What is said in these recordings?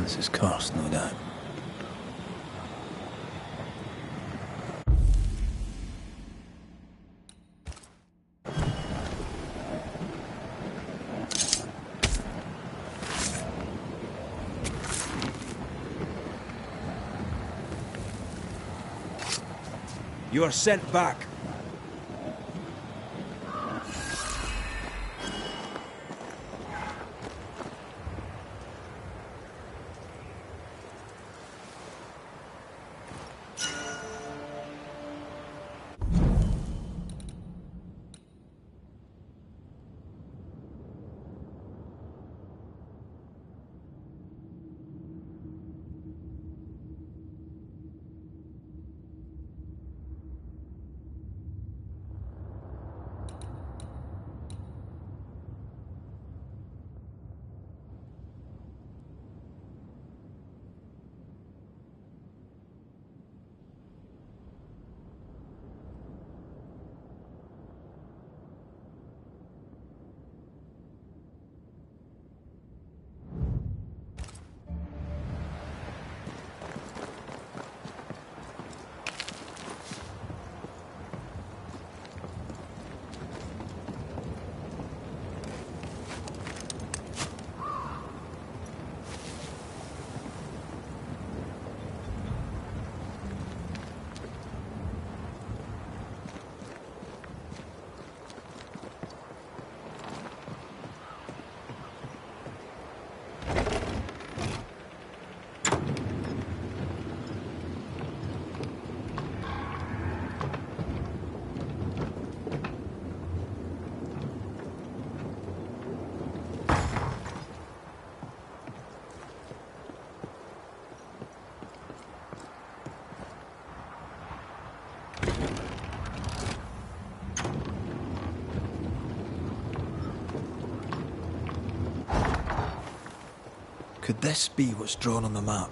This is cost, no doubt. You are sent back. this be what's drawn on the map?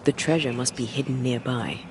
The treasure must be hidden nearby.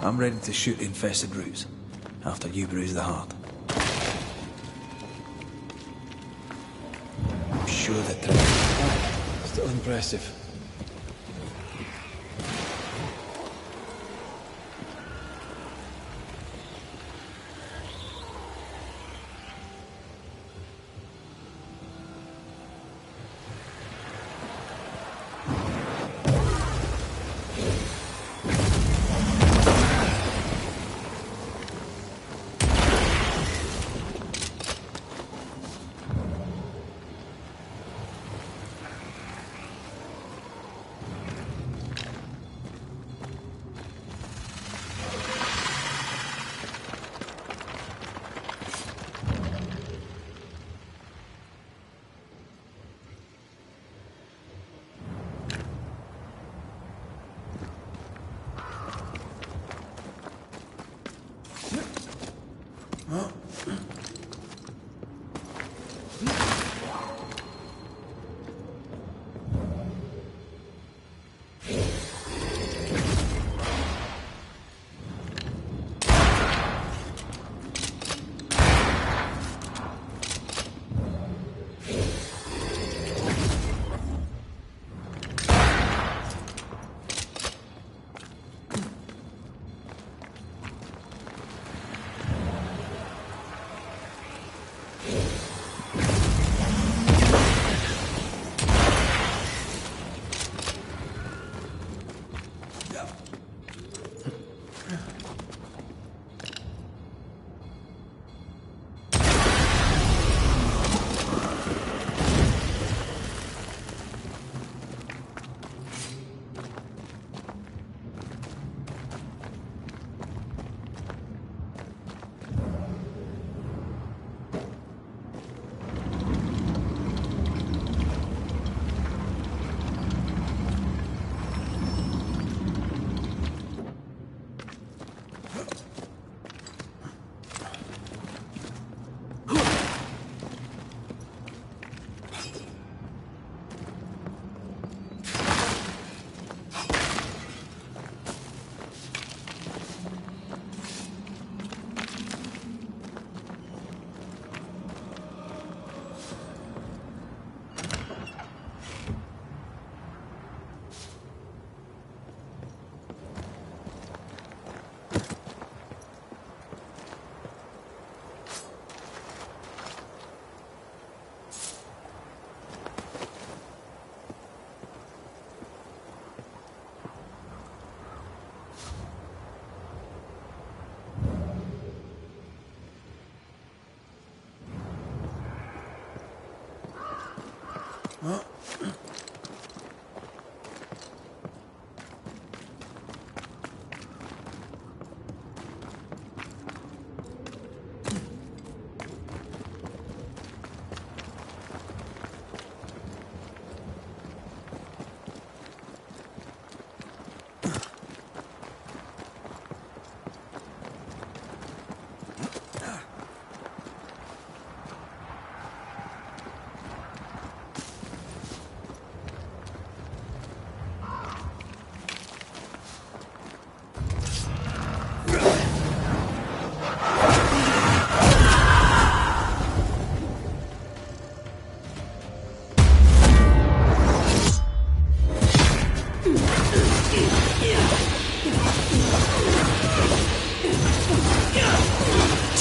I'm ready to shoot the infested roots, after you bruise the heart. I'm sure the trick. Still impressive.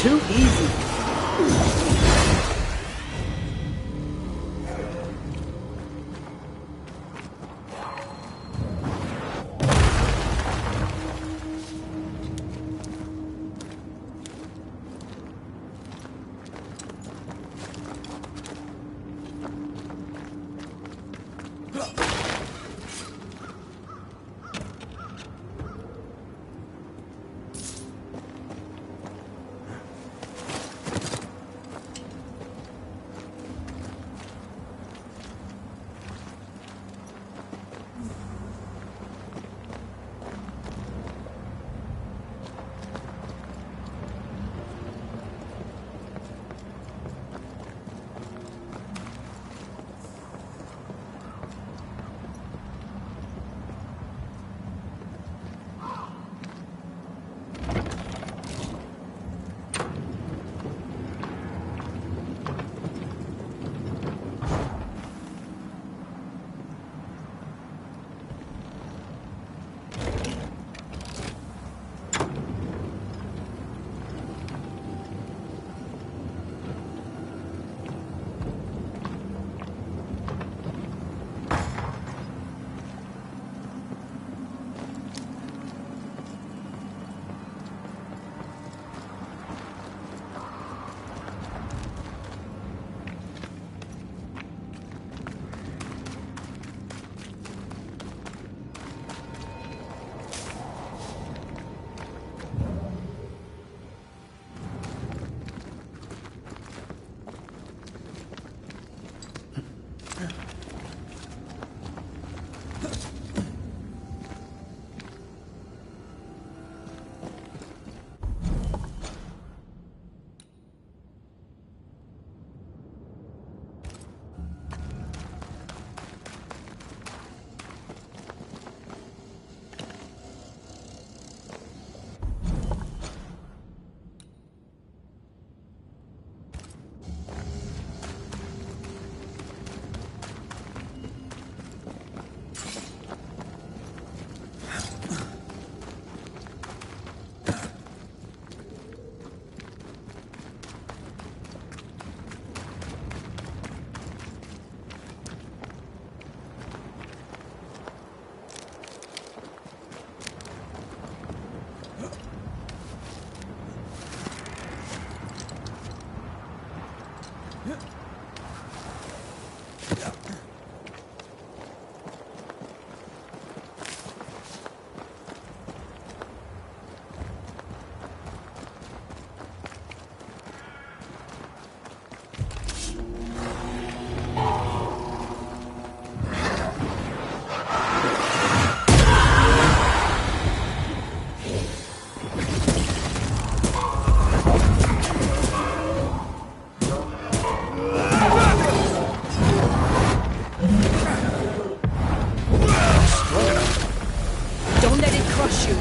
Too easy. Don't let it crush you.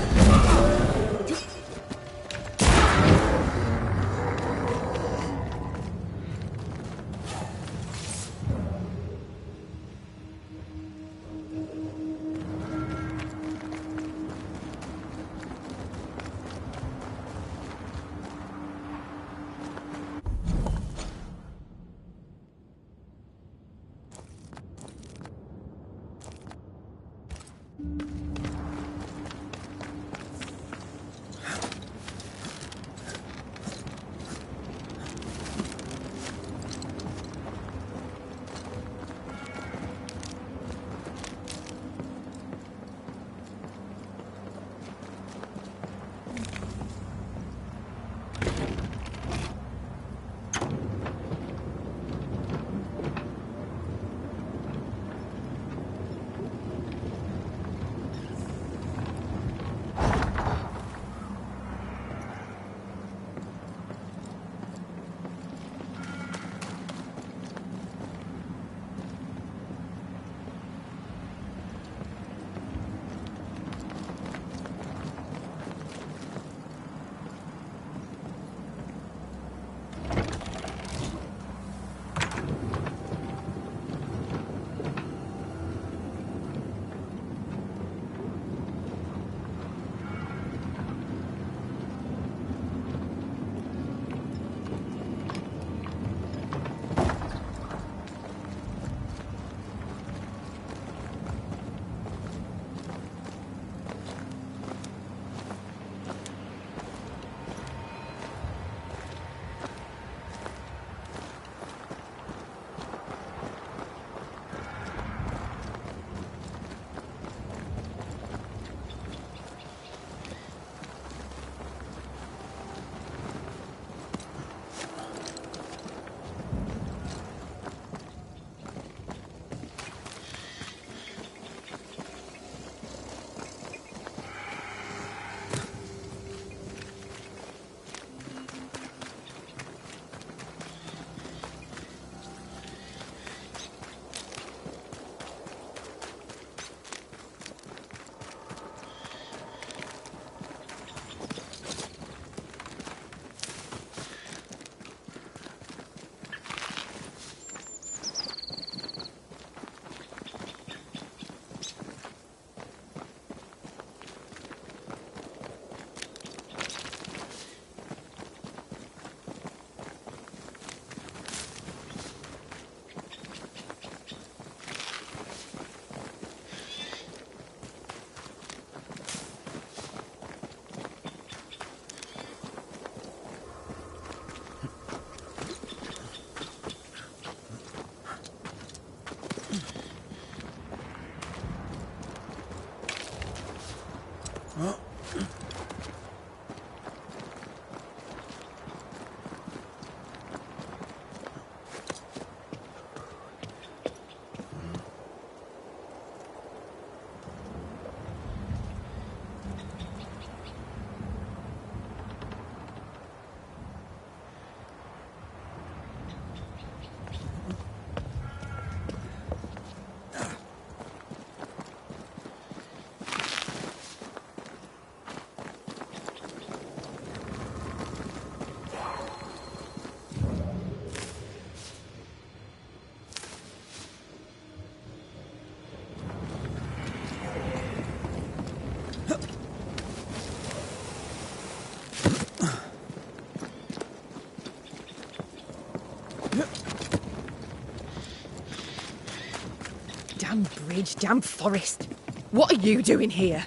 Damn bridge, damn forest. What are you doing here?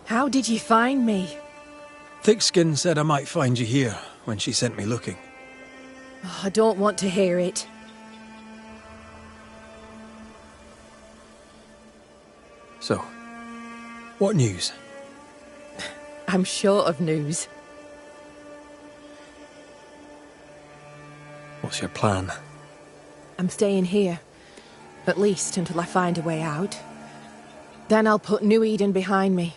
How did you find me? Thickskin said I might find you here when she sent me looking. Oh, I don't want to hear it. So, what news? I'm short of news. What's your plan? I'm staying here. At least until I find a way out. Then I'll put New Eden behind me.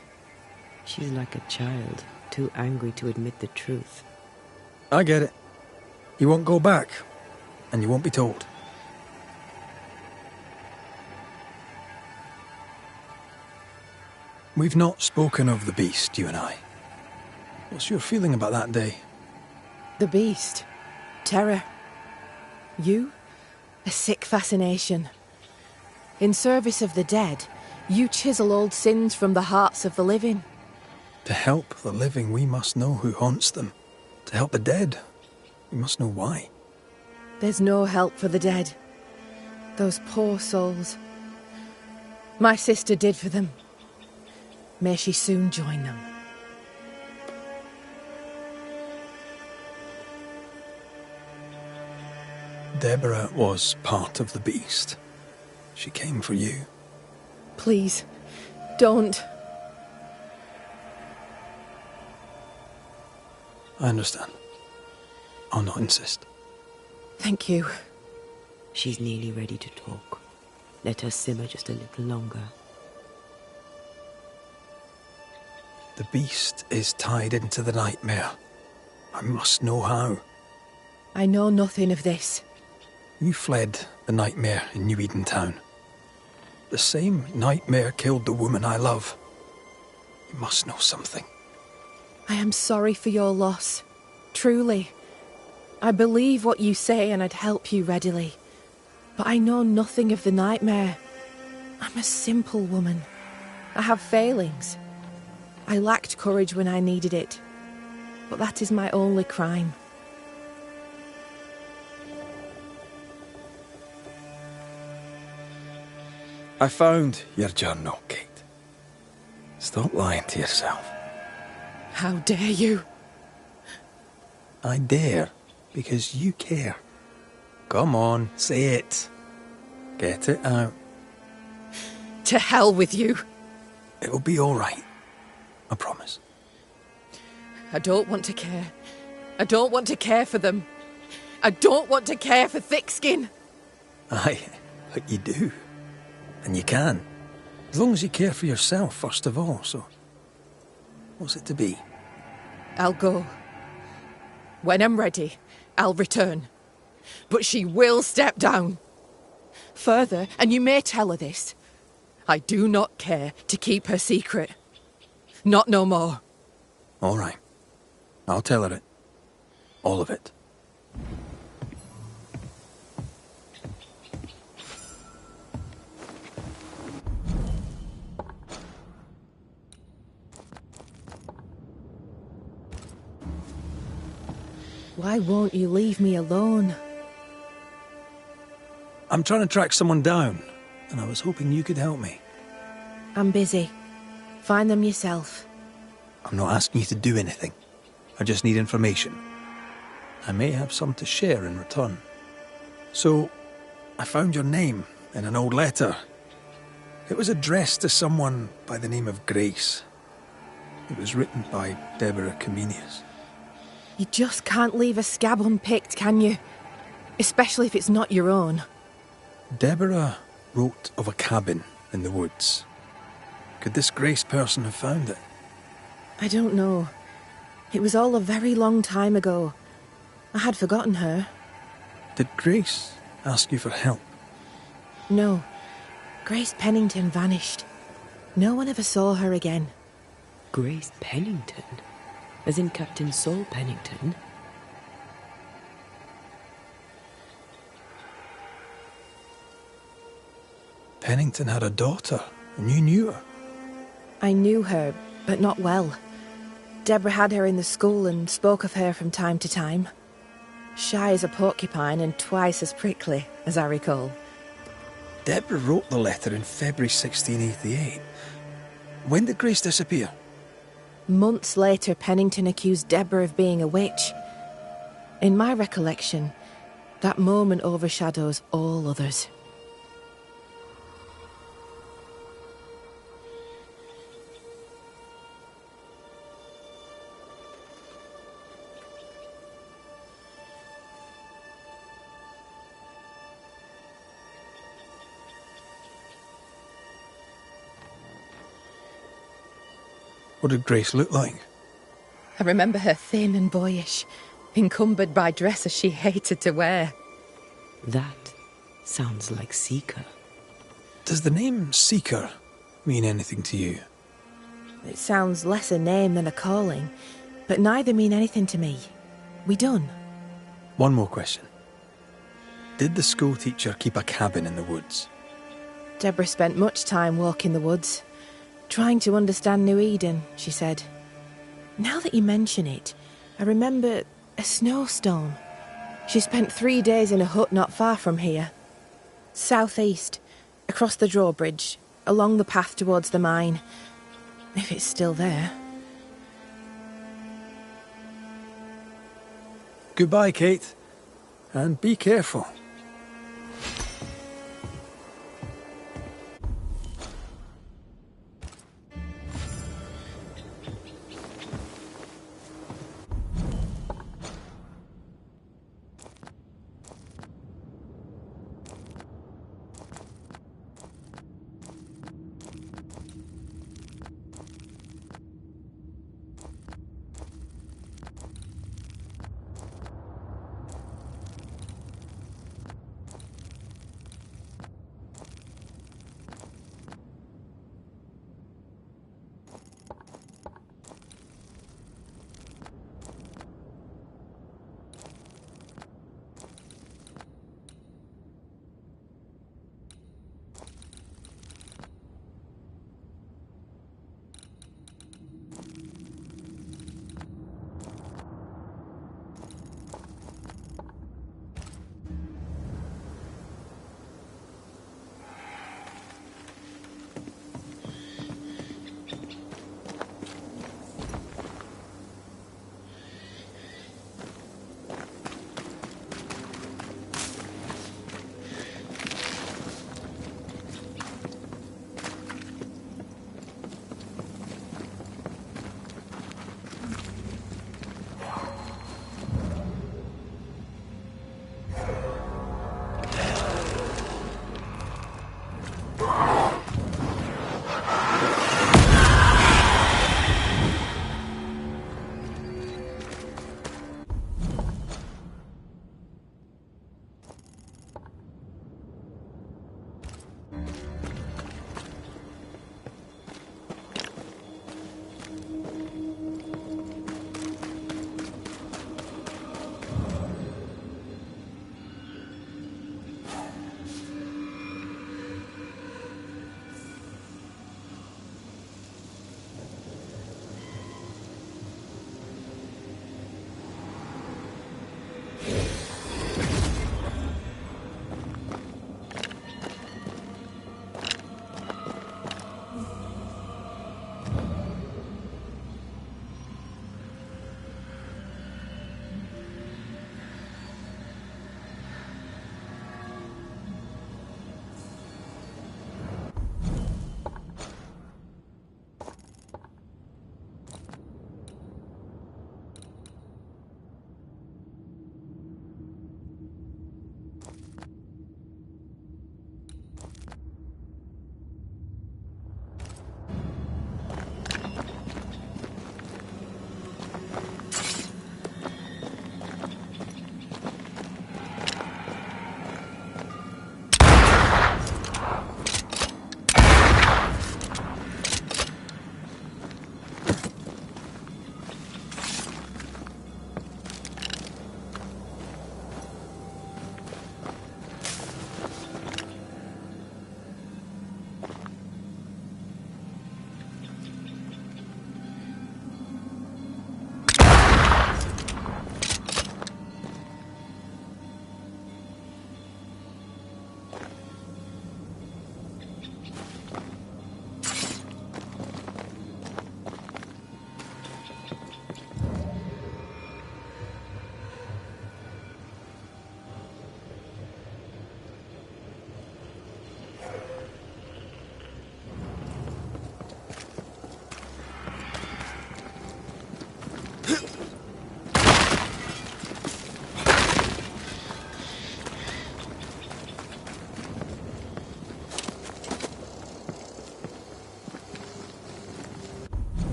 She's like a child, too angry to admit the truth. I get it. You won't go back, and you won't be told. We've not spoken of the beast, you and I. What's your feeling about that day? The beast. Terror. You? A sick fascination. In service of the dead, you chisel old sins from the hearts of the living. To help the living, we must know who haunts them. To help the dead, we must know why. There's no help for the dead. Those poor souls. My sister did for them. May she soon join them. Deborah was part of the beast. She came for you. Please, don't. I understand. I'll not insist. Thank you. She's nearly ready to talk. Let her simmer just a little longer. The beast is tied into the nightmare. I must know how. I know nothing of this. You fled the nightmare in New Eden Town. The same nightmare killed the woman I love. You must know something. I am sorry for your loss. Truly. I believe what you say and I'd help you readily. But I know nothing of the nightmare. I'm a simple woman. I have failings. I lacked courage when I needed it. But that is my only crime. I found your journal, Kate. Stop lying to yourself. How dare you? I dare, because you care. Come on, say it. Get it out. To hell with you. It'll be all right. I promise. I don't want to care. I don't want to care for them. I don't want to care for thick skin. Aye, but you do. And you can. As long as you care for yourself, first of all, so... What's it to be? I'll go. When I'm ready, I'll return. But she will step down. Further, and you may tell her this, I do not care to keep her secret. Not no more. All right. I'll tell her it. All of it. Why won't you leave me alone? I'm trying to track someone down, and I was hoping you could help me. I'm busy. Find them yourself. I'm not asking you to do anything. I just need information. I may have some to share in return. So, I found your name in an old letter. It was addressed to someone by the name of Grace. It was written by Deborah Comenius. You just can't leave a scab unpicked, can you? Especially if it's not your own. Deborah wrote of a cabin in the woods. Could this Grace person have found it? I don't know. It was all a very long time ago. I had forgotten her. Did Grace ask you for help? No. Grace Pennington vanished. No one ever saw her again. Grace Pennington? As in Captain Saul Pennington? Pennington had a daughter, and you knew her. I knew her, but not well. Deborah had her in the school and spoke of her from time to time. Shy as a porcupine and twice as prickly, as I recall. Deborah wrote the letter in February 1688. When did Grace disappear? Months later, Pennington accused Deborah of being a witch. In my recollection, That moment overshadows all others. What did Grace look like? I remember her thin and boyish, encumbered by dresses she hated to wear. That sounds like Seeker. Does the name Seeker mean anything to you? It sounds less a name than a calling, but neither mean anything to me. We done? One more question. Did the school teacher keep a cabin in the woods? Deborah spent much time walking the woods, trying to understand New Eden, she said. Now that you mention it, I remember a snowstorm. She spent 3 days in a hut not far from here. Southeast, across the drawbridge, along the path towards the mine. If it's still there. Goodbye, Kate. And be careful.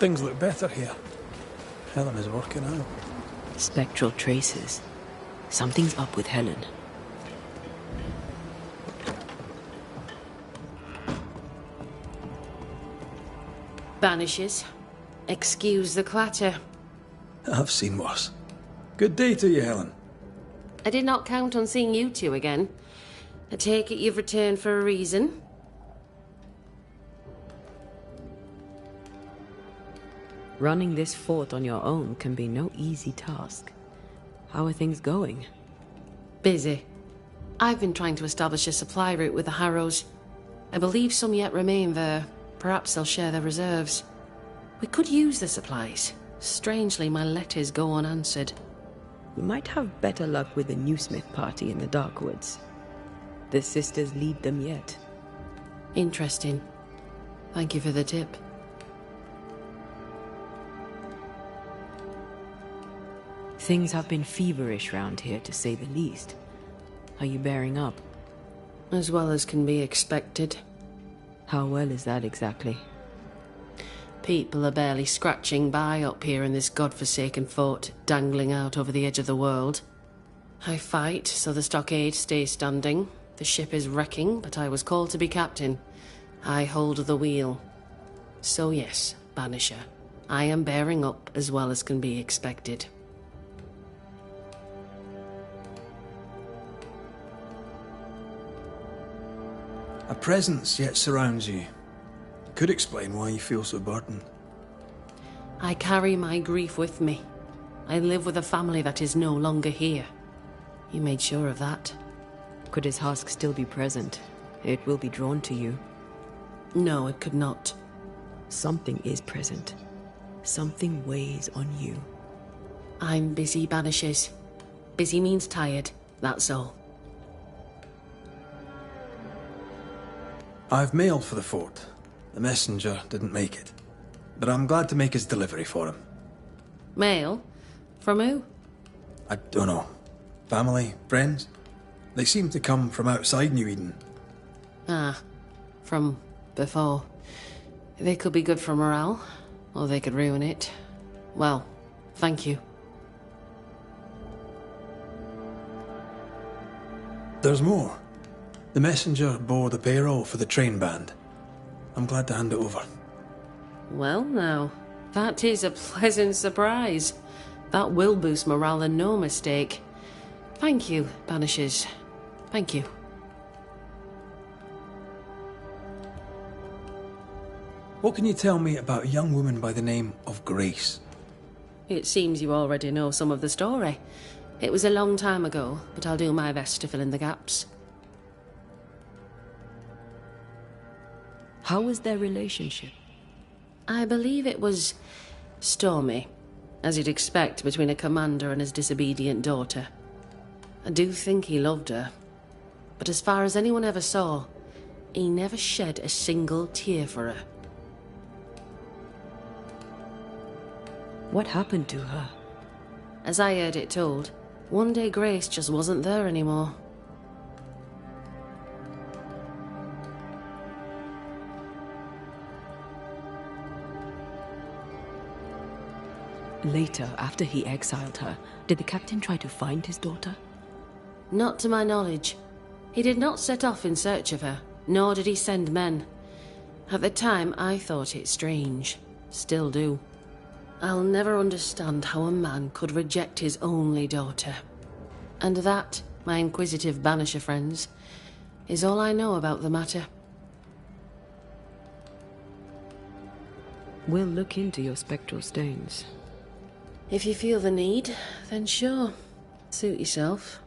Things look better here. Helen is working out. Spectral traces. Something's up with Helen. Banishers. Excuse the clatter. I've seen worse. Good day to you, Helen. I did not count on seeing you two again. I take it you've returned for a reason? Running this fort on your own can be no easy task. How are things going? Busy. I've been trying to establish a supply route with the Harrows. I believe some yet remain there. Perhaps they'll share their reserves. We could use the supplies. Strangely, my letters go unanswered. You might have better luck with the Newsmith party in the Darkwoods. The sisters lead them yet. Interesting. Thank you for the tip. Things have been feverish round here, to say the least. Are you bearing up? As well as can be expected. How well is that exactly? People are barely scratching by up here in this godforsaken fort, dangling out over the edge of the world. I fight so the stockade stays standing. The ship is wrecking, but I was called to be captain. I hold the wheel. So yes, Banisher, I am bearing up as well as can be expected. A presence yet surrounds you. Could explain why you feel so burdened. I carry my grief with me. I live with a family that is no longer here. You made sure of that. Could his husk still be present? It will be drawn to you. No, it could not. Something is present. Something weighs on you. I'm busy, Banishers. Busy means tired, that's all. I've mailed for the fort. The messenger didn't make it. But I'm glad to make his delivery for him. Mail? From who? I don't know. Family? Friends? They seem to come from outside New Eden. Ah, from before. They could be good for morale, or they could ruin it. Well, thank you. There's more. The messenger bore the payroll for the train band. I'm glad to hand it over. Well now, that is a pleasant surprise. That will boost morale and no mistake. Thank you, Banishers. Thank you. What can you tell me about a young woman by the name of Grace? It seems you already know some of the story. It was a long time ago, but I'll do my best to fill in the gaps. How was their relationship? I believe it was stormy, as you'd expect between a commander and his disobedient daughter. I do think he loved her, but as far as anyone ever saw, he never shed a single tear for her. What happened to her? As I heard it told, one day Grace just wasn't there anymore. Later, after he exiled her, did the captain try to find his daughter? Not to my knowledge. He did not set off in search of her, nor did he send men. At the time, I thought it strange. Still do. I'll never understand how a man could reject his only daughter. And that, my inquisitive Banisher friends, is all I know about the matter. We'll look into your spectral stains. If you feel the need, then sure. Suit yourself.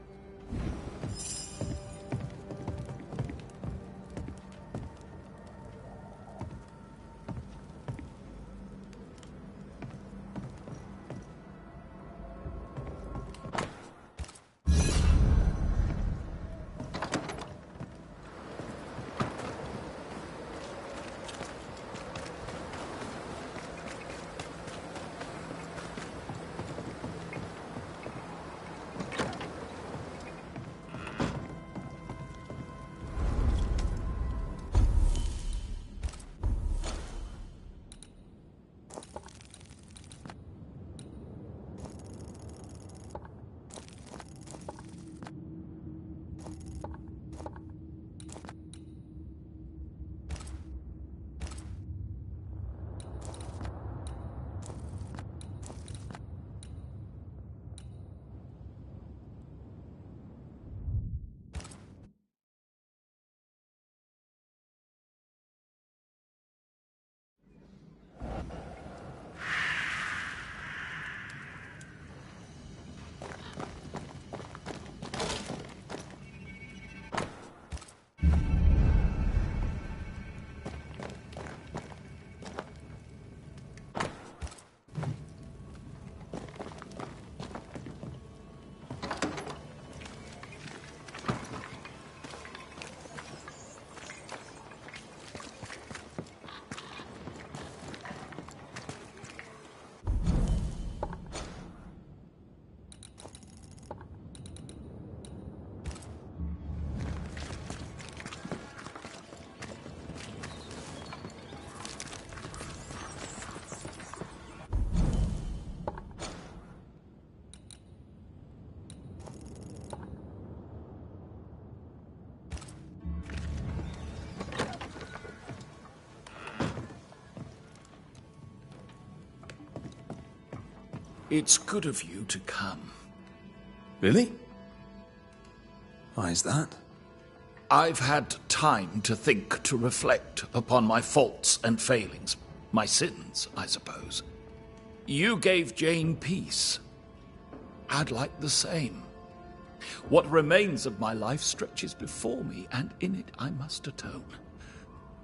It's good of you to come. Really? Why is that? I've had time to think, to reflect upon my faults and failings. My sins, I suppose. You gave Jane peace. I'd like the same. What remains of my life stretches before me, and in it I must atone.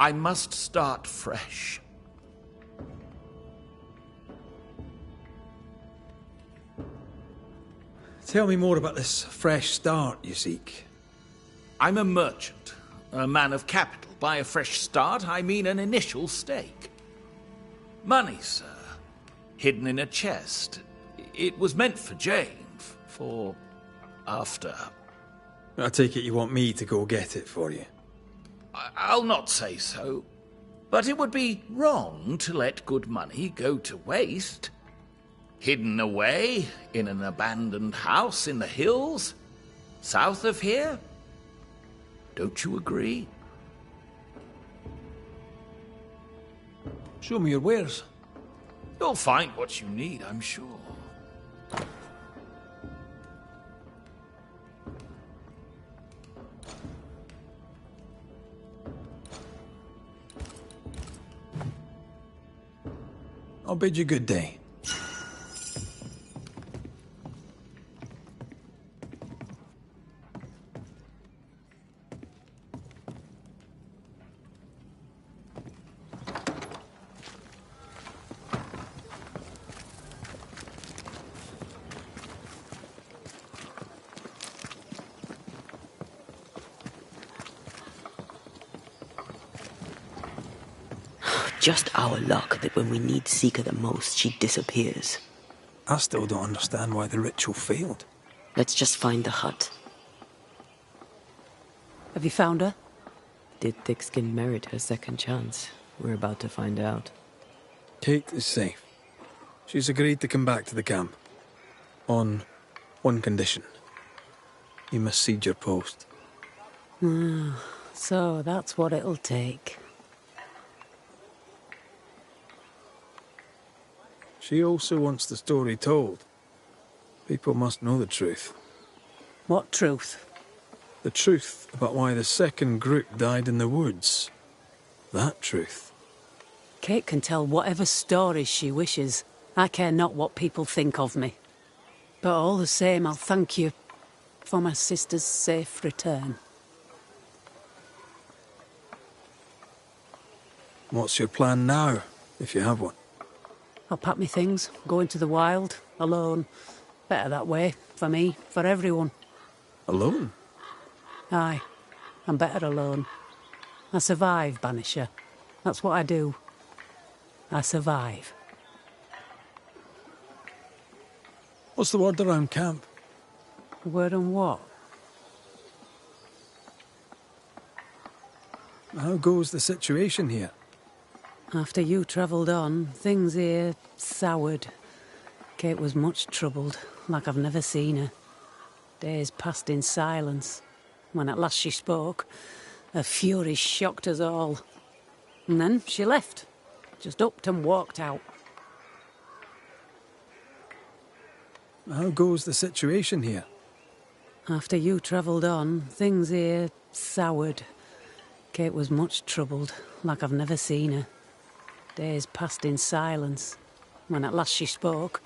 I must start fresh. Tell me more about this fresh start you seek. I'm a merchant, a man of capital. By a fresh start, I mean an initial stake. Money, sir, hidden in a chest. It was meant for Jane, for after. I take it you want me to go get it for you. I'll not say so, but it would be wrong to let good money go to waste. Hidden away in an abandoned house in the hills, south of here. Don't you agree? Show me your wares. You'll find what you need, I'm sure. I'll bid you good day. Just our luck that when we need Seeker the most, she disappears. I still don't understand why the ritual failed. Let's just find the hut. Have you found her? Did Thickskin merit her second chance? We're about to find out. Kate is safe. She's agreed to come back to the camp. On one condition. You must cede your post. So that's what it'll take. She also wants the story told. People must know the truth. What truth? The truth about why the second group died in the woods. That truth. Kate can tell whatever stories she wishes. I care not what people think of me. But all the same, I'll thank you for my sister's safe return. What's your plan now, if you have one? I'll pack me things, go into the wild, alone. Better that way, for me, for everyone. Alone? Aye, I'm better alone. I survive, Banisher. That's what I do. I survive. What's the word around camp? Word on what? How goes the situation here? After you travelled on, things here soured. Kate was much troubled, like I've never seen her. Days passed in silence. When at last she spoke, her fury shocked us all. And then she left. Just upped and walked out. How goes the situation here? After you travelled on, things here soured. Kate was much troubled, like I've never seen her. Days passed in silence. When at last she spoke,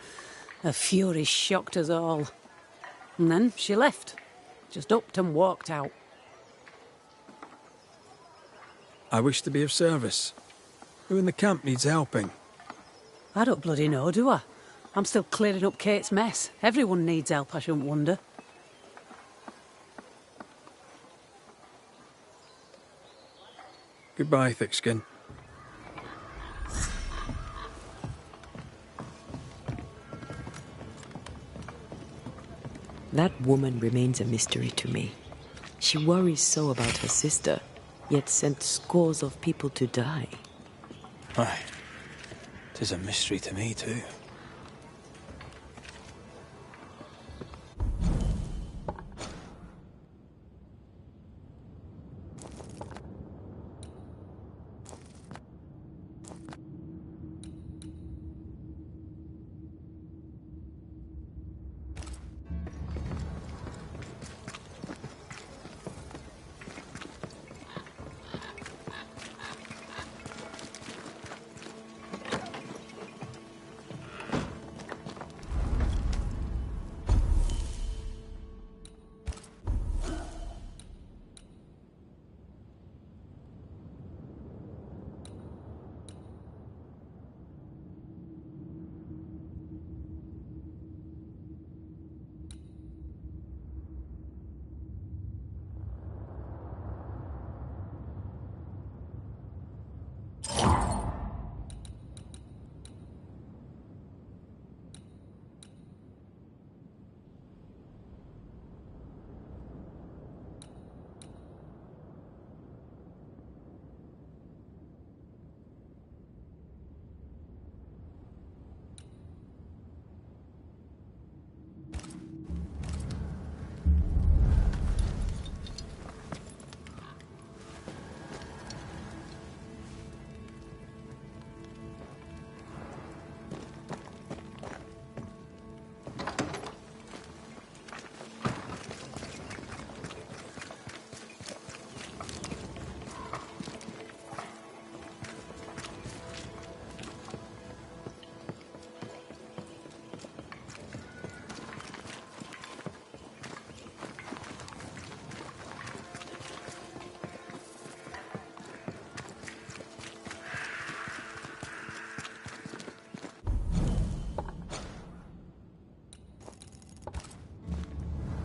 her fury shocked us all. And then she left. Just upped and walked out. I wish to be of service. Who in the camp needs helping? I don't bloody know, do I? I'm still clearing up Kate's mess. Everyone needs help, I shouldn't wonder. Goodbye, Thickskin. That woman remains a mystery to me. She worries so about her sister, yet sent scores of people to die. Aye. 'Tis a mystery to me, too.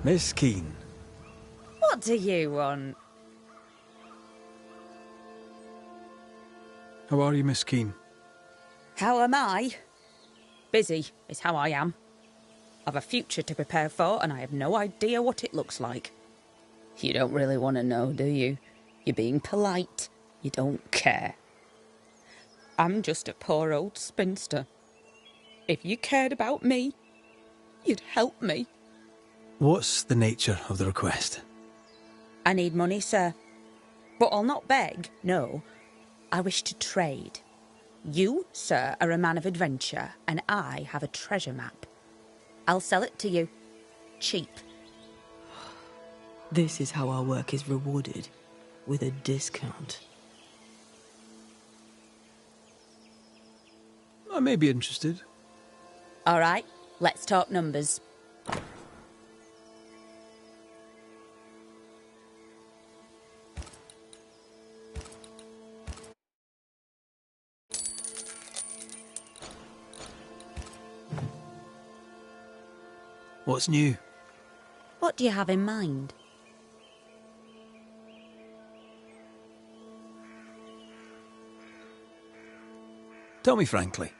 Miss Keane. What do you want? How are you, Miss Keane? How am I? Busy is how I am. I've a future to prepare for, and I have no idea what it looks like. You don't really want to know, do you? You're being polite. You don't care. I'm just a poor old spinster. If you cared about me, you'd help me. What's the nature of the request? I need money, sir. But I'll not beg, no. I wish to trade. You, sir, are a man of adventure, and I have a treasure map. I'll sell it to you. Cheap. This is how our work is rewarded, with a discount. I may be interested. All right, let's talk numbers. What's new? What do you have in mind? Tell me frankly,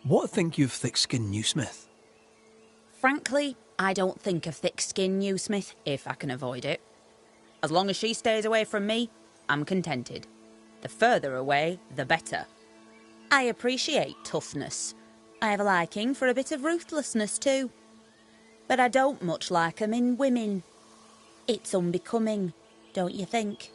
what think you of thick-skinned Newsmith? Frankly, I don't think of thick-skinned Newsmith if I can avoid it. As long as she stays away from me, I'm contented. The further away, the better. I appreciate toughness. I have a liking for a bit of ruthlessness too. But I don't much like 'em in women. It's unbecoming, don't you think?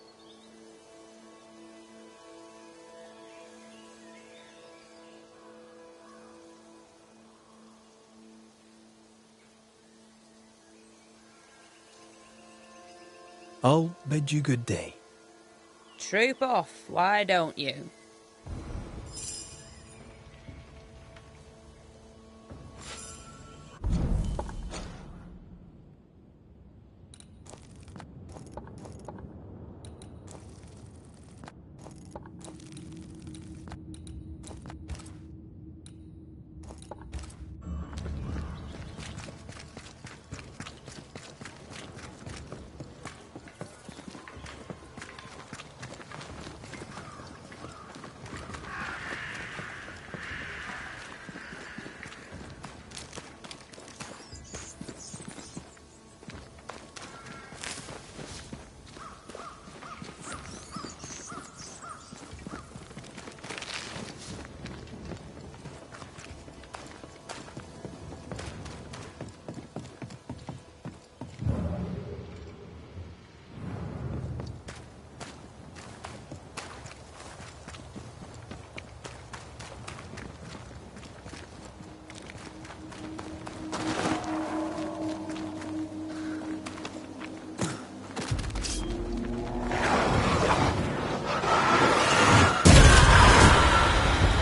I'll bid you good day. Troop off, why don't you?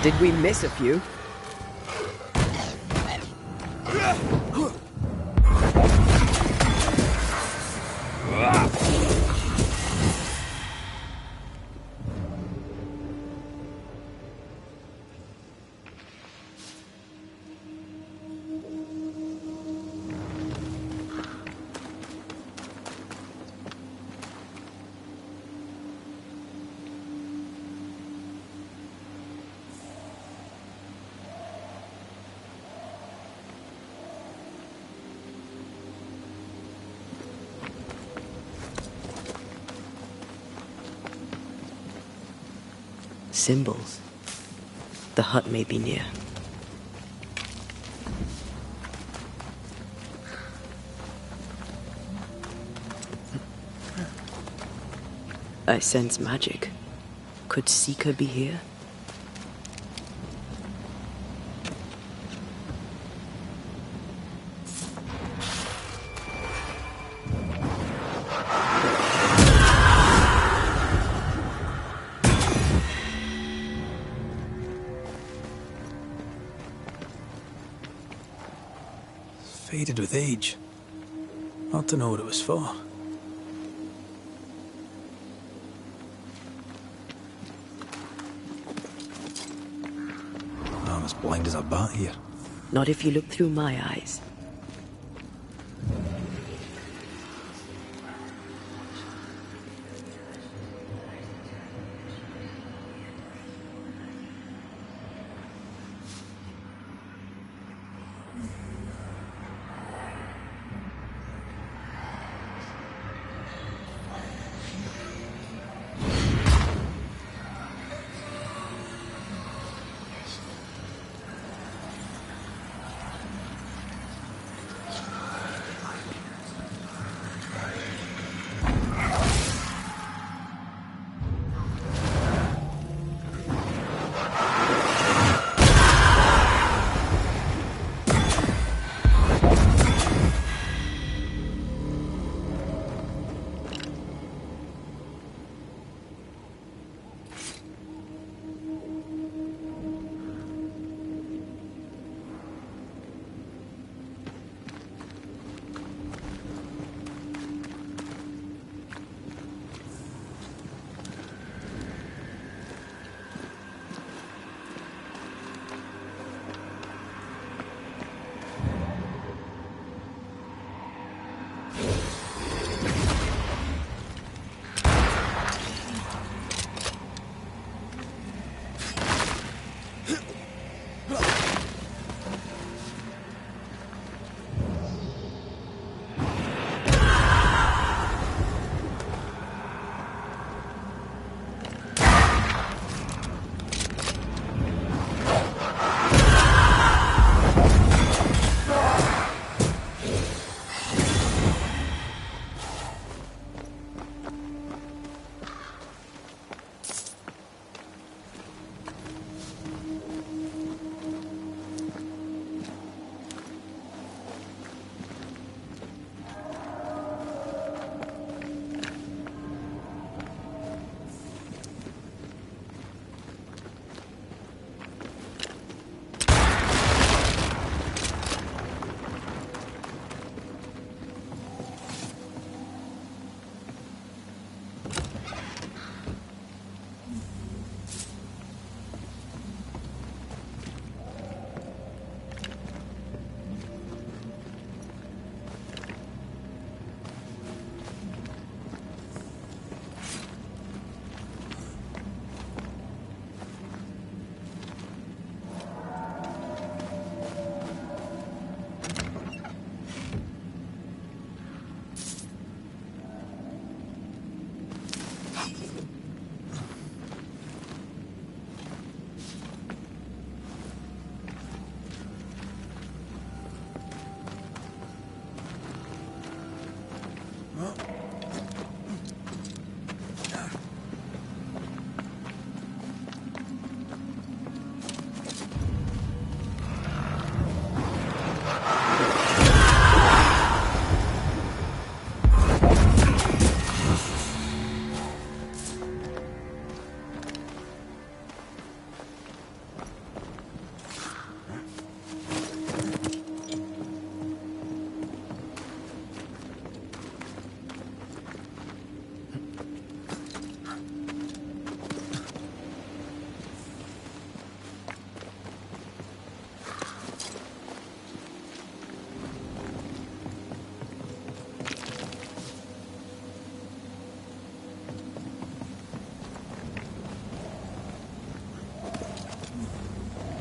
Did we miss a few? Symbols. The hut may be near. I sense magic. Could Seeker be here? Faded with age. Hard to know what it was for. I'm as blind as a bat here. Not if you look through my eyes.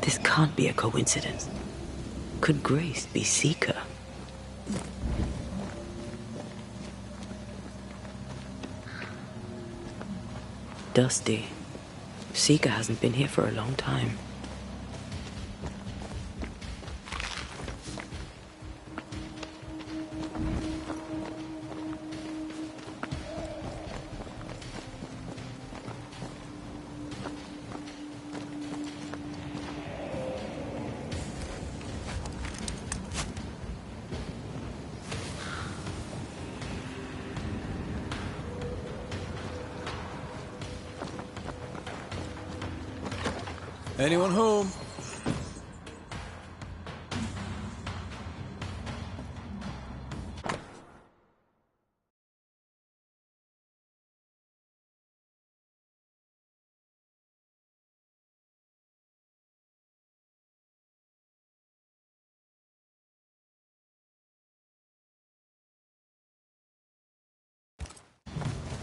This can't be a coincidence. Could Grace be Seeker? Dusty. Seeker hasn't been here for a long time. Anyone home?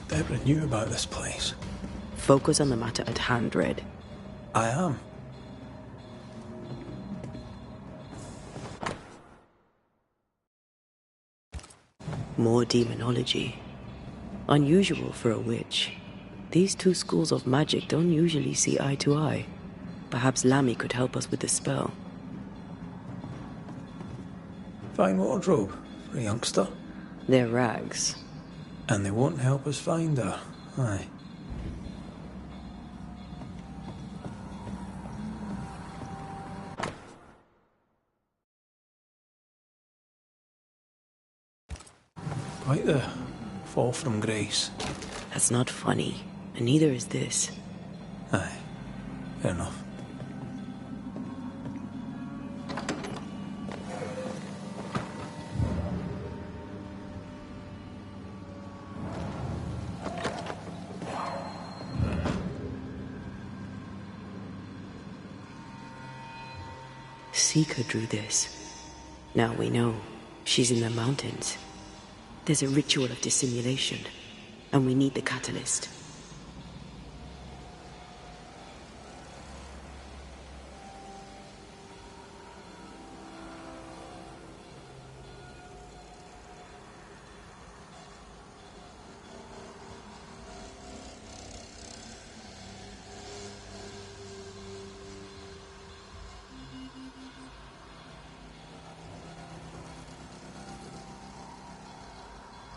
Deborah knew about this place. Focus on the matter at hand, Red. I am. More demonology. Unusual for a witch. These two schools of magic don't usually see eye to eye. Perhaps Lammy could help us with the spell. Fine wardrobe for a youngster. They're rags. And they won't help us find her. Aye. Quite the fall from grace. That's not funny, and neither is this. Aye, fair enough. Seeker drew this. Now we know. She's in the mountains. There's a ritual of dissimulation, and we need the catalyst.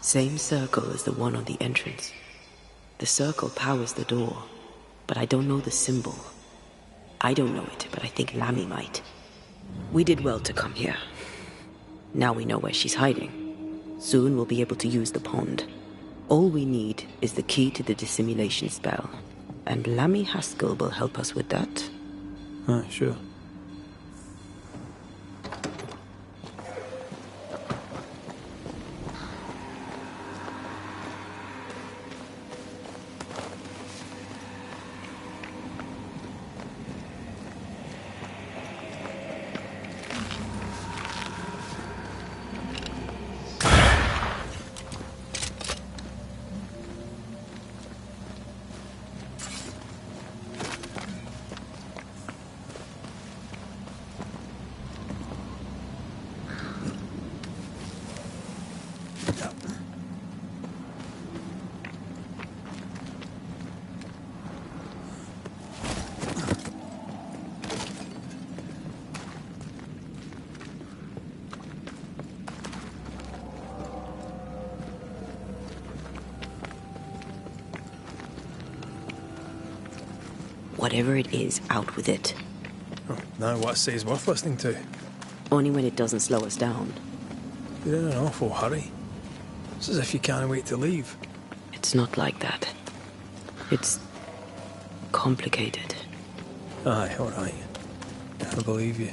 Same circle as the one on the entrance. The circle powers the door, but I don't know the symbol. I don't know it, but I think Lammy might. We did well to come here. Now we know where she's hiding. Soon we'll be able to use the pond. All we need is the key to the dissimulation spell, and Lammy Haskell will help us with that. Sure. Whatever it is, out with it. Oh, now what I say is worth listening to. Only when it doesn't slow us down. You're in an awful hurry. It's as if you can't wait to leave. It's not like that. It's complicated. Aye, alright. I believe you.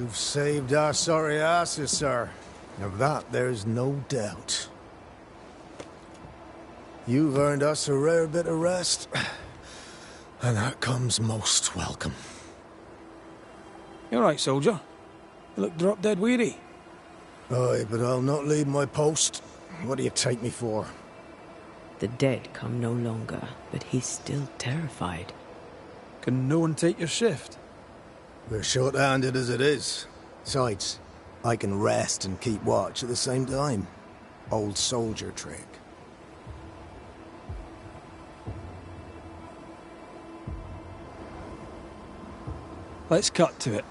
You've saved our sorry asses, sir. Of that, there's no doubt. You've earned us a rare bit of rest, and that comes most welcome. You alright, soldier? You look drop dead weary. Aye, but I'll not leave my post. What do you take me for? The dead come no longer, but he's still terrified. Can no one take your shift? We're short-handed as it is. Besides, I can rest and keep watch at the same time. Old soldier trick. Let's cut to it.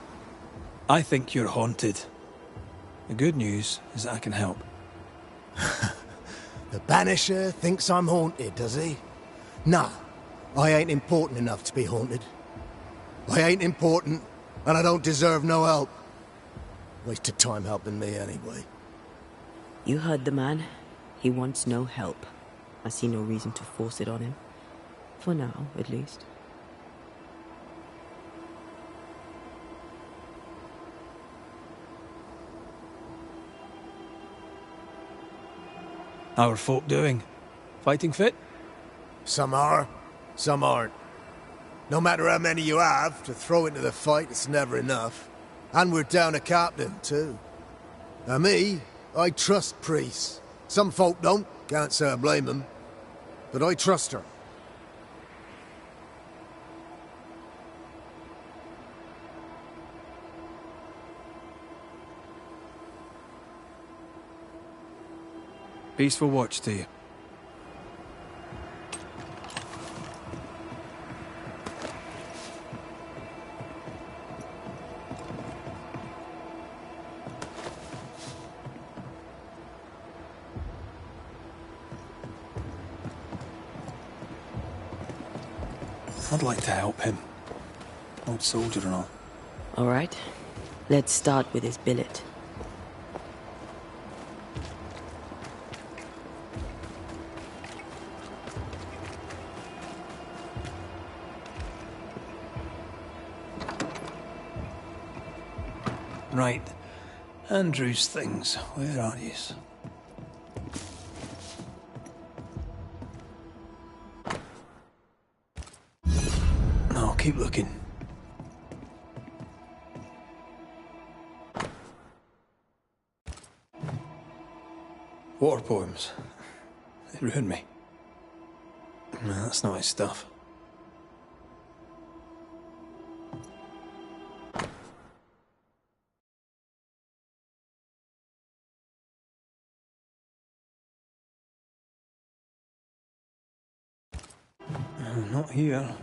I think you're haunted. The good news is that I can help. The Banisher thinks I'm haunted, does he? Nah, I ain't important enough to be haunted. I ain't important, and I don't deserve no help. Wasted time helping me anyway. You heard the man. He wants no help. I see no reason to force it on him. For now, at least. How are folk doing? Fighting fit? Some are, some aren't. No matter how many you have, to throw into the fight, it's never enough. And we're down a captain, too. Now me, I trust priests. Some folk don't, can't say I blame them. But I trust her. Peaceful watch to you. I'd like to help him. Old soldier and all. All right. Let's start with his billet. Right. Andrew's things. Where are yous? No, keep looking. War poems. They ruined me. No, that's not his stuff. Not here.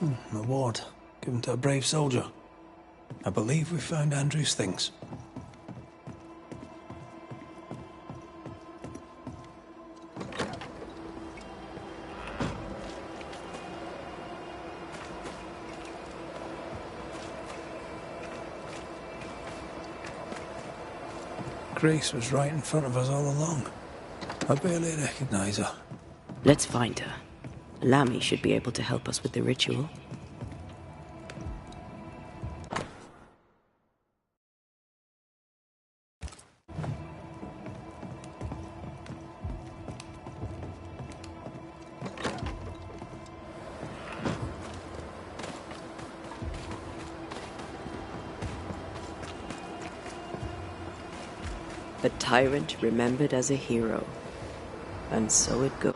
An award given to a brave soldier. I believe we found Andrew's things. Grace was right in front of us all along. I barely recognize her. Let's find her. Lammy should be able to help us with the ritual. A tyrant remembered as a hero. And so it goes.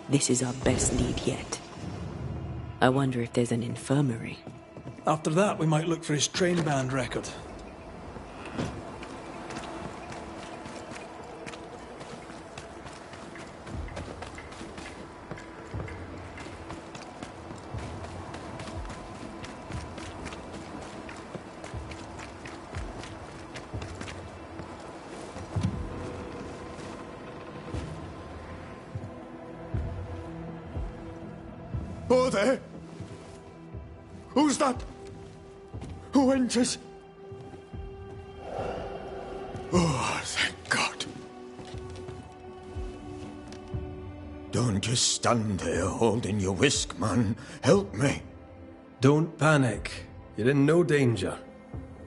This is our best lead yet. I wonder if there's an infirmary. After that, we might look for his train band record. Oh, there! Who's that? Who enters? Oh, thank God. Don't just stand there holding your whisk, man. Help me. Don't panic. You're in no danger.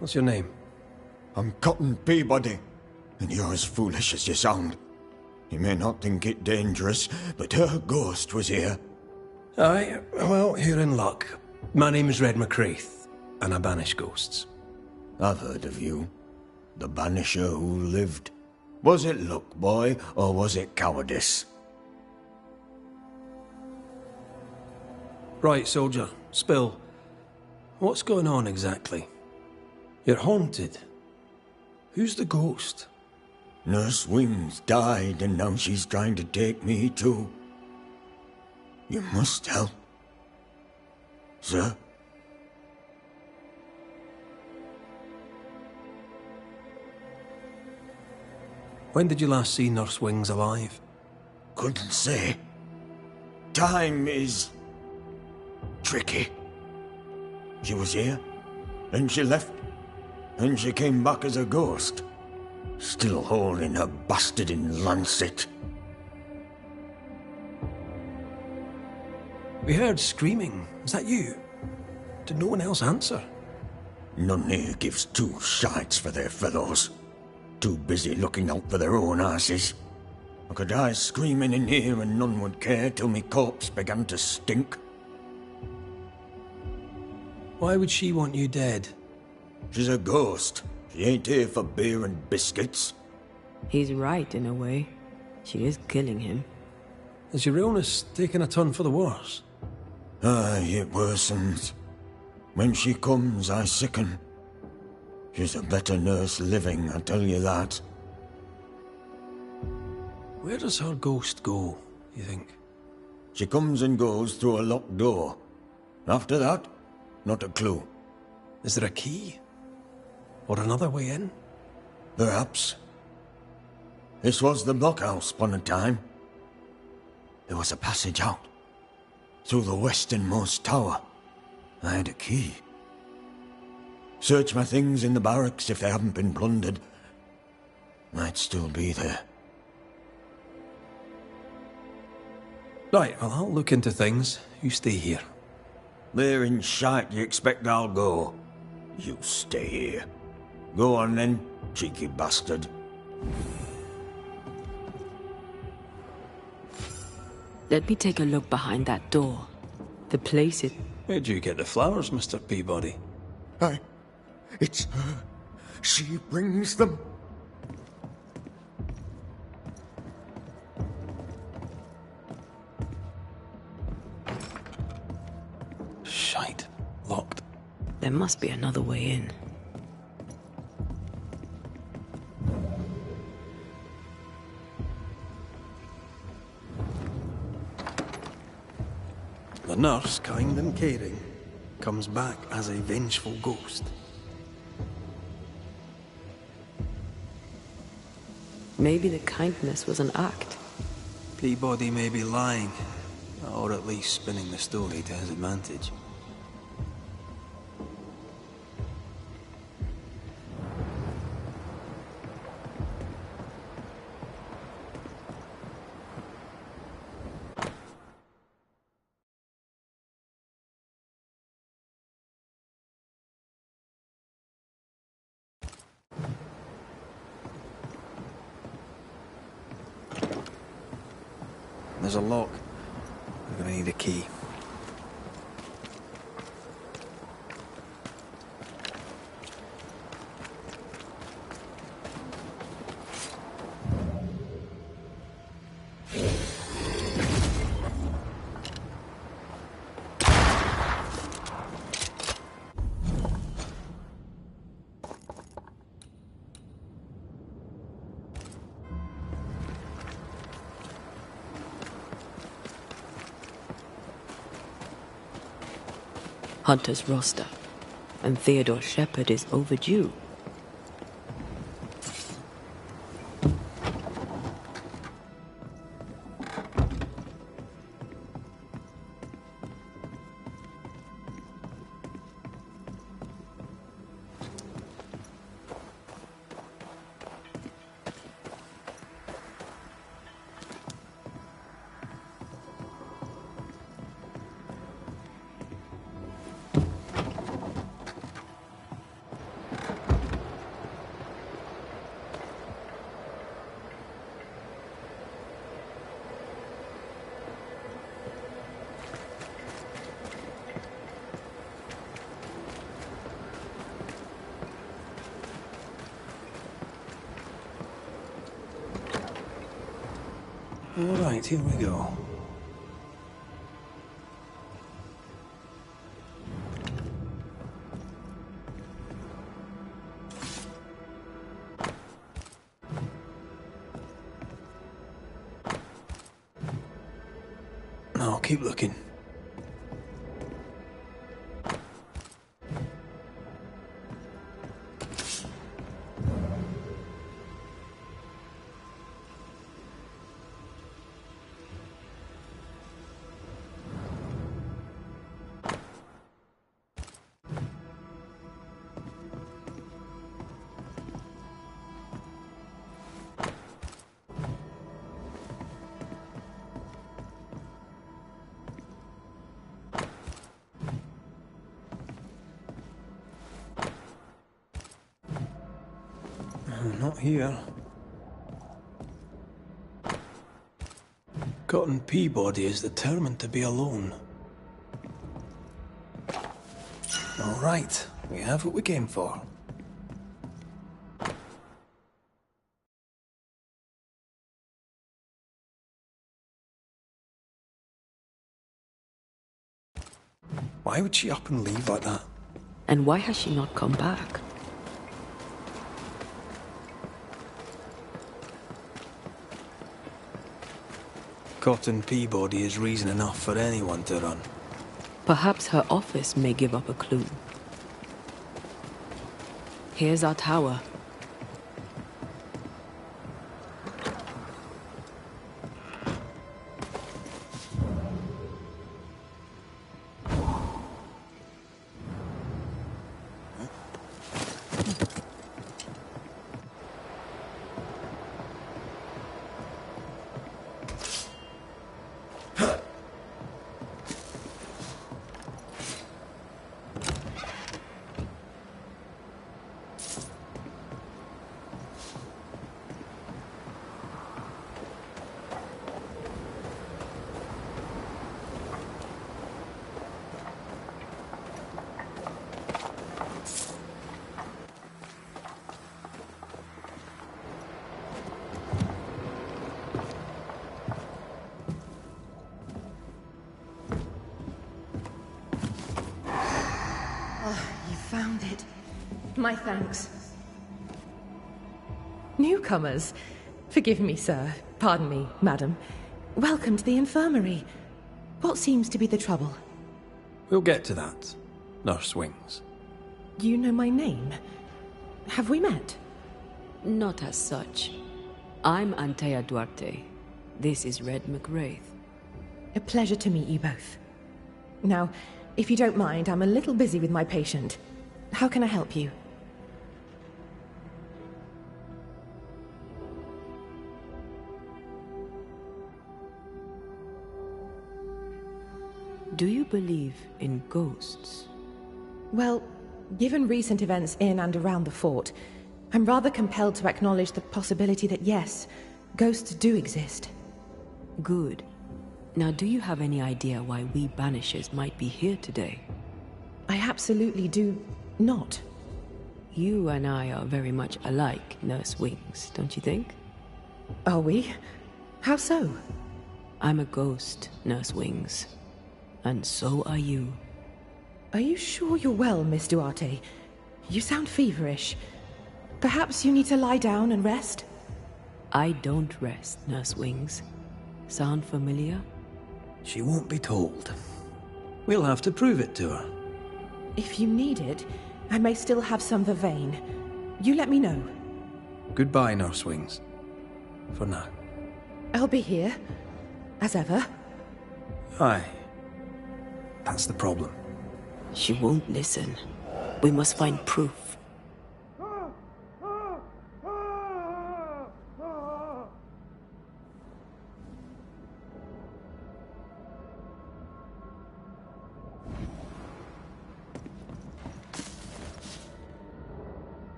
What's your name? I'm Cotton Peabody, and you're as foolish as you sound. You may not think it dangerous, but her ghost was here. Aye, well, you're in luck. My name's Red McCraith, and I banish ghosts. I've heard of you. The Banisher who lived. Was it luck, boy, or was it cowardice? Right, soldier, spill. What's going on exactly? You're haunted. Who's the ghost? Nurse Wings died, and now she's trying to take me too. You must help. Sir? When did you last see Nurse Wings alive? Couldn't say. Time is tricky. She was here, then she left, and she came back as a ghost. Still holding her bastard in lancet. We heard screaming. Was that you? Did no one else answer? None here gives two shites for their fellows. Too busy looking out for their own asses. I could die screaming in here and none would care till me corpse began to stink. Why would she want you dead? She's a ghost. She ain't here for beer and biscuits. He's right, in a way. She is killing him. Is your illness taking a turn for the worse? Aye, it worsens. When she comes, I sicken. She's a better nurse living, I tell you that. Where does her ghost go, you think? She comes and goes through a locked door. After that, not a clue. Is there a key? Or another way in? Perhaps. This was the blockhouse upon a time. There was a passage out. Through the westernmost tower. I had a key. Search my things in the barracks if they haven't been plundered. Might still be there. Right, well, I'll look into things. You stay here. Where in shite you expect I'll go? You stay here. Go on then, cheeky bastard. Let me take a look behind that door. The place it... Where'd you get the flowers, Mr. Peabody? It's her. She brings them. Shite. Locked. There must be another way in. The nurse, kind and caring, comes back as a vengeful ghost. Maybe the kindness was an act. Peabody may be lying, or at least spinning the story to his advantage. There's a lock. We're gonna need a key. Hunter's roster. And Theodore Shepard is overdue. Alright, here we go. I'll keep looking. Not here. Cotton Peabody is determined to be alone. All right, we have what we came for. Why would she up and leave like that? And why has she not come back? Cotton Peabody is reason enough for anyone to run. Perhaps her office may give up a clue. Here's our tower. Found it. My thanks. Newcomers. Forgive me, sir. Pardon me, madam. Welcome to the infirmary. What seems to be the trouble? We'll get to that, Nurse Wings. You know my name? Have we met? Not as such. I'm Antea Duarte. This is Red McWraith. A pleasure to meet you both. Now, if you don't mind, I'm a little busy with my patient. How can I help you? Do you believe in ghosts? Well, given recent events in and around the fort, I'm rather compelled to acknowledge the possibility that yes, ghosts do exist. Good. Now, do you have any idea why we Banishers might be here today? I absolutely do not. You and I are very much alike, Nurse Wings, don't you think? Are we? How so? I'm a ghost, Nurse Wings. And so are you. Are you sure you're well, Miss Duarte? You sound feverish. Perhaps you need to lie down and rest? I don't rest, Nurse Wings. Sound familiar? She won't be told. We'll have to prove it to her. If you need it, I may still have some vervain. You let me know. Goodbye, Nurse Wings. For now. I'll be here, as ever. Aye. That's the problem. She won't listen. We must find proof.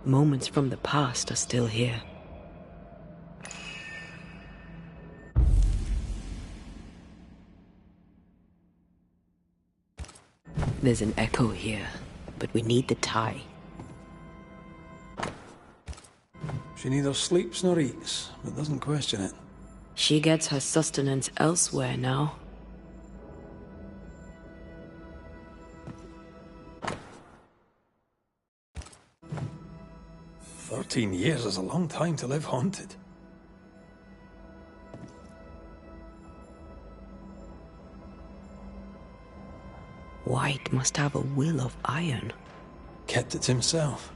Moments from the past are still here. There's an echo here, but we need the tie. She neither sleeps nor eats, but doesn't question it. She gets her sustenance elsewhere now. "13 years is a long time to live haunted." White must have a will of iron. Kept it himself.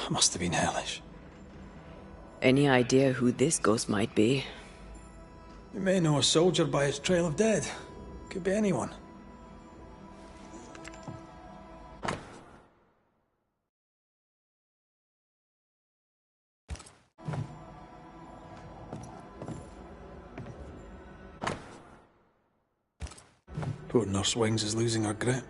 Must have been hellish. Any idea who this ghost might be? You may know a soldier by his trail of dead. Could be anyone. Poor Nurse Wings is losing her grip.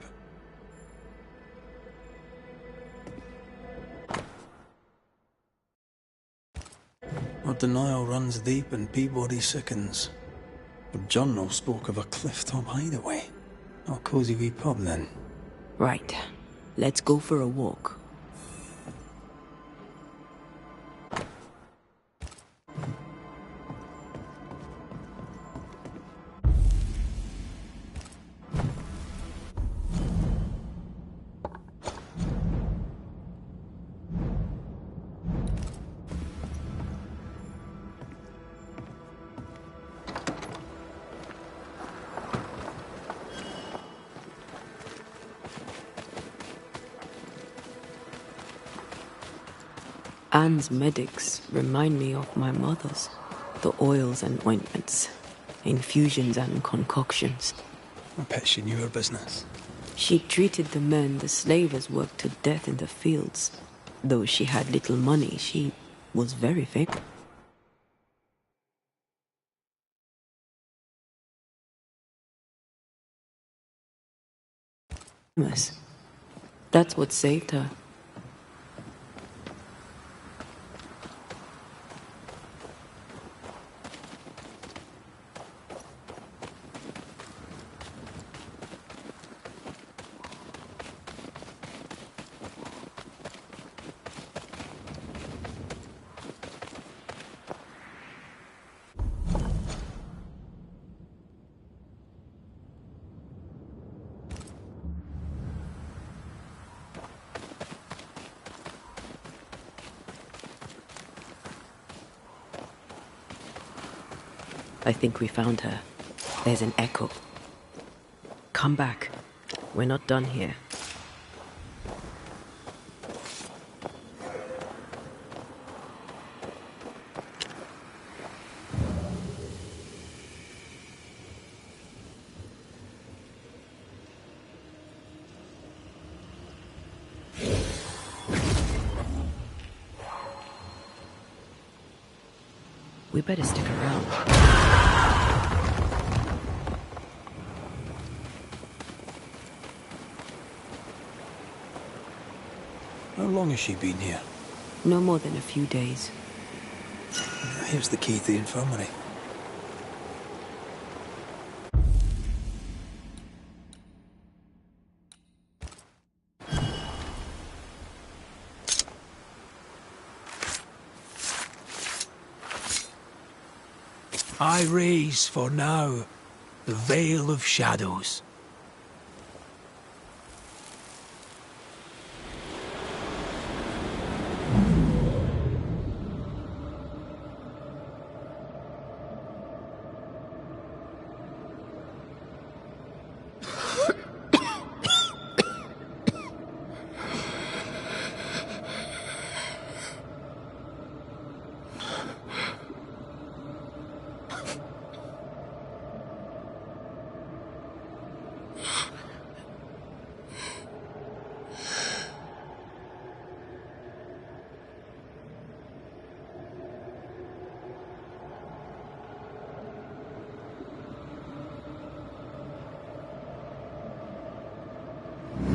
Her denial runs deep and Peabody sickens. Her journal spoke of a clifftop hideaway. A cosy wee pub then. Right. Let's go for a walk. Anne's medics remind me of my mother's. The oils and ointments, infusions and concoctions. I bet she knew her business. She treated the men the slavers worked to death in the fields. Though she had little money, she was very famous. That's what saved her. I think we found her. There's an echo. Come back. We're not done here. We better stick around. How long has she been here? No more than a few days. Here's the key to the infirmary. I raise for now the Veil of Shadows.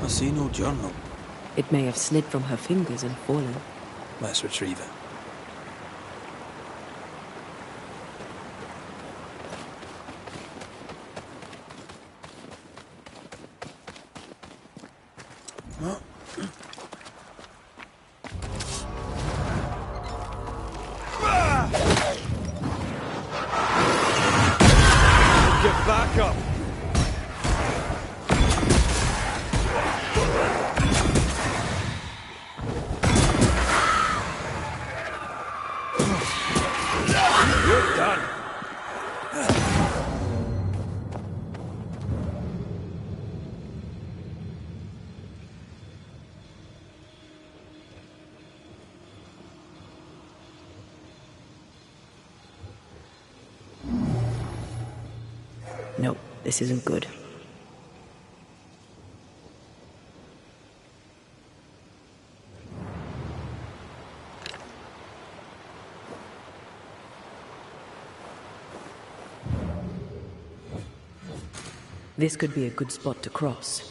I see no journal. It may have slid from her fingers and fallen. Let's retrieve it. Get back up! You're done! No, this isn't good. This could be a good spot to cross.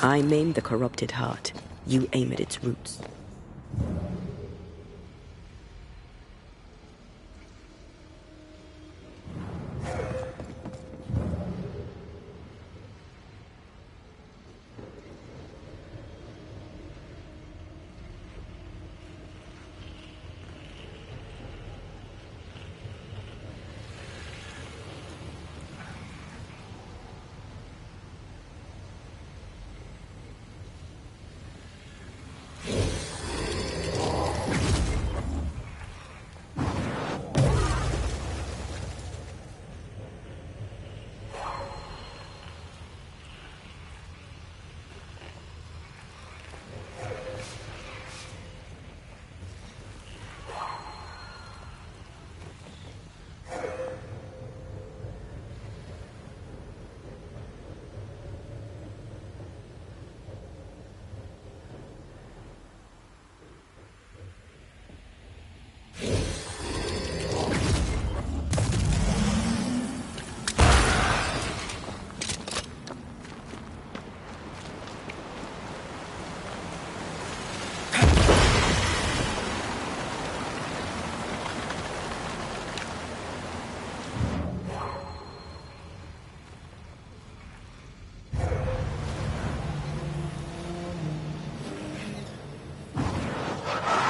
I maim the corrupted heart. You aim at its roots.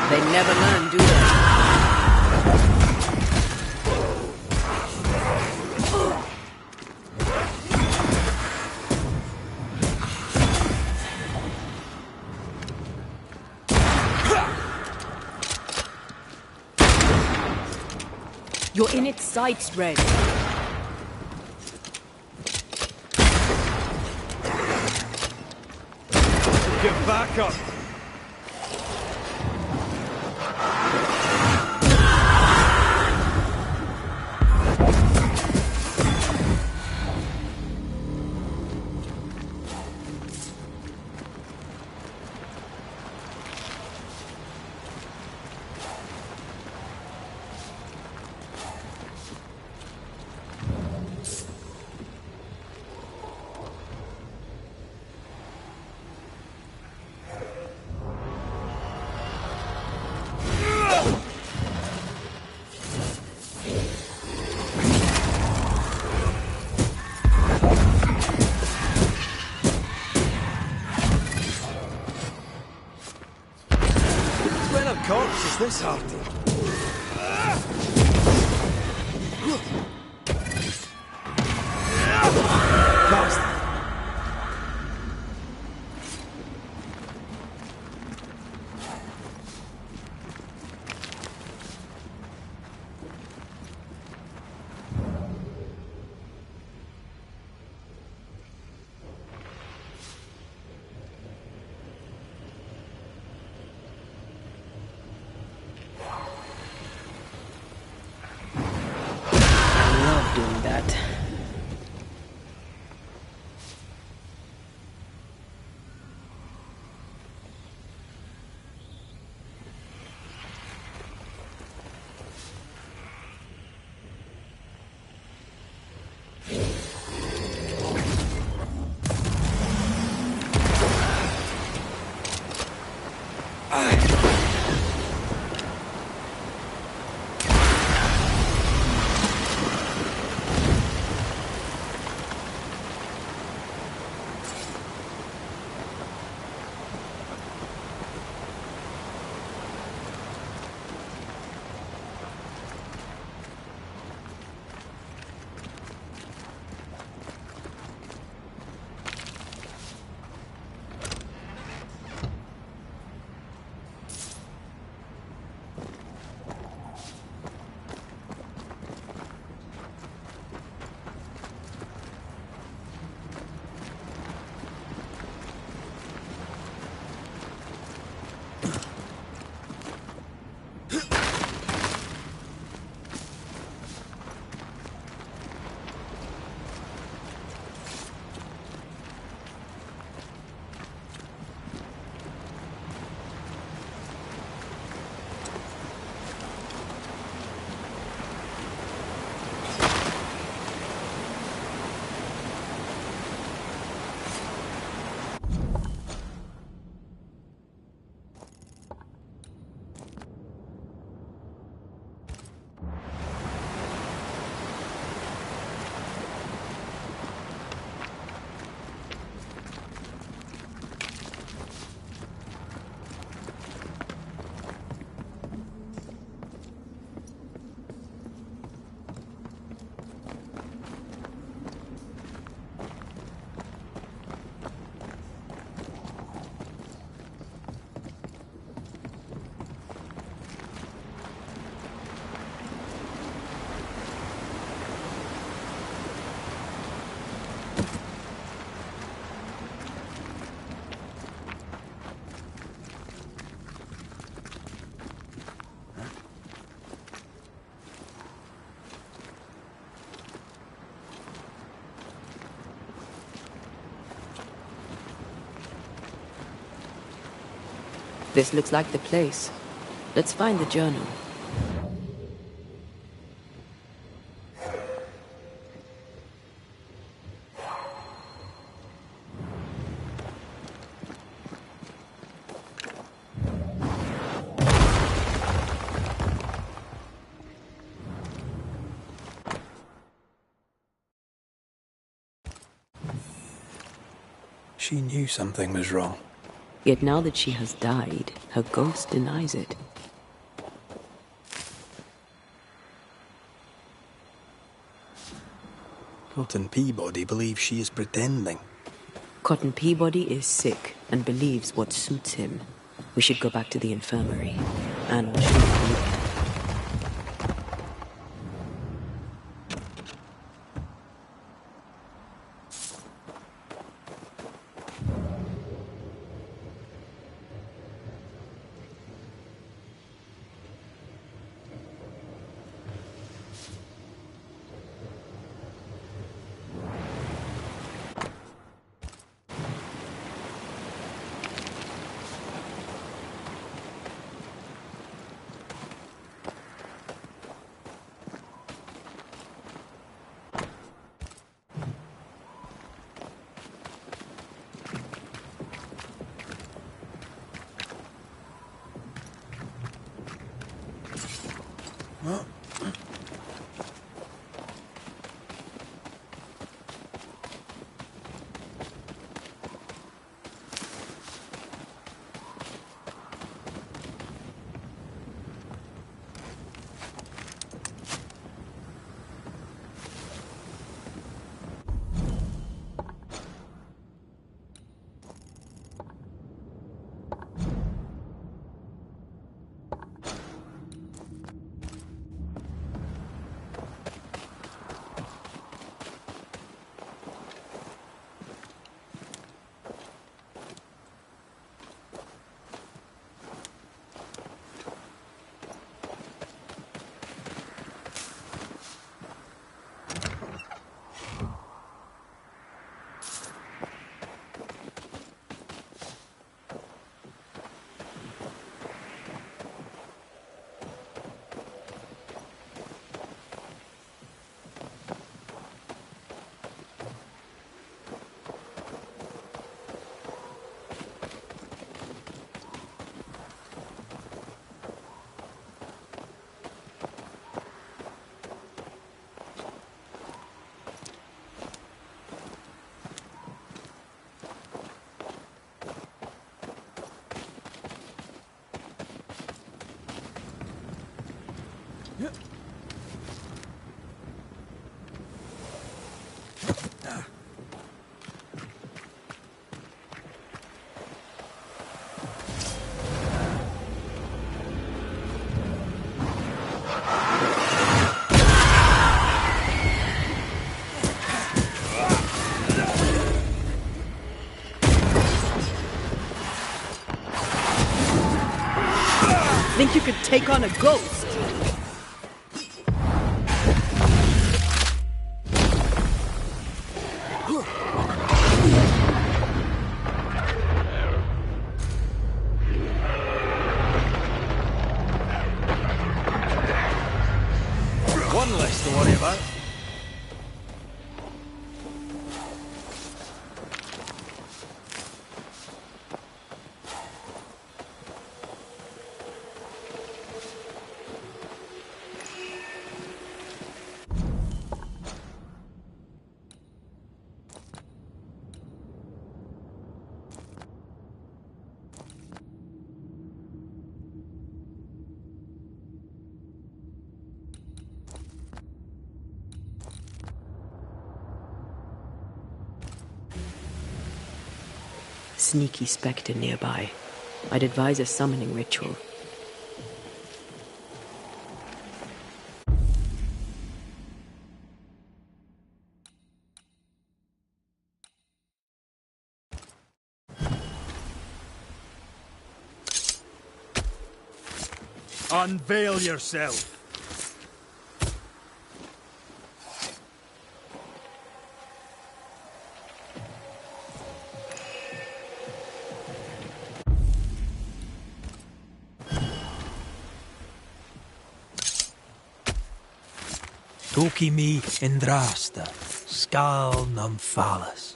They never learn, do they? You're in its sights, Red. Get back up! Corpse is this hearty? Bastard! This looks like the place. Let's find the journal. She knew something was wrong. Yet now that she has died, her ghost denies it. Cotton Peabody believes she is pretending. Cotton Peabody is sick and believes what suits him. We should go back to the infirmary. And should we... think you could take on a ghost? One less to worry about. Sneaky spectre nearby. I'd advise a summoning ritual. Unveil yourself. Toki mi indrasta, skal numphalas.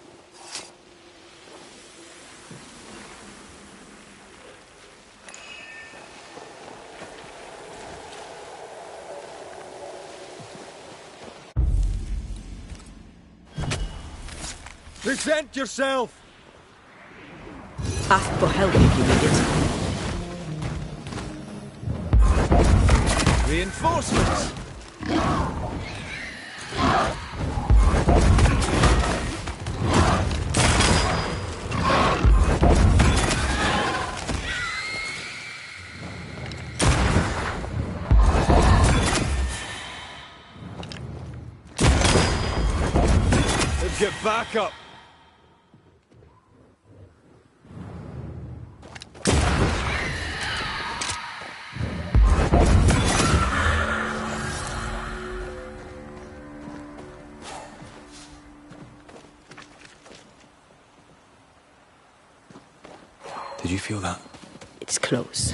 Present yourself! Ask for help if you need it. Reinforcements! Let's get back up! Did you feel that? It's close.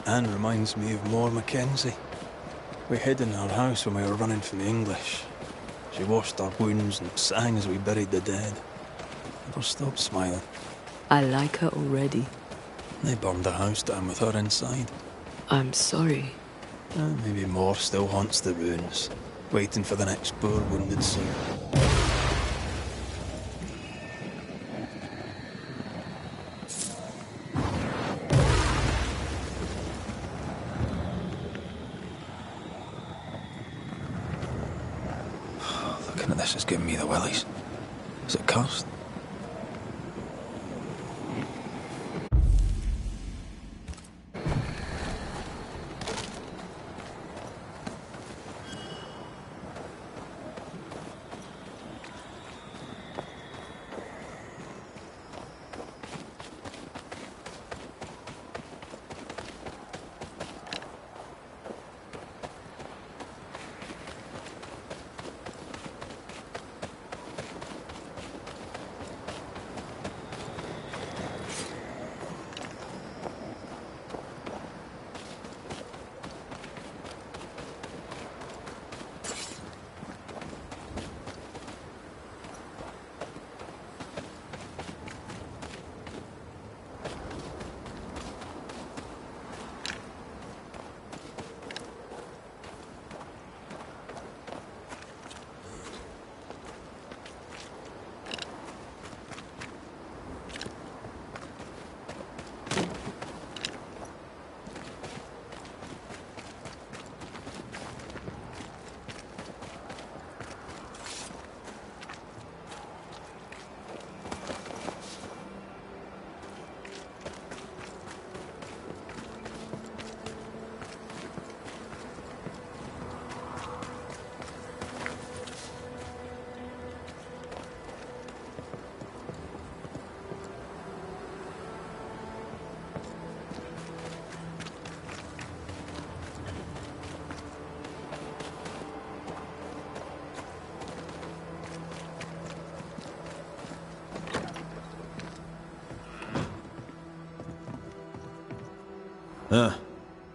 Anne reminds me of More Mackenzie. We hid in our house when we were running from the English. She washed our wounds and sang as we buried the dead. Never stopped smiling. I like her already. They burned the house down with her inside. I'm sorry. Maybe More still haunts the ruins, waiting for the next poor wounded soul. Looking at this is giving me the willies. Is it cursed?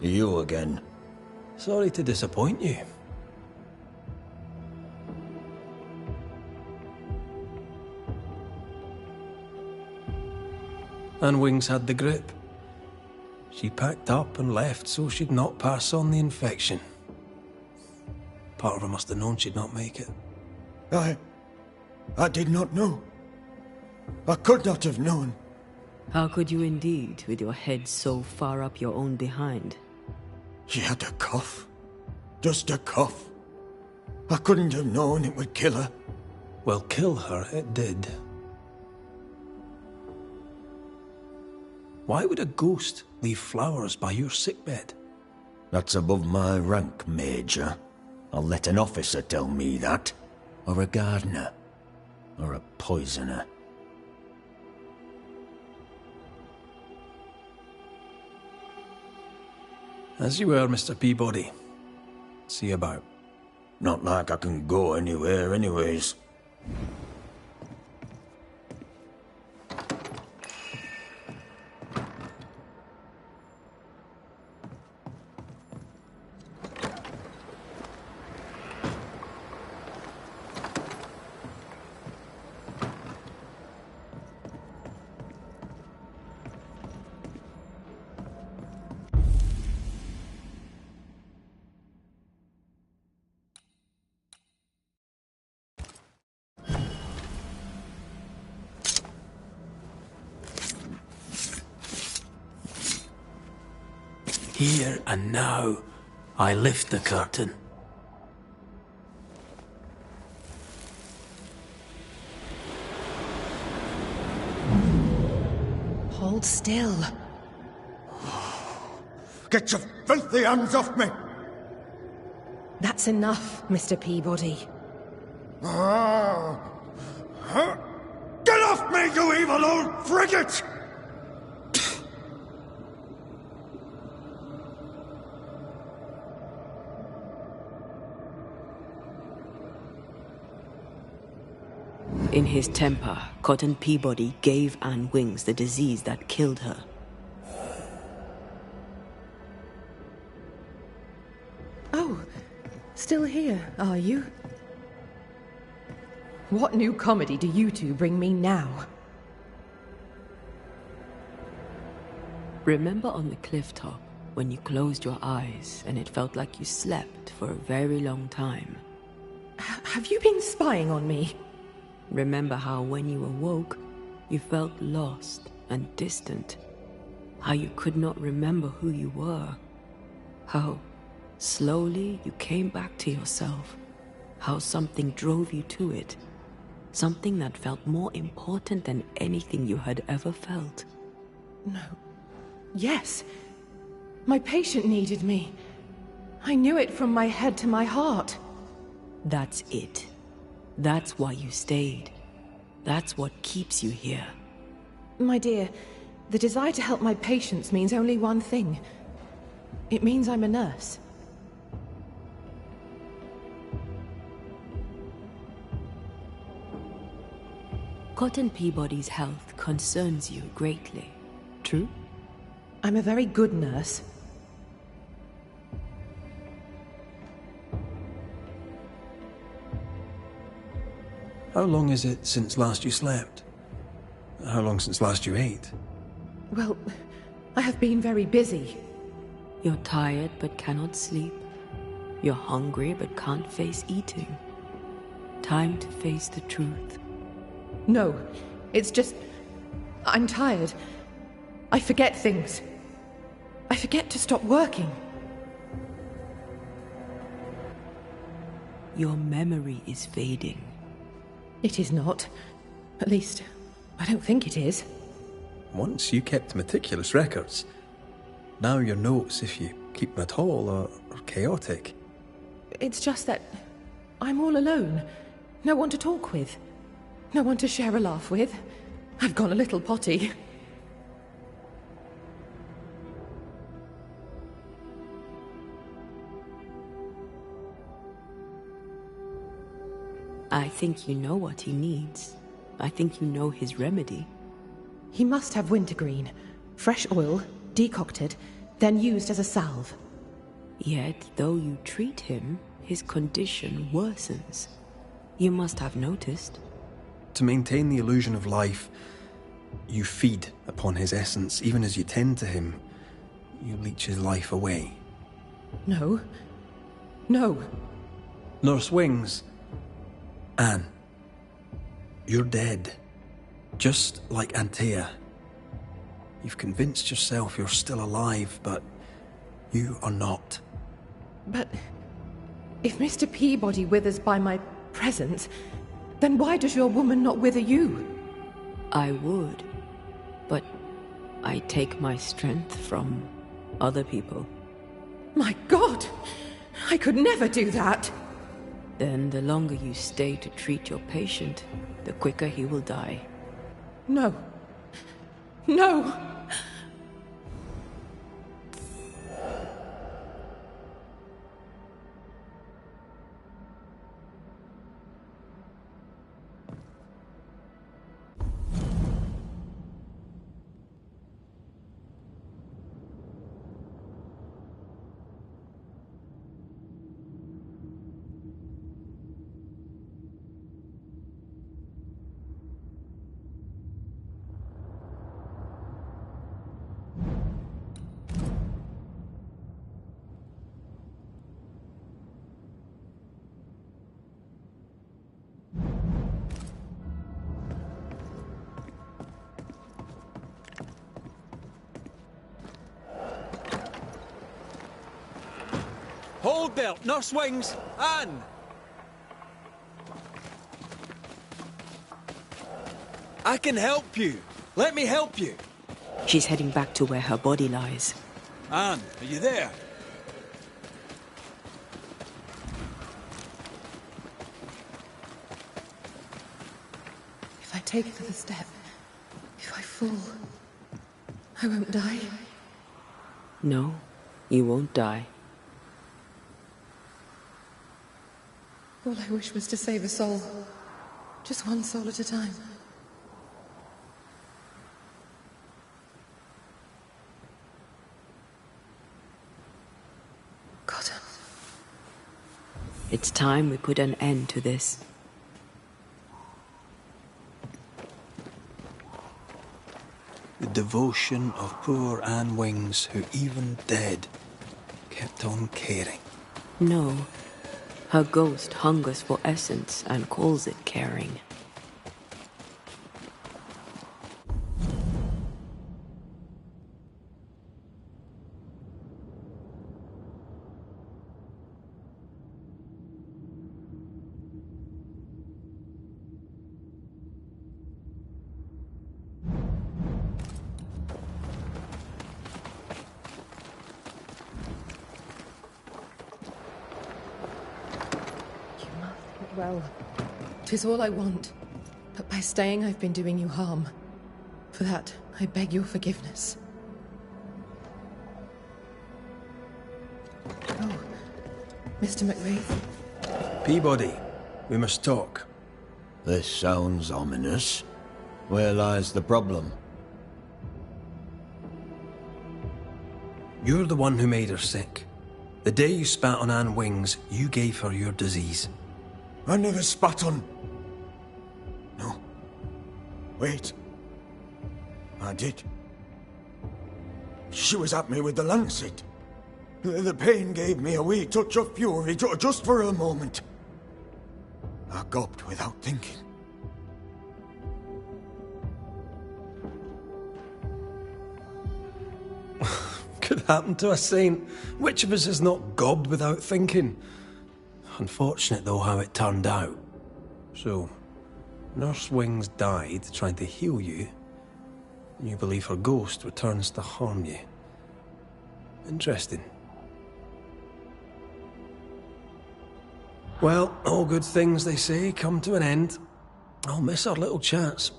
You again. Sorry to disappoint you. And Wings had the grip. She packed up and left so she'd not pass on the infection. Part of her must have known she'd not make it. I did not know. I could not have known. How could you indeed, with your head so far up your own behind? She had a cough. Just a cough. I couldn't have known it would kill her. Well, kill her it did. Why would a ghost leave flowers by your sickbed? That's above my rank, Major. I'll let an officer tell me that. Or a gardener. Or a poisoner. As you were, Mr. Peabody. See you about. Not like I can go anywhere anyways. Here and now, I lift the curtain. Hold still. Get your filthy hands off me! That's enough, Mr. Peabody. Get off me, you evil old frigate! In his temper, Cotton Peabody gave Anne Wings the disease that killed her. Oh, still here, are you? What new comedy do you two bring me now? Remember on the cliff top when you closed your eyes and it felt like you slept for a very long time? Have you been spying on me? Remember how when you awoke, you felt lost and distant? How you could not remember who you were? How slowly you came back to yourself? How something drove you to it? Something that felt more important than anything you had ever felt? No. Yes. My patient needed me. I knew it from my head to my heart. That's it. That's why you stayed. That's what keeps you here. My dear, the desire to help my patients means only one thing. It means I'm a nurse. Cotton Peabody's health concerns you greatly. True? I'm a very good nurse. How long is it since last you slept? How long since last you ate? Well, I have been very busy. You're tired but cannot sleep. You're hungry but can't face eating. Time to face the truth. No, it's just... I'm tired. I forget things. I forget to stop working. Your memory is fading. It is not. At least, I don't think it is. Once you kept meticulous records. Now your notes, if you keep them at all, are chaotic. It's just that I'm all alone. No one to talk with. No one to share a laugh with. I've gone a little potty. I think you know what he needs. I think you know his remedy. He must have wintergreen. Fresh oil, decocted, then used as a salve. Yet, though you treat him, his condition worsens. You must have noticed. To maintain the illusion of life, you feed upon his essence. Even as you tend to him, you leech his life away. No. No. Nurse Wings. Anne. You're dead. Just like Antea. You've convinced yourself you're still alive, but you are not. But if Mr. Peabody withers by my presence, then why does your woman not wither you? I would, but I take my strength from other people. My God! I could never do that! Then the longer you stay to treat your patient, the quicker he will die. No. No! Hold belt, Nurse Wings, Anne! I can help you. Let me help you. She's heading back to where her body lies. Anne, are you there? If I take another step, if I fall, I won't die. No, you won't die. All I wish was to save a soul. Just one soul at a time. God. It's time we put an end to this. The devotion of poor Anne Wings, who even dead, kept on caring. No. Her ghost hungers for essence and calls it caring. Well, 'tis all I want. But by staying, I've been doing you harm. For that, I beg your forgiveness. Oh, Mr. McRae. Peabody, we must talk. This sounds ominous. Where lies the problem? You're the one who made her sick. The day you spat on Anne Wings, you gave her your disease. I never spat on... No. Wait. I did. She was at me with the lancet. The pain gave me a wee touch of fury, just for a moment. I gulped without thinking. Could happen to a saint. Which of us is not gobbed without thinking? Unfortunate, though, how it turned out. So, Nurse Wings died trying to heal you, and you believe her ghost returns to harm you. Interesting. Well, all good things, they say, come to an end. I'll miss our little chats.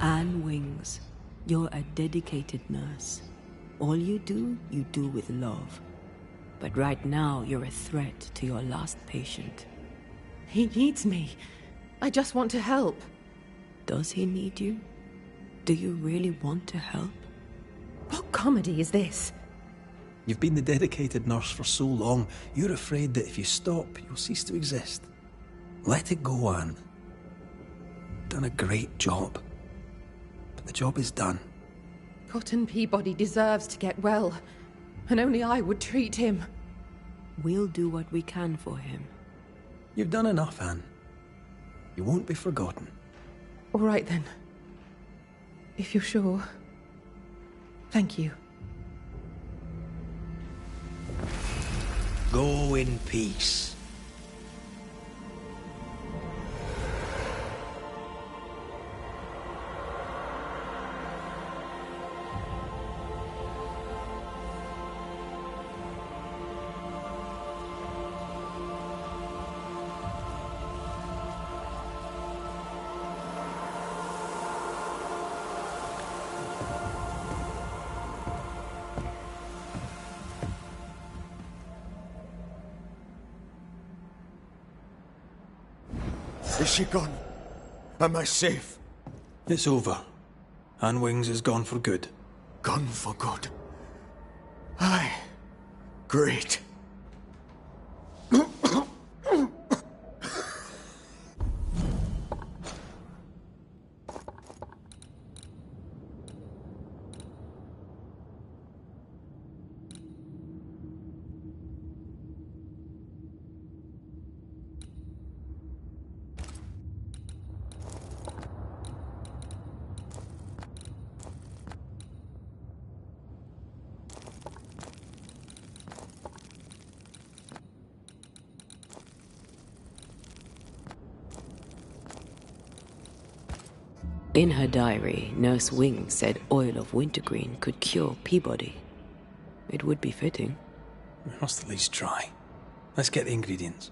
Anne Wings, you're a dedicated nurse. All you do with love. But right now, you're a threat to your last patient. He needs me. I just want to help. Does he need you? Do you really want to help? What comedy is this? You've been the dedicated nurse for so long, you're afraid that if you stop, you'll cease to exist. Let it go, Anne. You've done a great job. But the job is done. Cotton Peabody deserves to get well, and only I would treat him. We'll do what we can for him. You've done enough, Anne. You won't be forgotten. All right, then. If you're sure. Thank you. Go in peace. Is she gone? Am I safe? It's over. Anne Wings is gone for good. Gone for good? Aye. Great. In her diary, Nurse Wing said oil of wintergreen could cure Peabody. It would be fitting. We must at least try. Let's get the ingredients.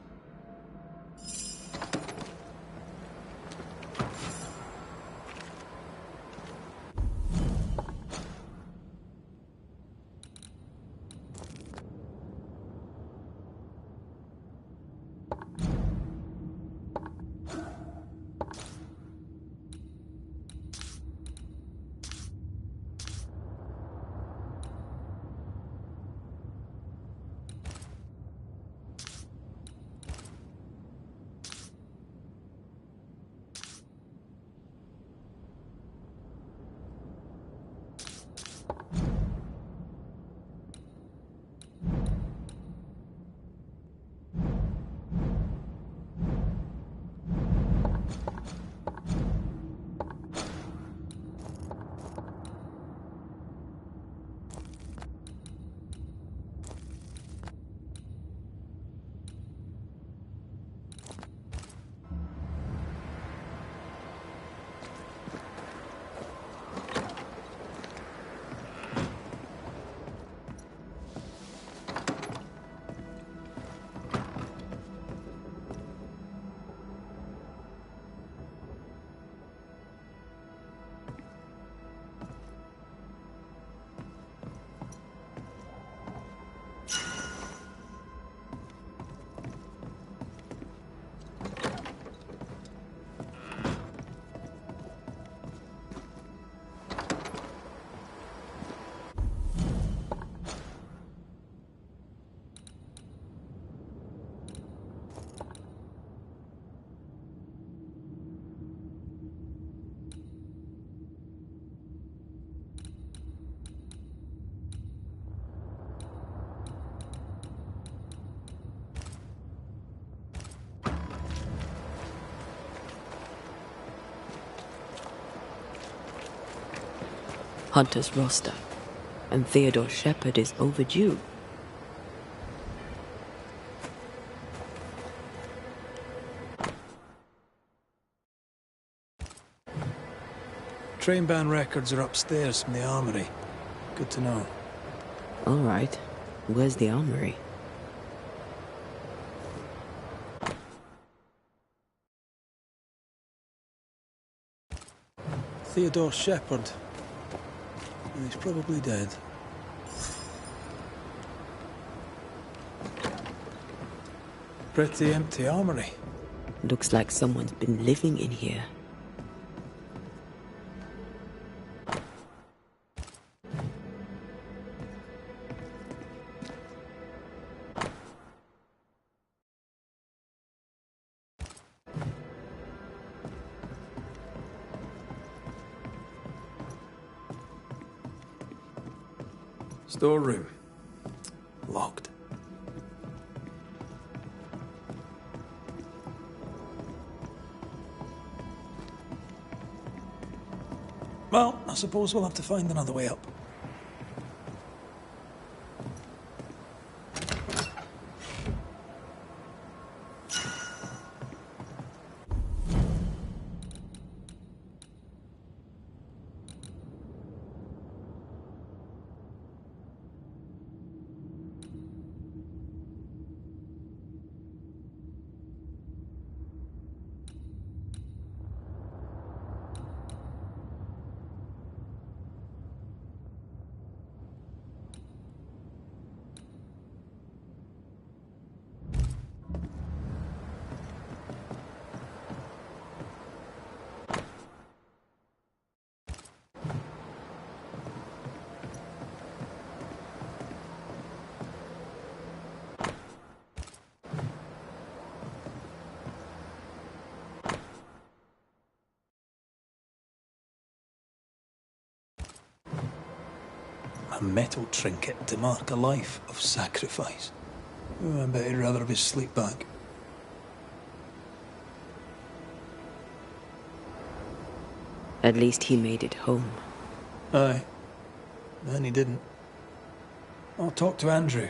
Hunter's roster, and Theodore Shepard is overdue. Train band records are upstairs from the armory. Good to know. All right. Where's the armory? Theodore Shepard. He's probably dead. pretty empty armory. Looks like someone's been living in here. Storeroom. Locked. Well, I suppose we'll have to find another way up. A metal trinket to mark a life of sacrifice. Oh, I bet he'd rather have his sleep back. At least he made it home. Aye. Then he didn't. I'll talk to Andrew.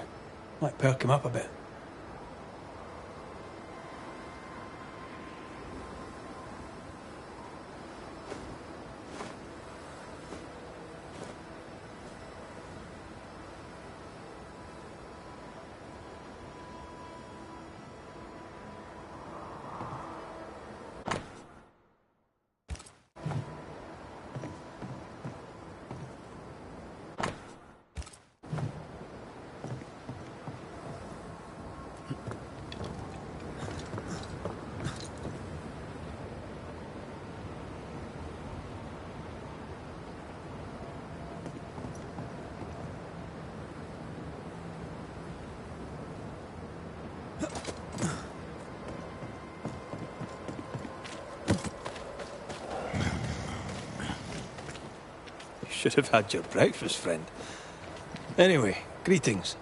Might perk him up a bit. Should have had your breakfast, friend. Anyway, greetings.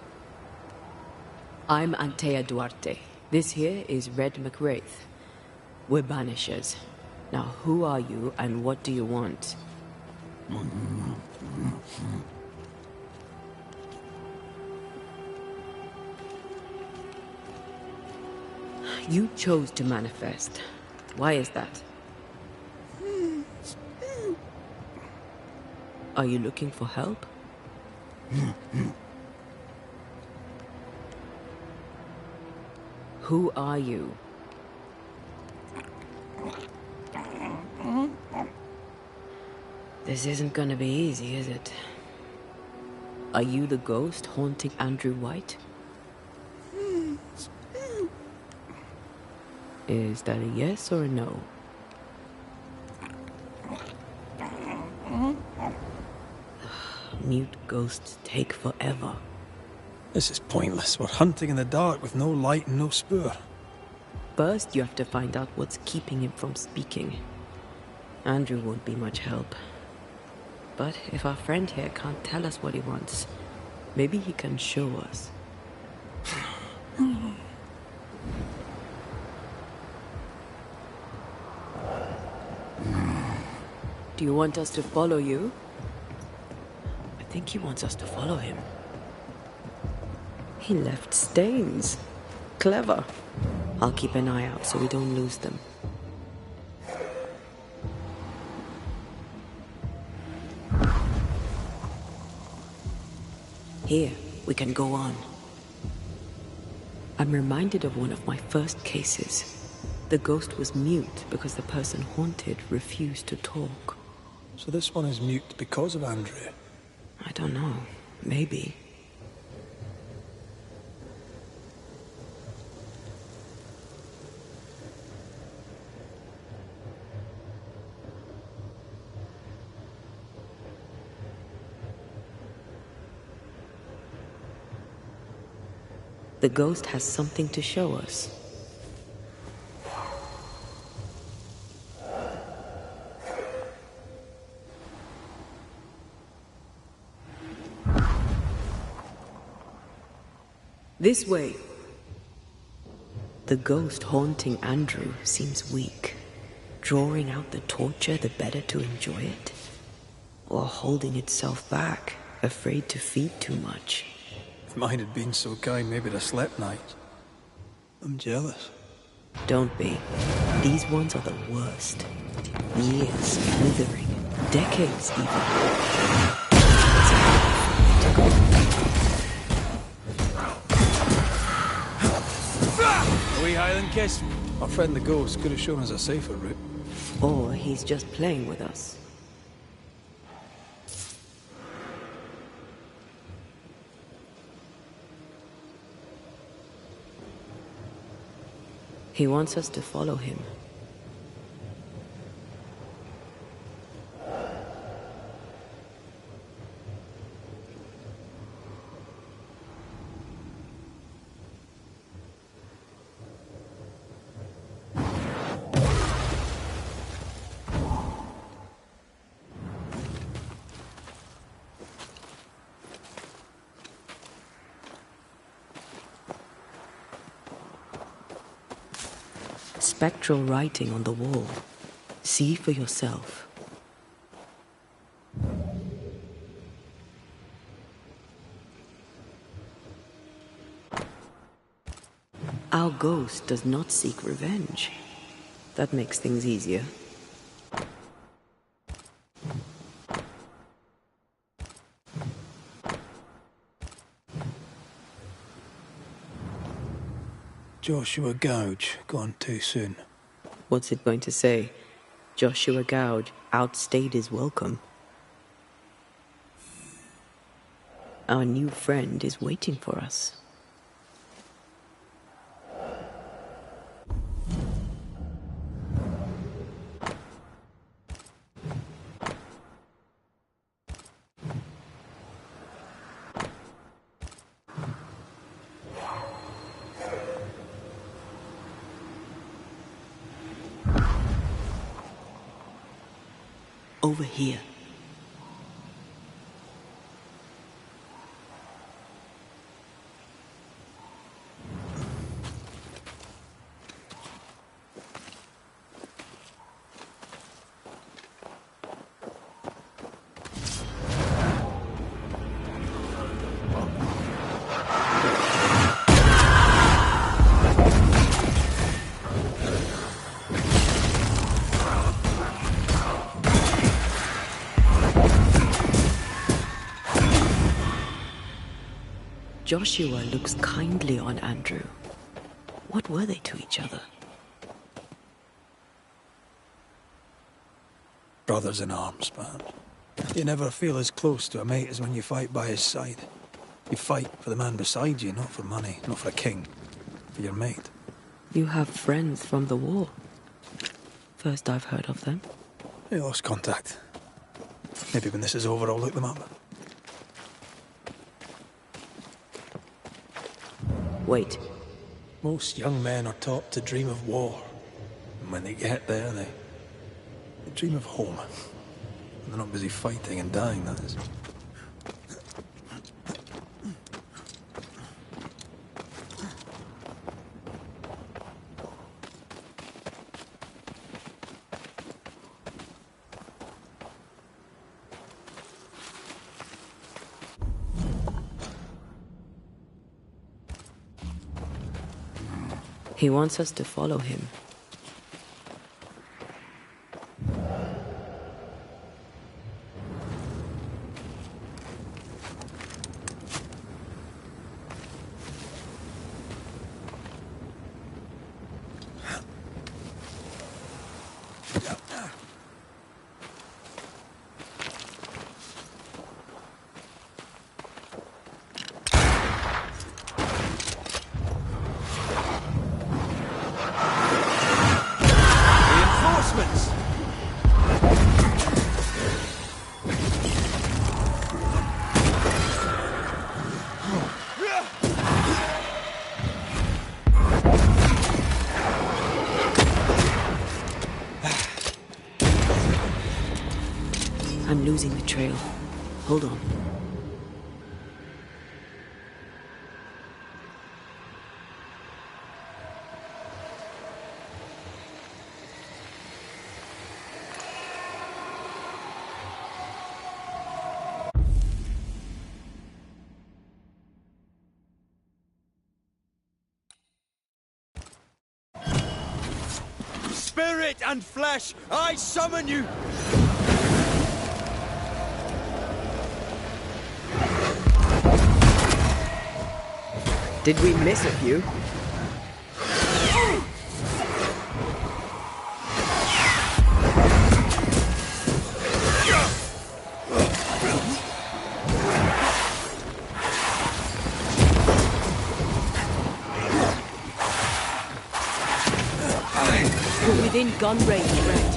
I'm Antea Duarte. This here is Red McWraith. We're Banishers. Now, who are you and what do you want? You chose to manifest. Why is that? Are you looking for help? Who are you? This isn't gonna be easy, is it? Are you the ghost haunting Andrew White? Is that a yes or a no? Mute ghosts take forever. This is pointless. We're hunting in the dark with no light and no spoor. First, you have to find out what's keeping him from speaking. Andrew won't be much help. But if our friend here can't tell us what he wants, maybe he can show us. Do you want us to follow you? I think he wants us to follow him. He left stains. Clever. I'll keep an eye out so we don't lose them. Here, we can go on. I'm reminded of one of my first cases. The ghost was mute because the person haunted refused to talk. So this one is mute because of Andrew? I don't know. Maybe. The ghost has something to show us. This way. The ghost haunting Andrew seems weak. Drawing out the torture the better to enjoy it. Or holding itself back, afraid to feed too much. If mine had been so kind, maybe I'd have slept nights. I'm jealous. Don't be. These ones are the worst. Years slithering, decades even. Are we Highland Kiss? Our friend the ghost could have shown us a safer route. Or he's just playing with us. He wants us to follow him. Spectral writing on the wall. See for yourself. Our ghost does not seek revenge. That makes things easier. Joshua Gouge, gone too soon. What's it going to say? Joshua Gouge outstayed his welcome. Our new friend is waiting for us. Over here. Joshua looks kindly on Andrew. What were they to each other? Brothers in arms, perhaps. You never feel as close to a mate as when you fight by his side. You fight for the man beside you, not for money, not for a king. For your mate. You have friends from the war. First I've heard of them. They lost contact. Maybe when this is over, I'll look them up. Wait. Most young men are taught to dream of war. And when they get there, they dream of home. And they're not busy fighting and dying, that is. He wants us to follow him. losing the trail. Hold on. Spirit and flesh, I summon you! Did we miss a few? We're within gun range, Red.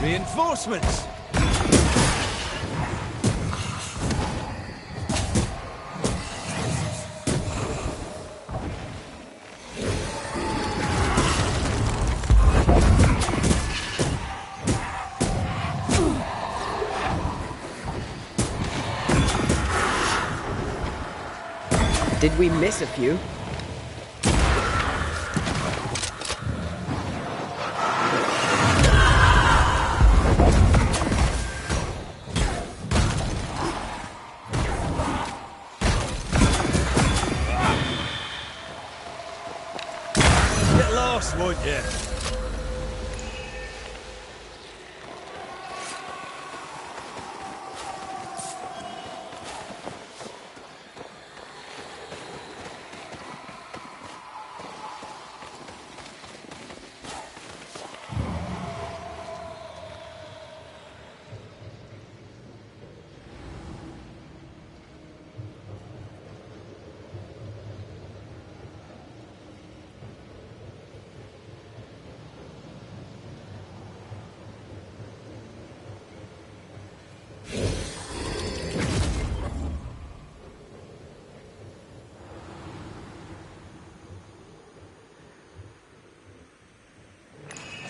Reinforcements! Did we miss a few? Get lost, won't you?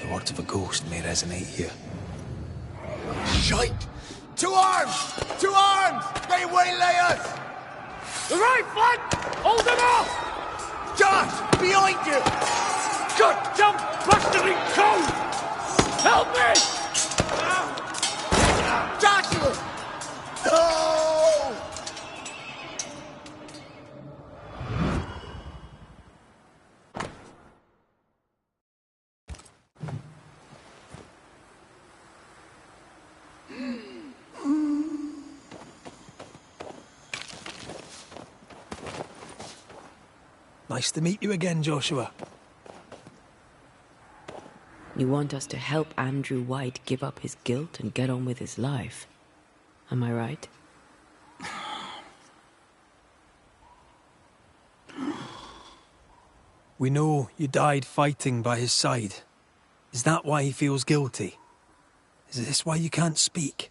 The words of a ghost may resonate here. Shite! To arms! To arms! They waylay us! The right flank! Hold them off! Josh! Behind you! Goddamn blastering cold! Help me! Joshua! No! Nice to meet you again, Joshua. You want us to help Andrew White give up his guilt and get on with his life. Am I right? We know you died fighting by his side. Is that why he feels guilty? Is this why you can't speak?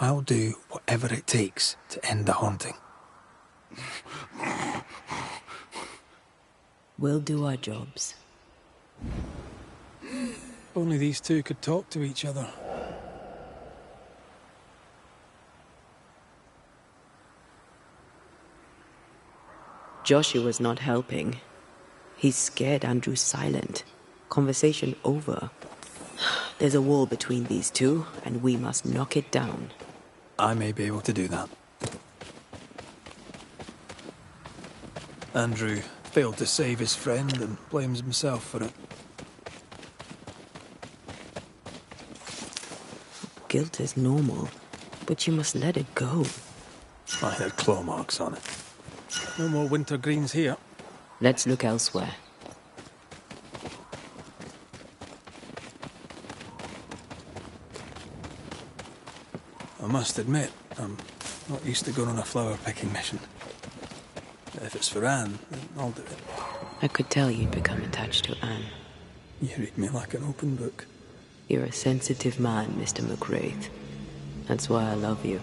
I'll do whatever it takes to end the haunting. We'll do our jobs. If only these two could talk to each other. Joshua's not helping. He's scared Andrew's silent. Conversation over. There's a wall between these two, and we must knock it down. I may be able to do that. Andrew failed to save his friend and blames himself for it. Guilt is normal, but you must let it go. I had claw marks on it. No more wintergreens here. Let's look elsewhere. I must admit, I'm not used to going on a flower-picking mission. If it's for Anne, then I'll do it. I could tell you'd become attached to Anne. You read me like an open book. You're a sensitive man, Mr. McWraith. That's why I love you.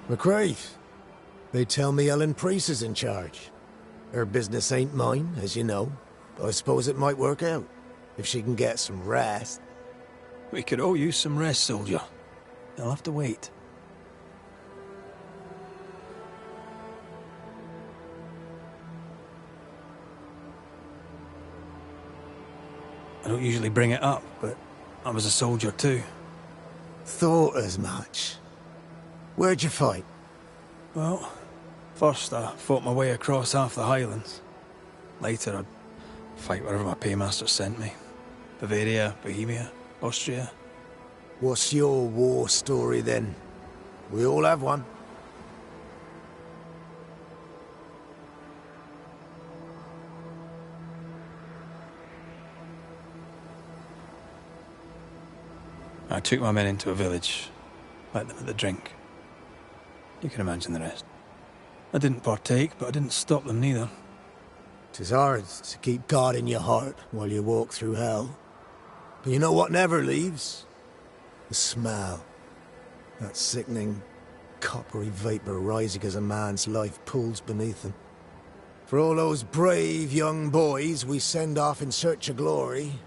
McWraith, they tell me Ellen Priest is in charge. Her business ain't mine, as you know, but I suppose it might work out, if she can get some rest. We could all use some rest, soldier. You'll have to wait. I don't usually bring it up, but I was a soldier too. Thought as much. Where'd you fight? Well, first I fought my way across half the Highlands. Later I'd fight wherever my paymaster sent me. Bavaria, Bohemia, Austria. What's your war story then? We all have one. I took my men into a village, let them at the drink. You can imagine the rest. I didn't partake, but I didn't stop them neither. 'Tis hard to keep God in your heart while you walk through hell. But you know what never leaves? The smell. That sickening, coppery vapour rising as a man's life pulls beneath him. For all those brave young boys we send off in search of glory,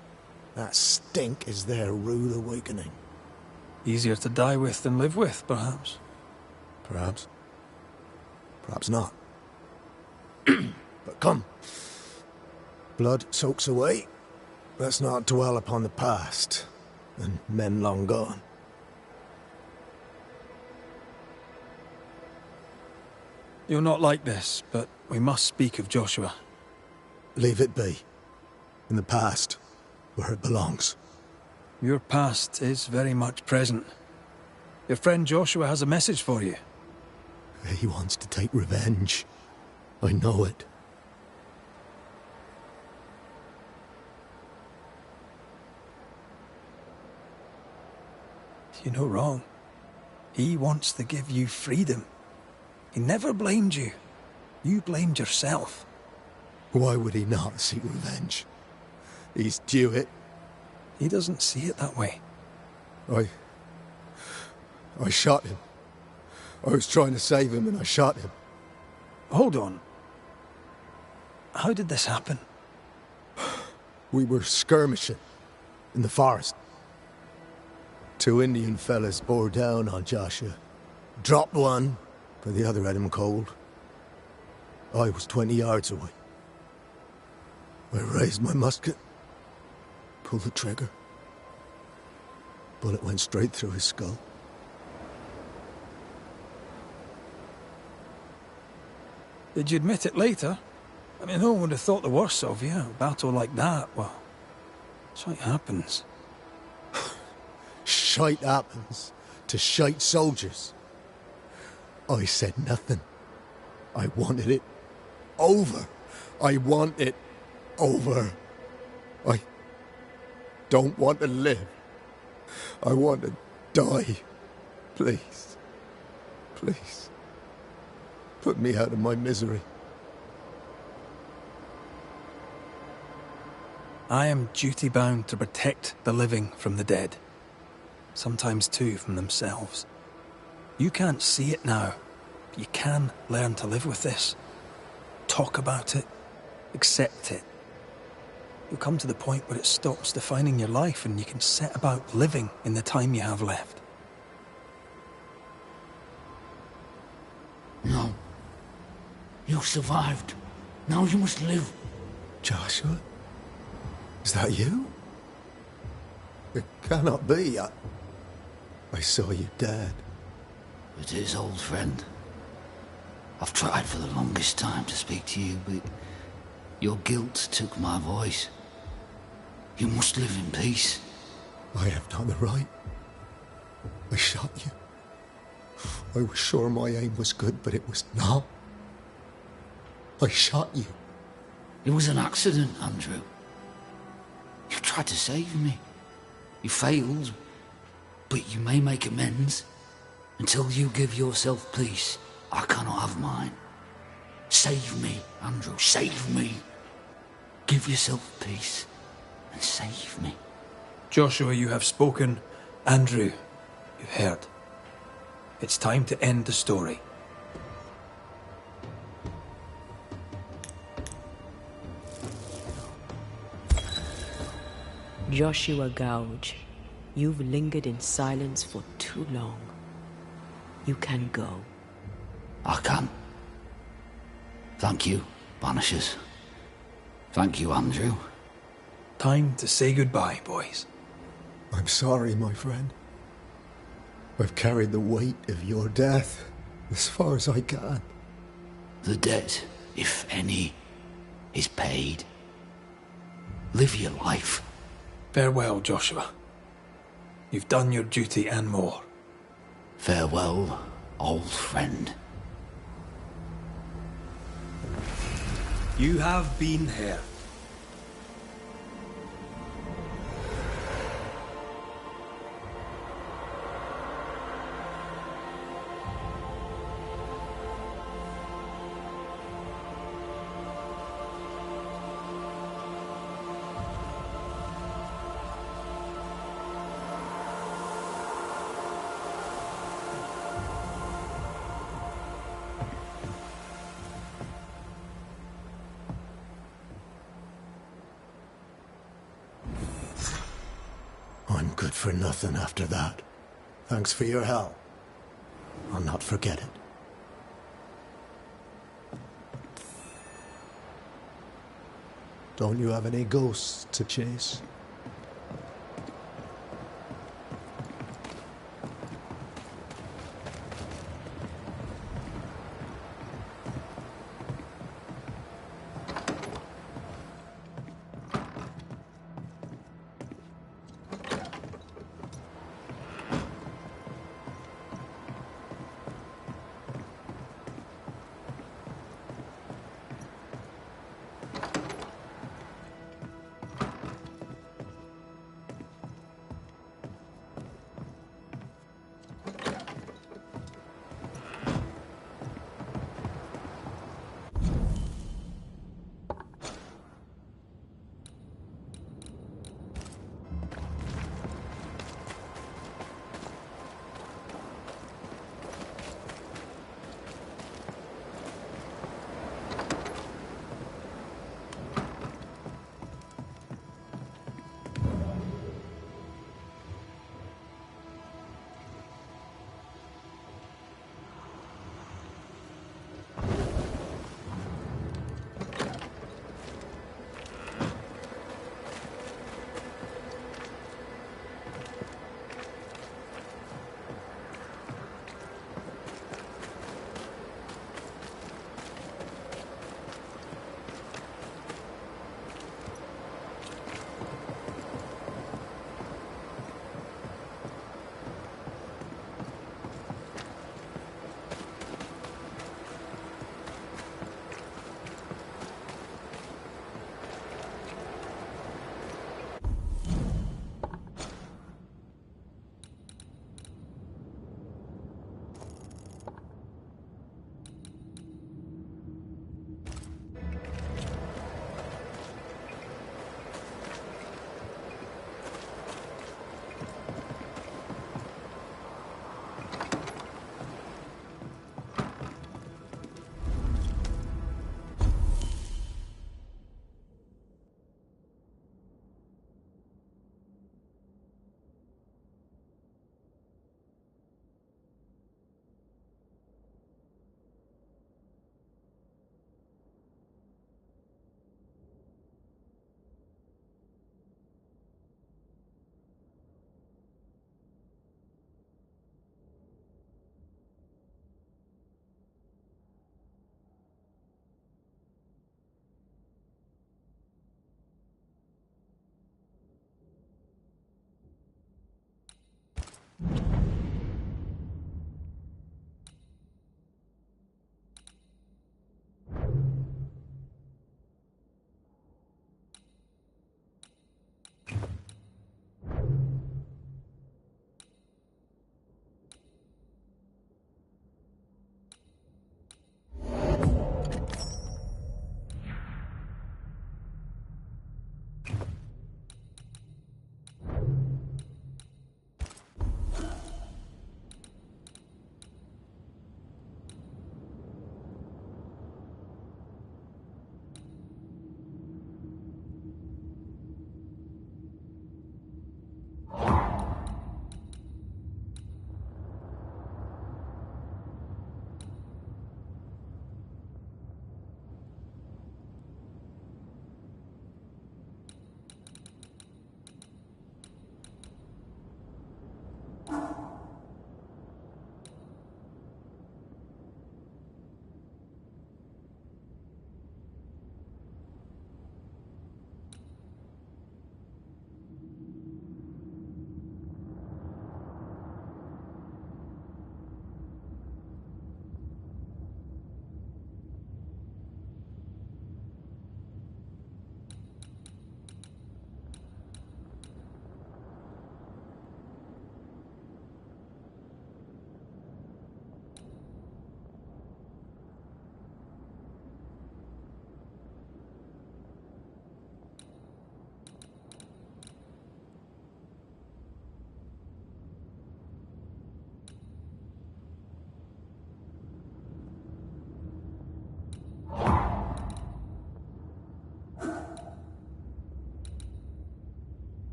that stink is their rude awakening. Easier to die with than live with, perhaps. Perhaps. Perhaps not. But come. Blood soaks away. Let's not dwell upon the past, and men long gone. You're not like this, but we must speak of Joshua. Leave it be. In the past, where it belongs. Your past is very much present. Your friend Joshua has a message for you. He wants to take revenge. I know it. You're no wrong. He wants to give you freedom. He never blamed you. You blamed yourself. Why would he not seek revenge? He's due it. He doesn't see it that way. I shot him. I was trying to save him and I shot him. Hold on. How did this happen? We were skirmishing in the forest. 2 Indian fellas bore down on Joshua. Dropped one, but the other had him cold. I was 20 yards away. I raised my musket, pulled the trigger. Bullet went straight through his skull. Did you admit it later? I mean, no one would have thought the worst of you. A battle like that, well, shite happens. Shite happens to shite soldiers. I said nothing. I wanted it over. I want it over. I don't want to live. I want to die. Please. Please. Put me out of my misery. I am duty-bound to protect the living from the dead. Sometimes, too, from themselves. You can't see it now, but you can learn to live with this. Talk about it. Accept it. you'll come to the point where it stops defining your life and you can set about living in the time you have left. No. You survived. Now you must live. Joshua? Is that you? It cannot be. I saw you dead. It is, old friend. I've tried for the longest time to speak to you, but your guilt took my voice. You must live in peace. I have done the right. I shot you. I was sure my aim was good, but it was not. I shot you. It was an accident, Andrew. You tried to save me. You failed, but you may make amends. Until you give yourself peace, I cannot have mine. Save me, Andrew, save me. Give yourself peace and save me. Joshua, you have spoken. Andrew, you've heard. It's time to end the story. Joshua Gouge, you've lingered in silence for too long. You can go. I can. Thank you, Banishers. Thank you, Andrew. Time to say goodbye, boys. I'm sorry, my friend. I've carried the weight of your death as far as I can. The debt, if any, is paid. Live your life. Farewell, Joshua. You've done your duty and more. Farewell, old friend. You have been here. I'm good for nothing after that. Thanks for your help. I'll not forget it. Don't you have any ghosts to chase?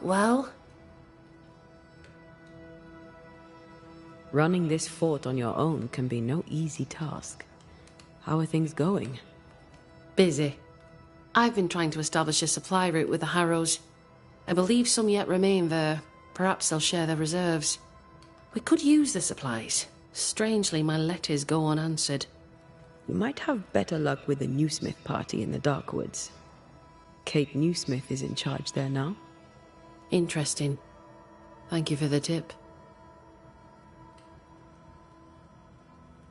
Well? Running this fort on your own can be no easy task. How are things going? Busy. I've been trying to establish a supply route with the Harrows. I believe some yet remain there. Perhaps they'll share their reserves. We could use the supplies. Strangely, my letters go unanswered. You might have better luck with the Newsmith party in the Darkwoods. Kate Newsmith is in charge there now. Interesting. Thank you for the tip.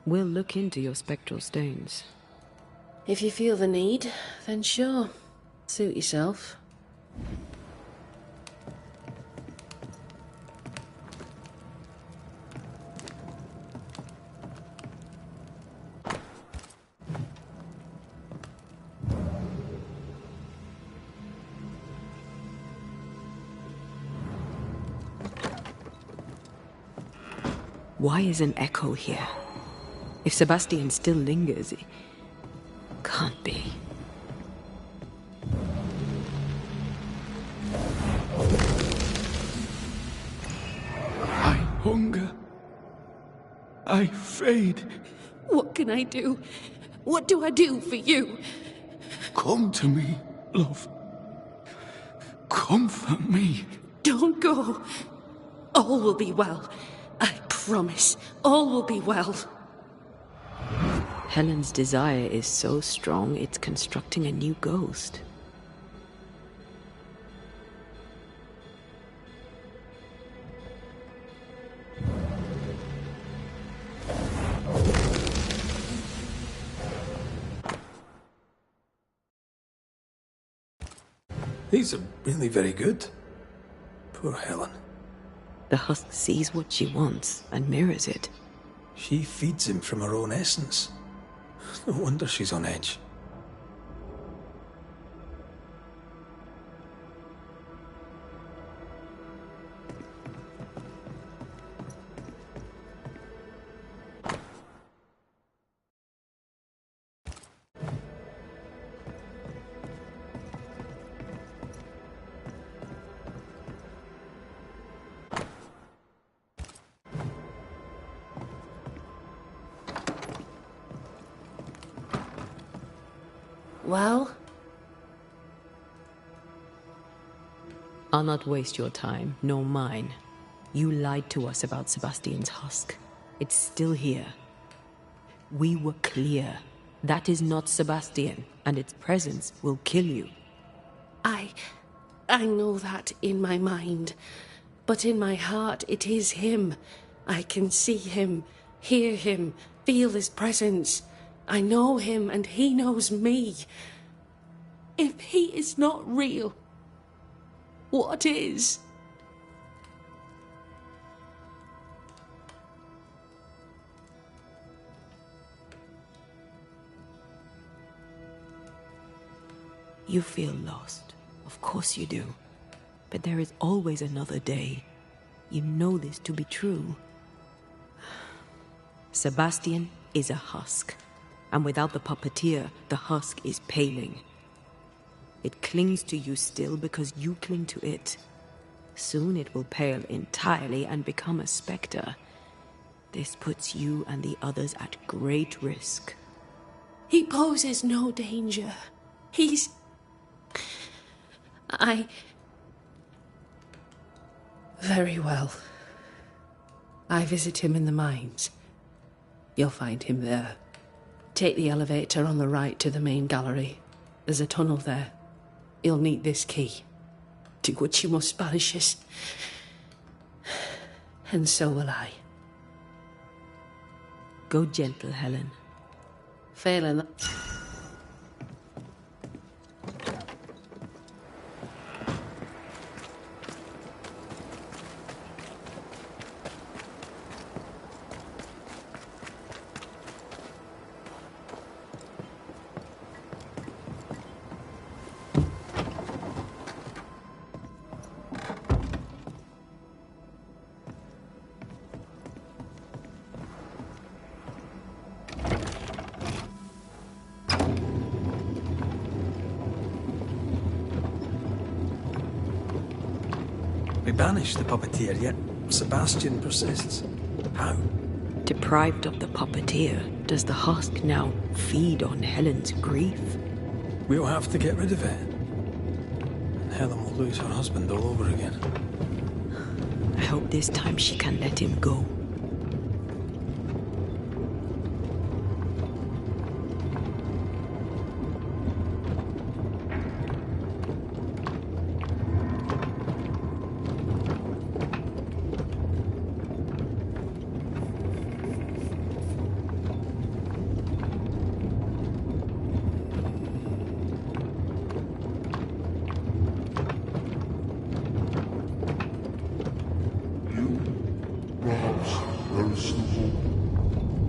We'll look into your spectral stones. If you feel the need, then sure. Suit yourself. Why is an echo here? If Sebastian still lingers, it can't be. I hunger. I fade. What can I do? What do I do for you? Come to me, love. Comfort me. Don't go. All will be well. I promise. All will be well. Helen's desire is so strong, it's constructing a new ghost. These are really very good. Poor Helen. The husk sees what she wants and mirrors it. She feeds him from her own essence. No wonder she's on edge. Well? I'll not waste your time, nor mine. You lied to us about Sebastian's husk. It's still here. We were clear. That is not Sebastian, and its presence will kill you. I know that in my mind. But in my heart, it is him. I can see him, hear him, feel his presence. I know him, and he knows me. If he is not real, what is? You feel lost. Of course you do. But there is always another day. You know this to be true. Sebastian is a husk. And without the puppeteer, the husk is paling. It clings to you still because you cling to it. Soon it will pale entirely and become a spectre. This puts you and the others at great risk. He poses no danger. He's... Very well. I visit him in the mines. You'll find him there. Take the elevator on the right to the main gallery. There's a tunnel there. You'll need this key. Do what you must, Banishers. And so will I. Go gentle, Helen. Failing that... We banished the puppeteer, yet Sebastian persists. How? Deprived of the puppeteer, does the husk now feed on Helen's grief? We'll have to get rid of it. And Helen will lose her husband all over again. I hope this time she can let him go.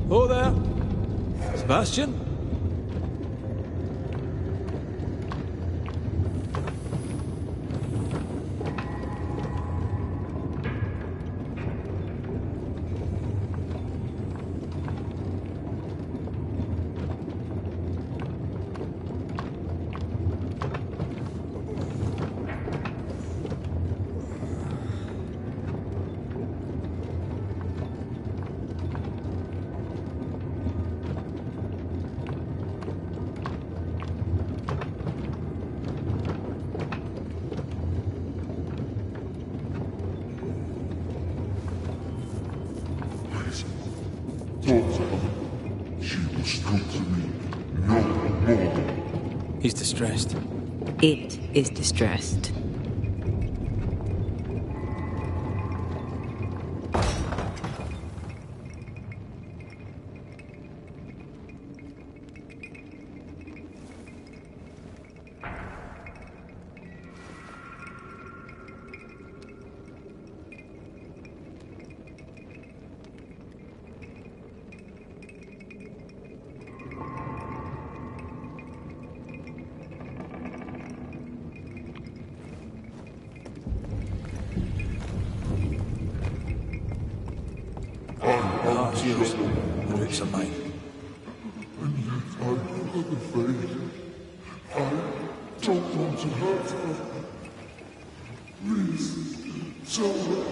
Oh there! Sebastian? He's distressed. It is distressed. The heart's yours. The roots are mine. Don't want to hurt her. Please, tell her.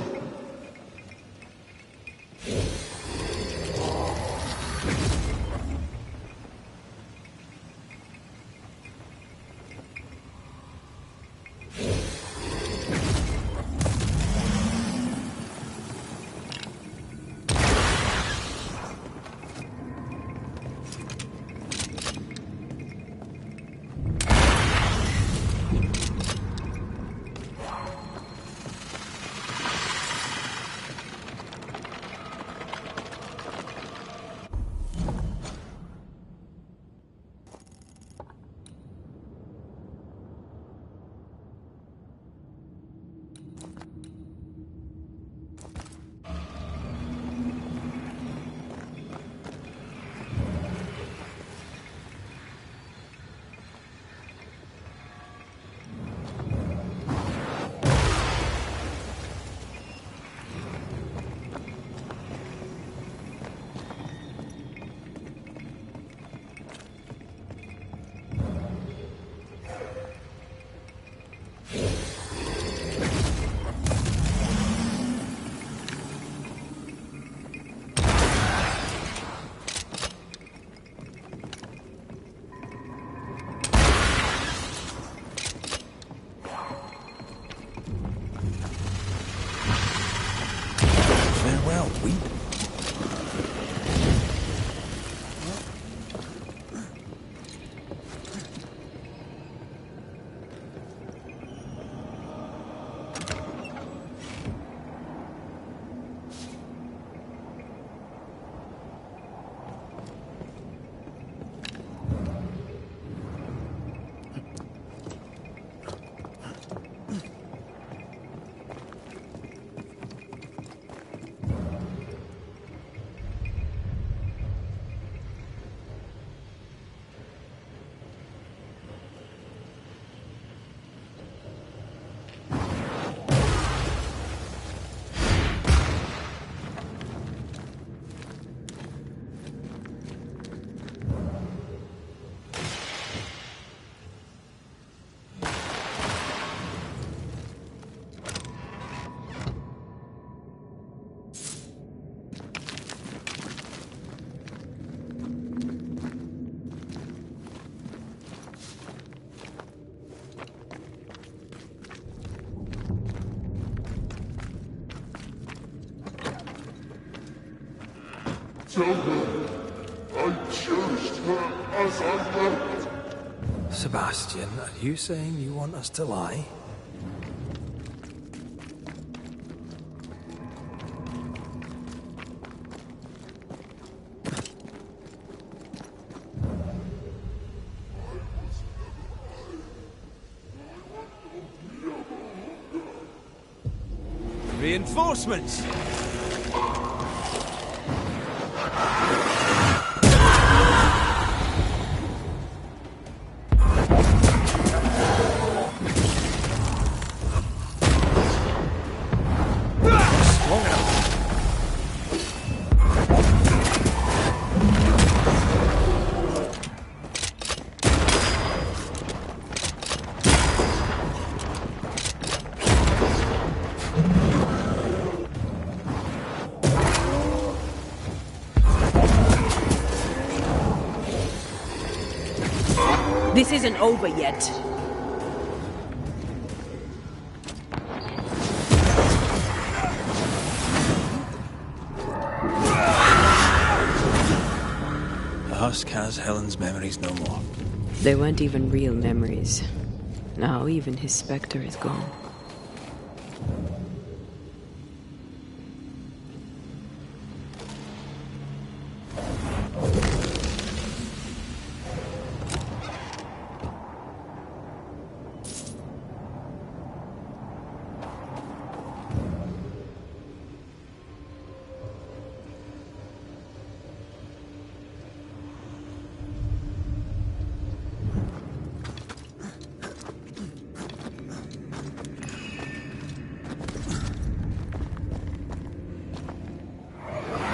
Farewell, weep. Tell her I cherished her as I left. Sebastian, are you saying you want us to lie? Reinforcements! This isn't over yet. The husk has Helen's memories no more. They weren't even real memories. Now even his spectre is gone.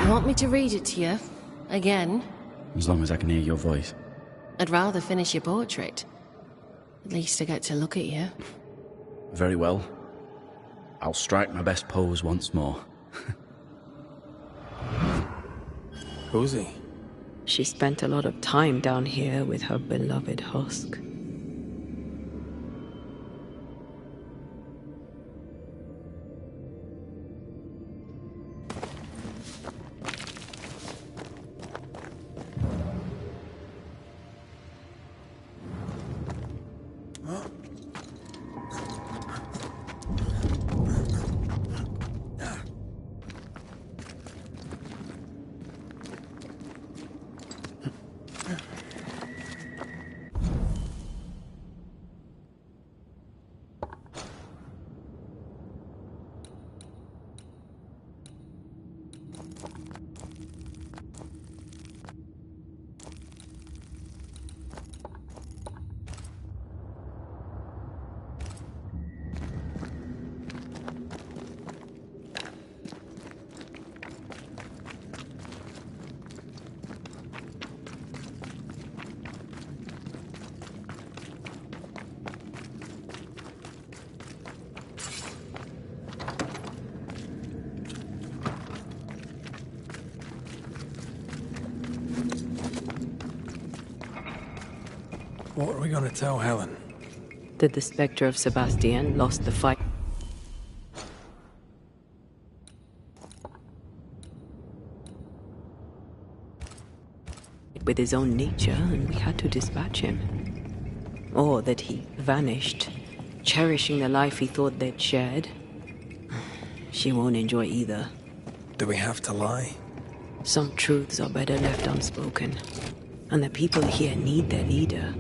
You want me to read it to you? Again? As long as I can hear your voice. I'd rather finish your portrait. At least I get to look at you. Very well. I'll strike my best pose once more. Cozy. She spent a lot of time down here with her beloved husk. What are we going to tell Helen? That the spectre of Sebastian lost the fight with his own nature, and we had to dispatch him. Or that he vanished, cherishing the life he thought they'd shared. She won't enjoy either. Do we have to lie? Some truths are better left unspoken, and the people here need their leader.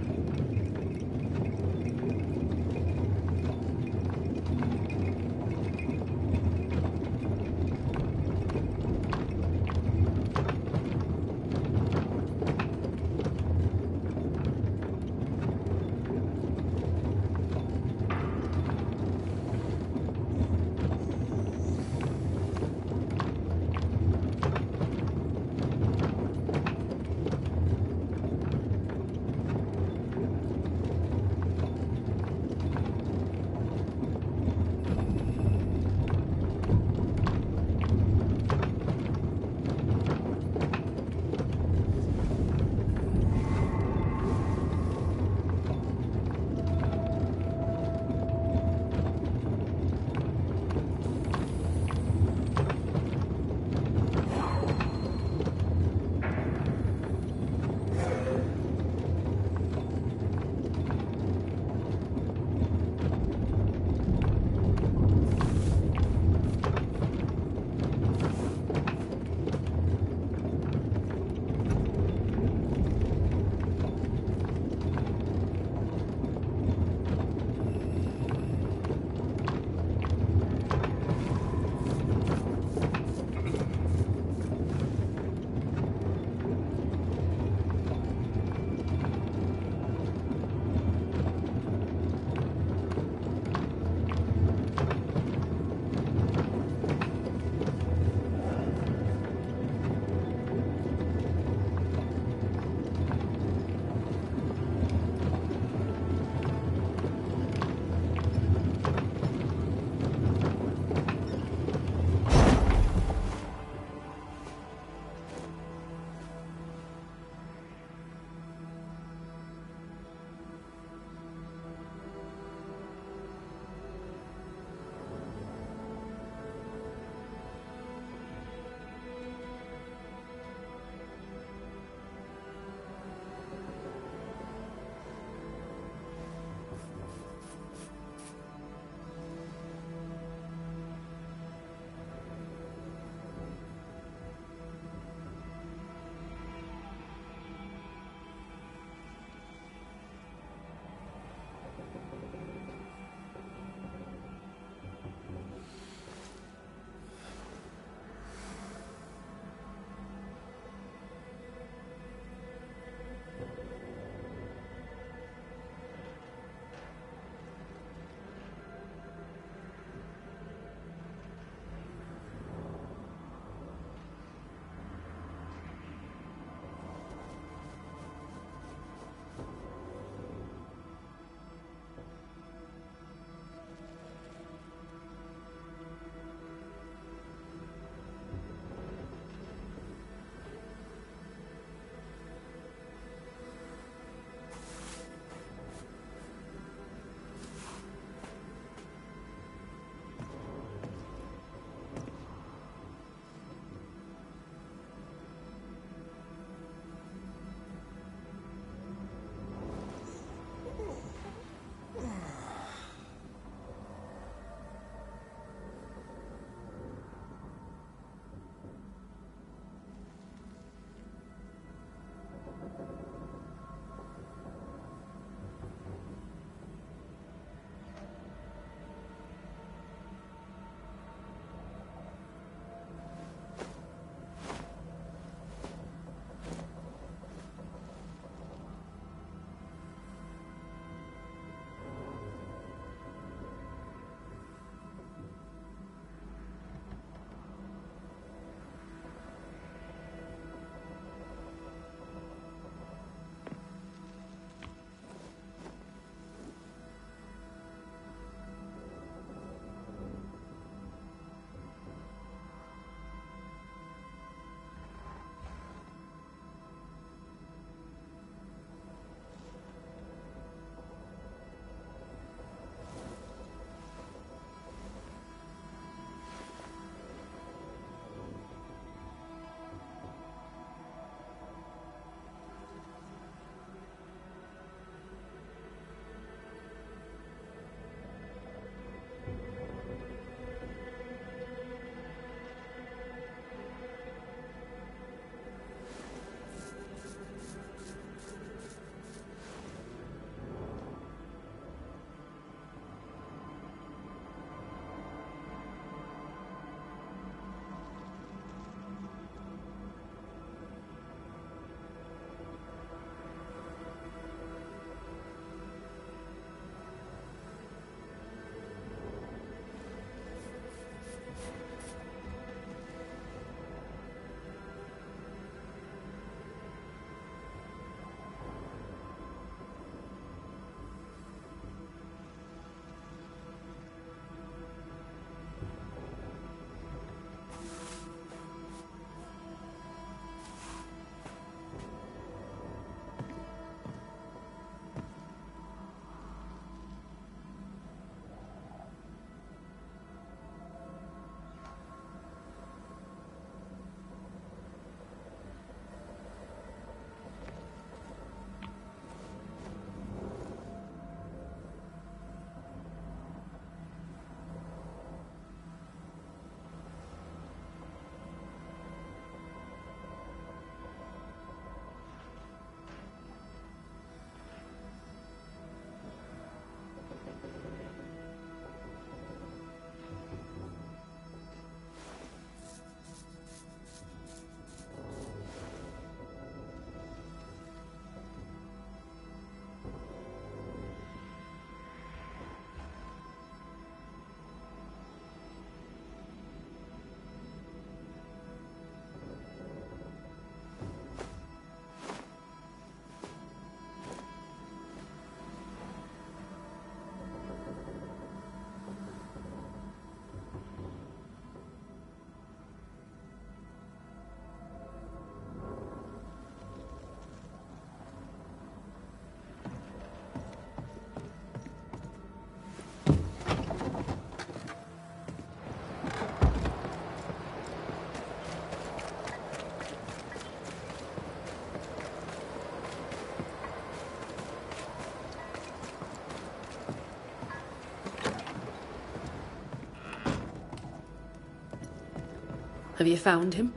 Have you found him?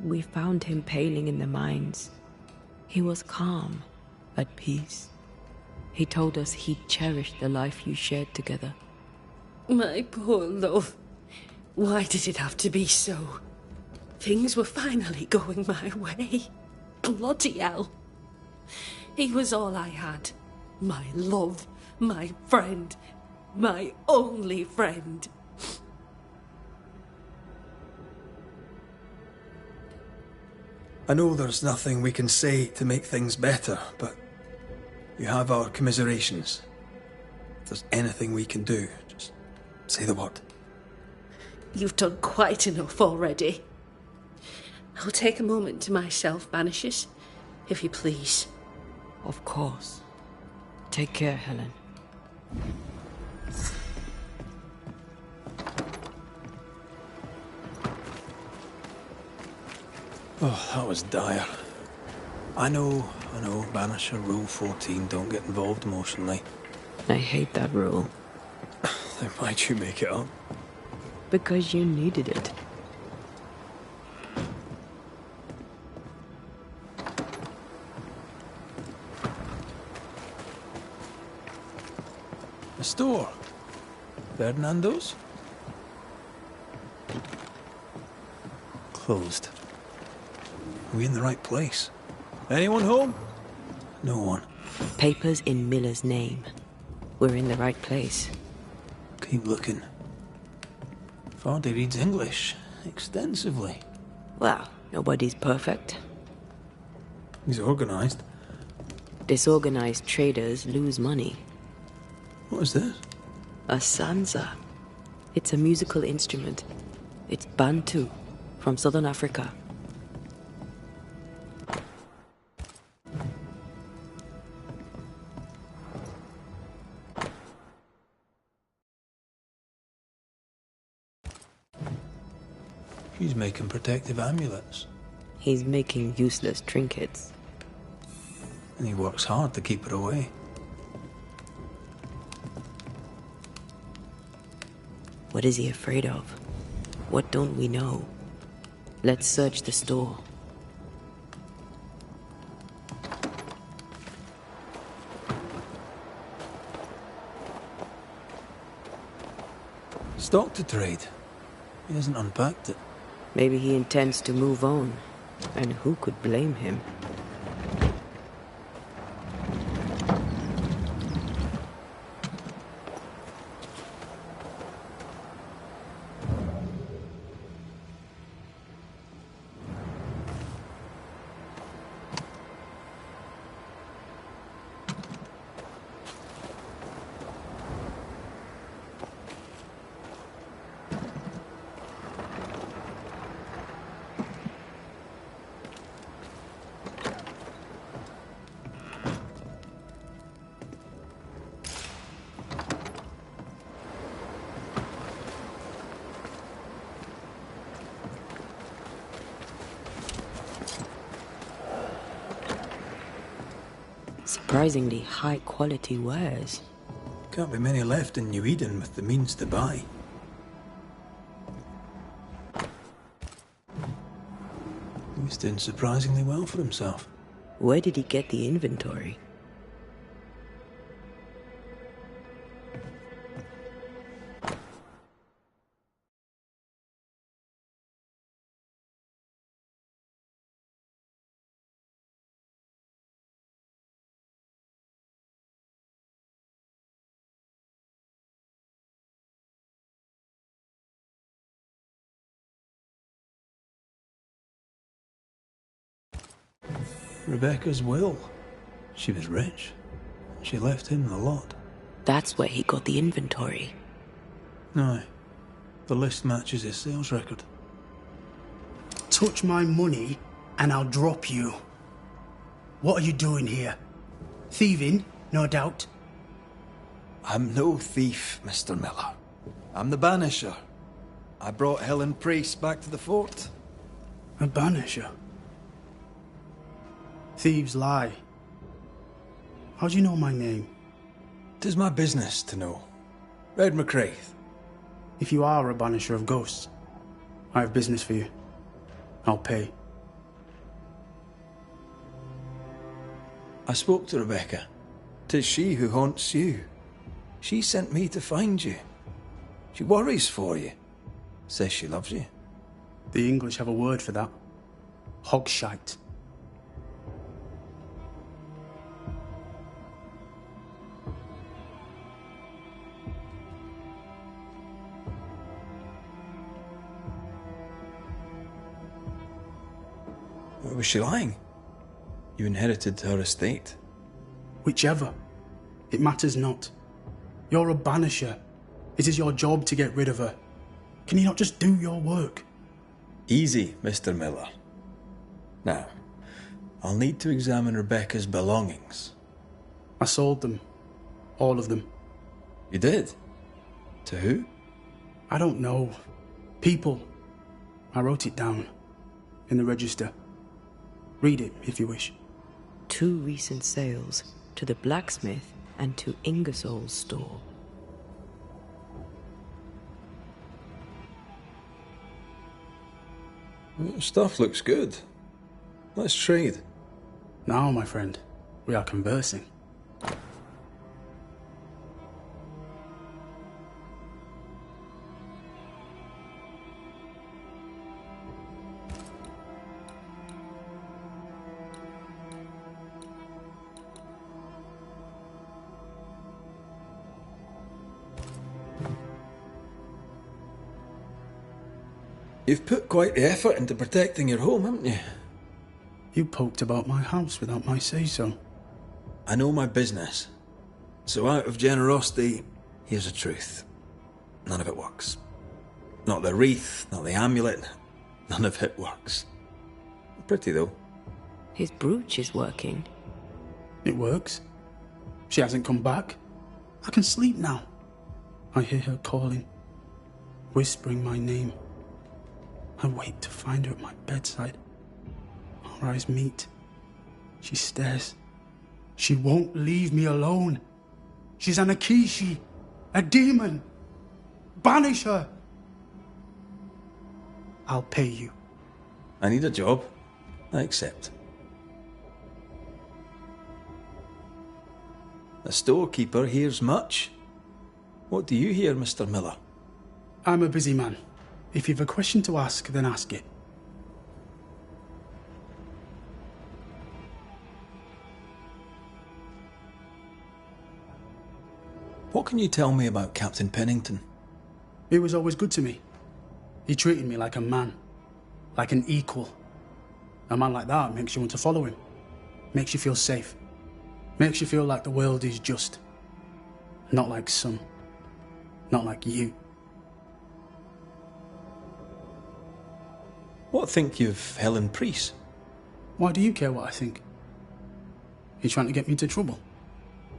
We found him paling in the mines. He was calm, at peace. He told us he'd cherished the life you shared together. My poor love. Why did it have to be so? Things were finally going my way. Bloody hell. He was all I had. My love, my friend, my only friend. I know there's nothing we can say to make things better, but you have our commiserations. If there's anything we can do, just say the word. You've done quite enough already. I'll take a moment to myself, Banishers, if you please. Of course. Take care, Helen. Oh, that was dire. I know, Banisher Rule 14, don't get involved emotionally. I hate that rule. Then why'd you make it up? Because you needed it. A store? Ferdinando's? Closed. Are we in the right place? Anyone home? No one. Papers in Miller's name. We're in the right place. Keep looking. Vardy reads English extensively. Well, nobody's perfect. He's organized. Disorganized traders lose money. What is this? A sansa. It's a musical instrument. It's Bantu, from southern Africa. She's making protective amulets. He's making useless trinkets. And he works hard to keep her away. What is he afraid of? What don't we know? Let's search the store. Stock to trade. He hasn't unpacked it. Maybe he intends to move on. And who could blame him? Surprisingly high-quality wares. Can't be many left in New Eden with the means to buy. He's doing surprisingly well for himself. Where did he get the inventory? Rebecca's will. She was rich. She left him the lot. That's where he got the inventory. Aye. The list matches his sales record. Touch my money and I'll drop you. What are you doing here? Thieving, no doubt. I'm no thief, Mr. Miller. I'm the Banisher. I brought Helen Priest back to the fort. A banisher? Thieves lie. How do you know my name? 'Tis my business to know. Red McCraith. If you are a banisher of ghosts, I have business for you. I'll pay. I spoke to Rebecca. 'Tis she who haunts you. She sent me to find you. She worries for you. Says she loves you. The English have a word for that. Hogshite. Where was she lying? You inherited her estate. Whichever. It matters not. You're a banisher. It is your job to get rid of her. Can you not just do your work? Easy, Mr. Miller. Now, I'll need to examine Rebecca's belongings. I sold them. All of them. You did? To who? I don't know. People. I wrote it down. In the register. Read it, if you wish. 2 recent sales. To the blacksmith and to Ingersoll's store. Stuff looks good. Let's trade. Now, my friend, we are conversing. You've put quite the effort into protecting your home, haven't you? You poked about my house without my say-so. I know my business. So out of generosity, here's the truth. None of it works. Not the wreath, not the amulet. None of it works. Pretty, though. His brooch is working. It works. She hasn't come back. I can sleep now. I hear her calling, whispering my name. I wait to find her at my bedside. Our eyes meet. She stares. She won't leave me alone. She's an Akishi, a demon. Banish her. I'll pay you. I need a job. I accept. The storekeeper hears much. What do you hear, Mr. Miller? I'm a busy man. If you've a question to ask, then ask it. What can you tell me about Captain Pennington? He was always good to me. He treated me like a man, like an equal. A man like that makes you want to follow him. Makes you feel safe. Makes you feel like the world is just. Not like some. Not like you. What think you of Helen Priest? Why do you care what I think? You trying to get me into trouble?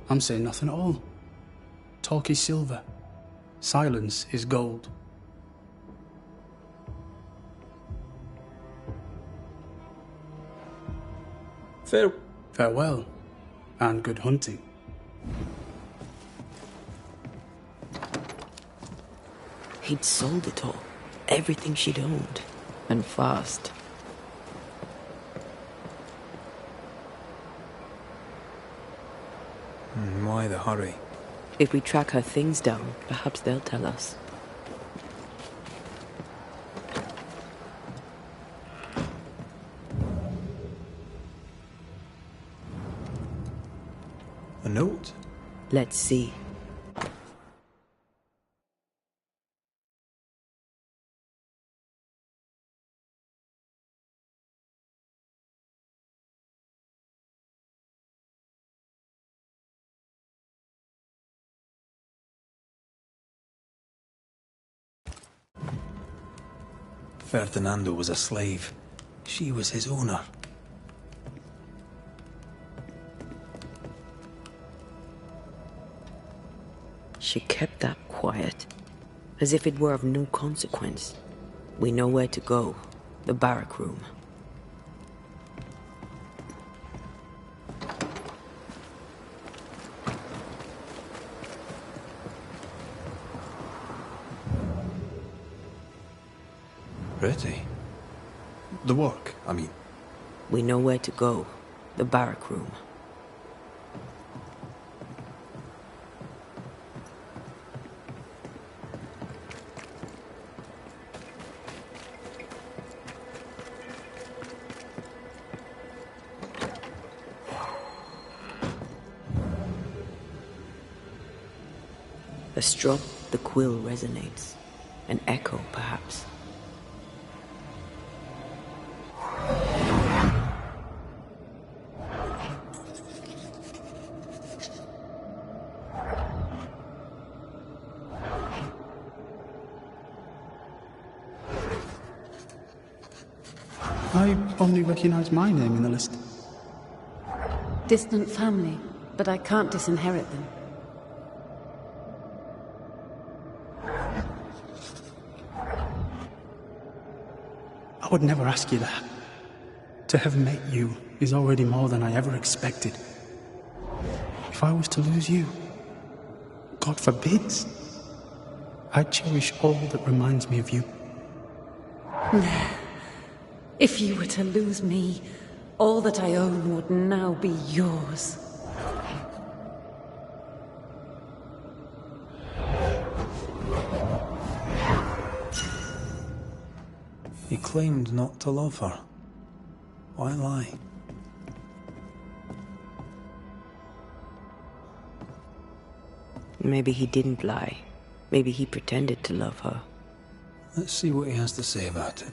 I'm saying nothing at all. Talk is silver. Silence is gold. Farewell, and good hunting. He'd sold it all. Everything she'd owned. And fast. Why the hurry? If we track her things down, perhaps they'll tell us. A note? Let's see. Ferdinando was a slave. She was his owner. She kept that quiet, as if it were of no consequence. We know where to go. The barrack room. Pretty. The work, I mean. We know where to go. The barrack room. A strop, the quill resonates. An echo, perhaps. I only recognise my name in the list. Distant family, but I can't disinherit them. I would never ask you that. To have met you is already more than I ever expected. If I was to lose you, God forbids, I'd cherish all that reminds me of you. If you were to lose me, all that I own would now be yours. He claimed not to love her. Why lie? Maybe he didn't lie. Maybe he pretended to love her. Let's see what he has to say about it.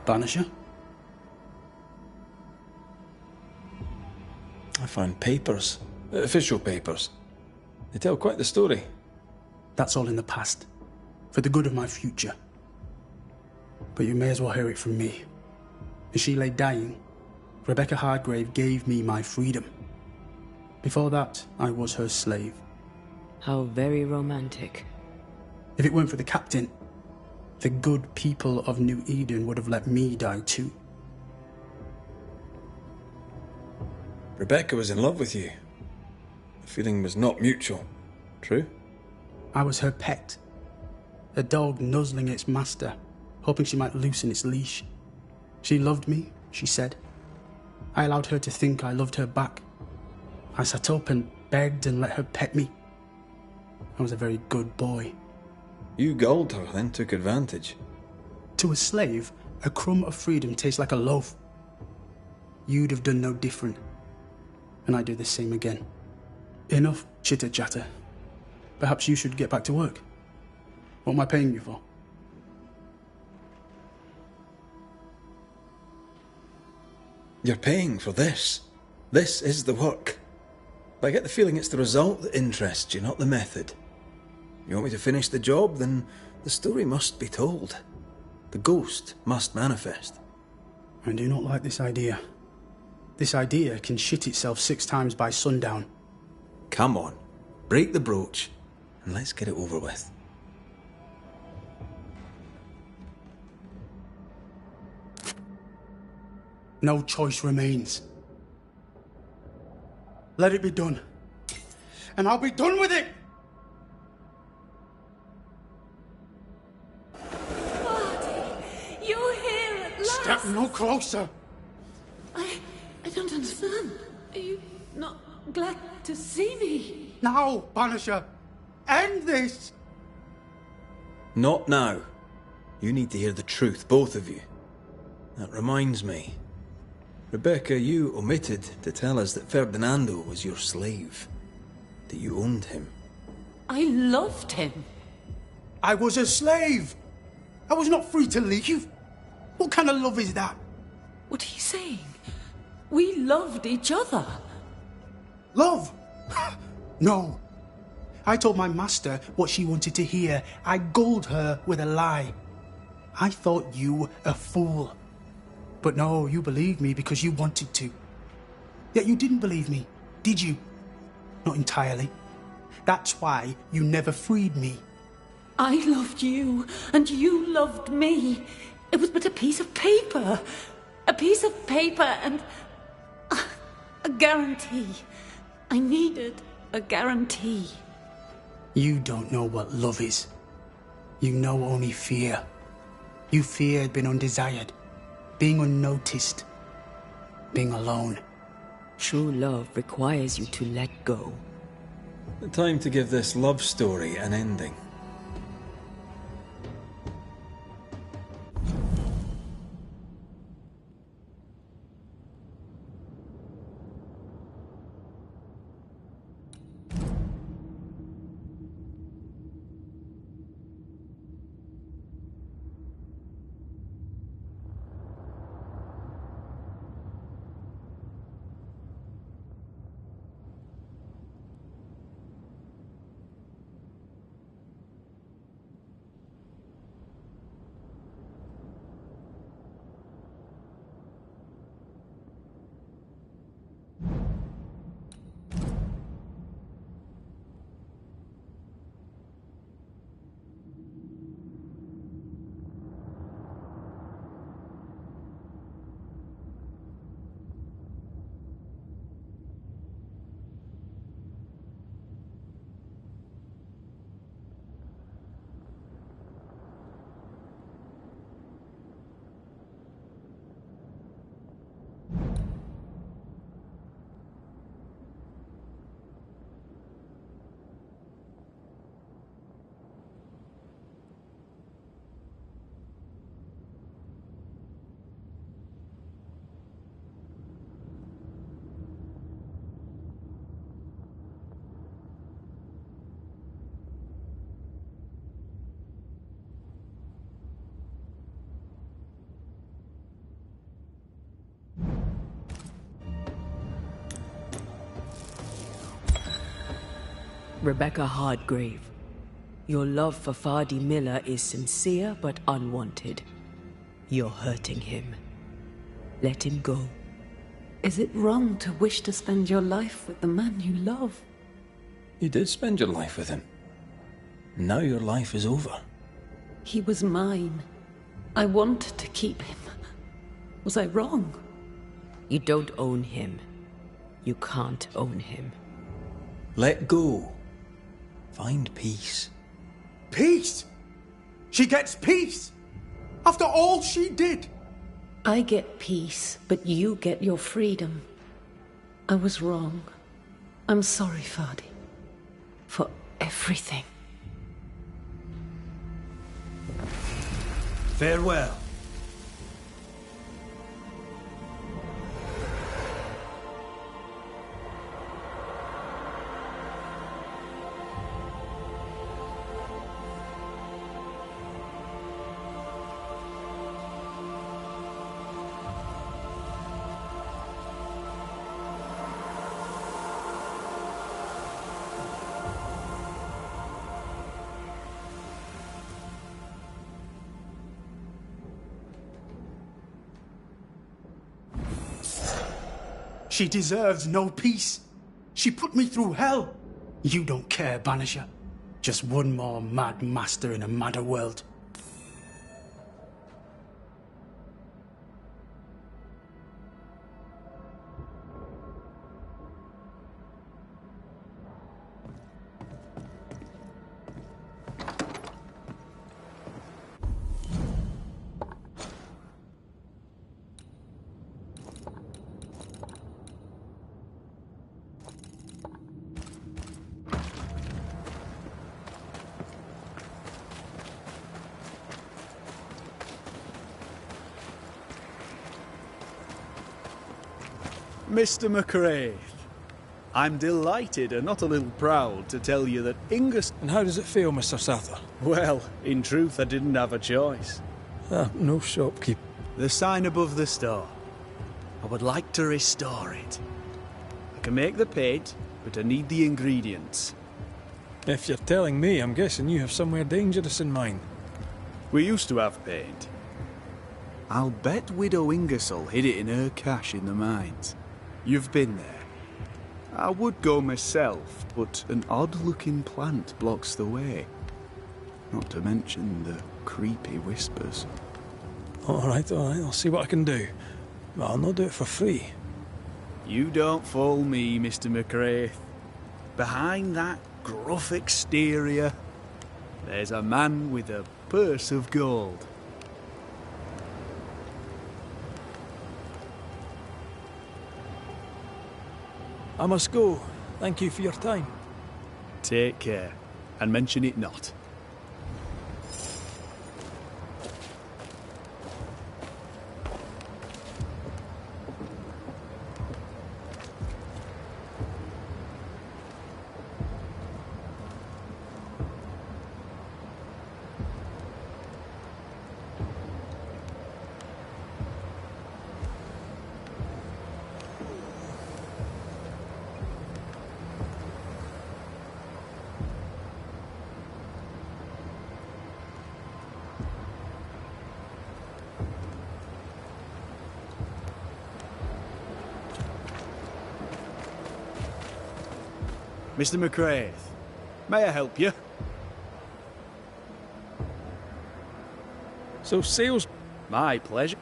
Banisher? I found papers. Official papers. They tell quite the story. That's all in the past. For the good of my future. But you may as well hear it from me. As she lay dying, Rebecca Hardgrave gave me my freedom. Before that, I was her slave. How very romantic. If it weren't for the captain, the good people of New Eden would have let me die too. Rebecca was in love with you. The feeling was not mutual. True? I was her pet. A dog nuzzling its master, hoping she might loosen its leash. She loved me, she said. I allowed her to think I loved her back. I sat up and begged and let her pet me. I was a very good boy. You gulled her, then took advantage. To a slave, a crumb of freedom tastes like a loaf. You'd have done no different. And I'd do the same again. Enough chitter-chatter. Perhaps you should get back to work. What am I paying you for? You're paying for this. This is the work. But I get the feeling it's the result that interests you, not the method. You want me to finish the job, then the story must be told. The ghost must manifest. I do not like this idea. This idea can shit itself 6 times by sundown. Come on, break the brooch, and let's get it over with. No choice remains. Let it be done. And I'll be done with it! You're here at last! Step no closer! I don't understand. Are you not glad to see me? Now, Banisher! End this! Not now. You need to hear the truth, both of you. That reminds me. Rebecca, you omitted to tell us that Ferdinando was your slave. That you owned him. I loved him. I was a slave! I was not free to leave. What kind of love is that? What are you saying? We loved each other. Love? No. I told my master what she wanted to hear. I gulled her with a lie. I thought you a fool. But no, you believed me because you wanted to. Yet you didn't believe me, did you? Not entirely. That's why you never freed me. I loved you, and you loved me. It was but a piece of paper. A piece of paper and... a guarantee. I needed a guarantee. You don't know what love is. You know only fear. You feared being undesired, being unnoticed, being alone. True love requires you to let go. Time to give this love story an ending. Rebecca Hardgrave, your love for Fardy Miller is sincere but unwanted. You're hurting him. Let him go. Is it wrong to wish to spend your life with the man you love? You did spend your life with him. Now your life is over. He was mine. I wanted to keep him. Was I wrong? You don't own him. You can't own him. Let go. Find peace. Peace? She gets peace? After all she did? I get peace, but you get your freedom. I was wrong. I'm sorry, Fardy. For everything. Farewell. She deserves no peace. She put me through hell. You don't care, Banisher. Just one more mad master in a madder world. Mr. McRae, I'm delighted and not a little proud to tell you that Ingus... And how does it feel, Mr. Sather? Well, in truth, I didn't have a choice. No shopkeep. The sign above the store. I would like to restore it. I can make the paint, but I need the ingredients. If you're telling me, I'm guessing you have somewhere dangerous in mind. We used to have paint. I'll bet Widow Ingersoll hid it in her cache in the mines. You've been there. I would go myself, but an odd-looking plant blocks the way. Not to mention the creepy whispers. All right, I'll see what I can do. But I'll not do it for free. You don't fool me, Mr. McCraith. Behind that gruff exterior, there's a man with a purse of gold. I must go. Thank you for your time. Take care, and mention it not. Mr. McCraith, may I help you? So sales... My pleasure.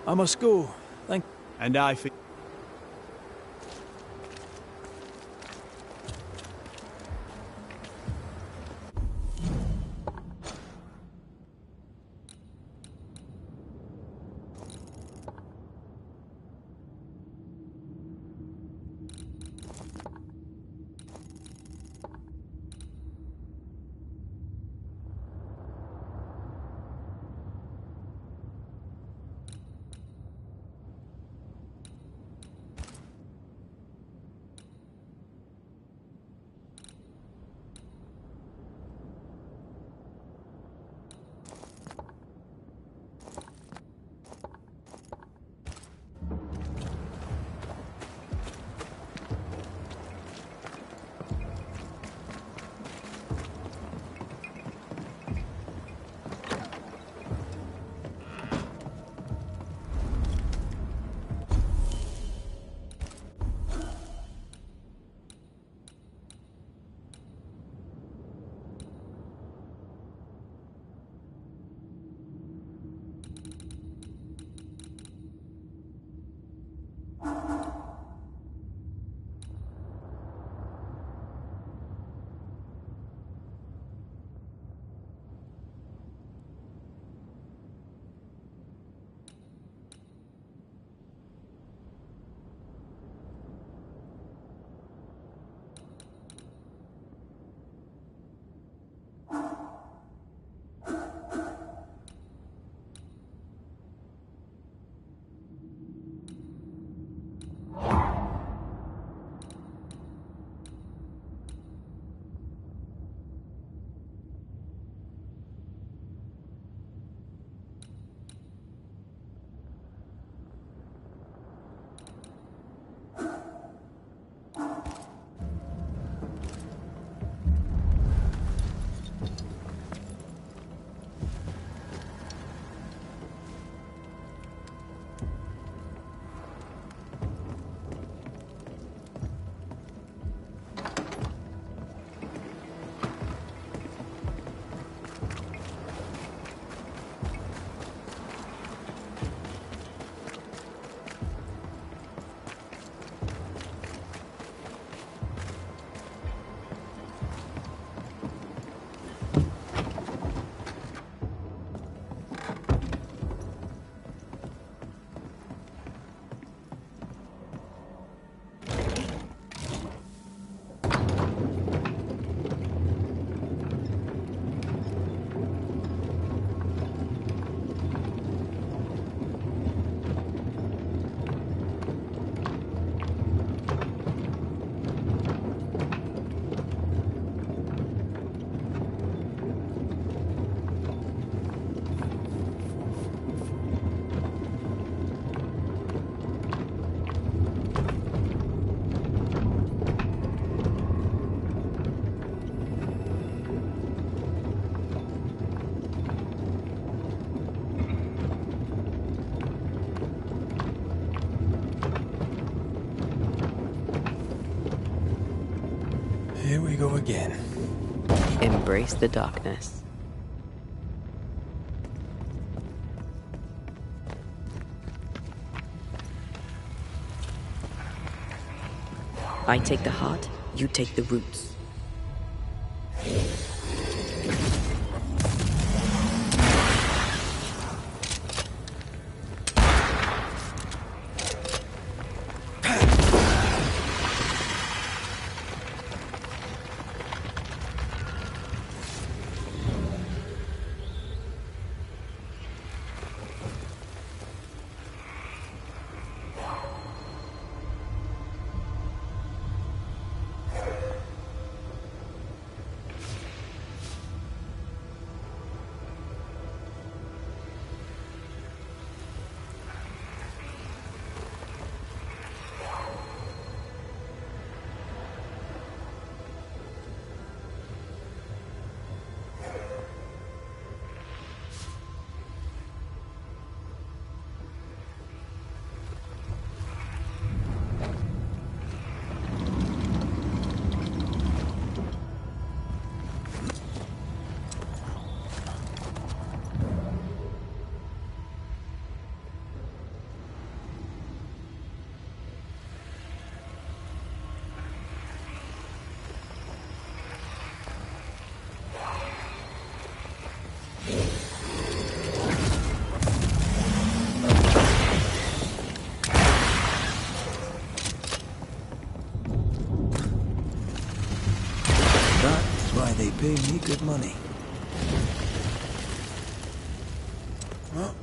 I must go. Thank... And I think... Here we go again. Embrace the darkness. I take the heart, you take the roots. They pay me good money. Well.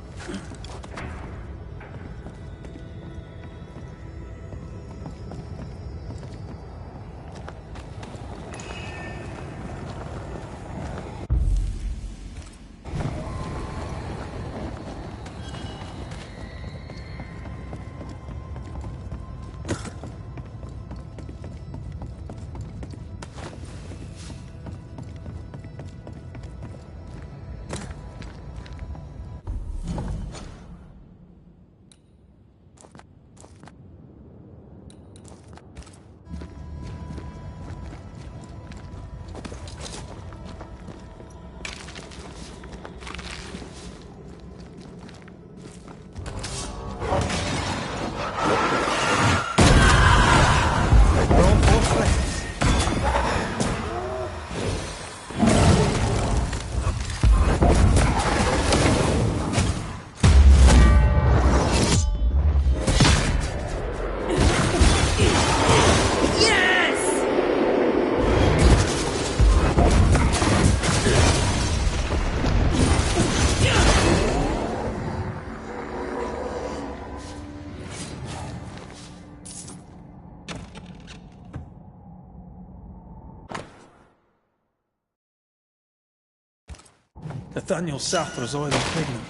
Nathaniel Sathra's oil and pigment.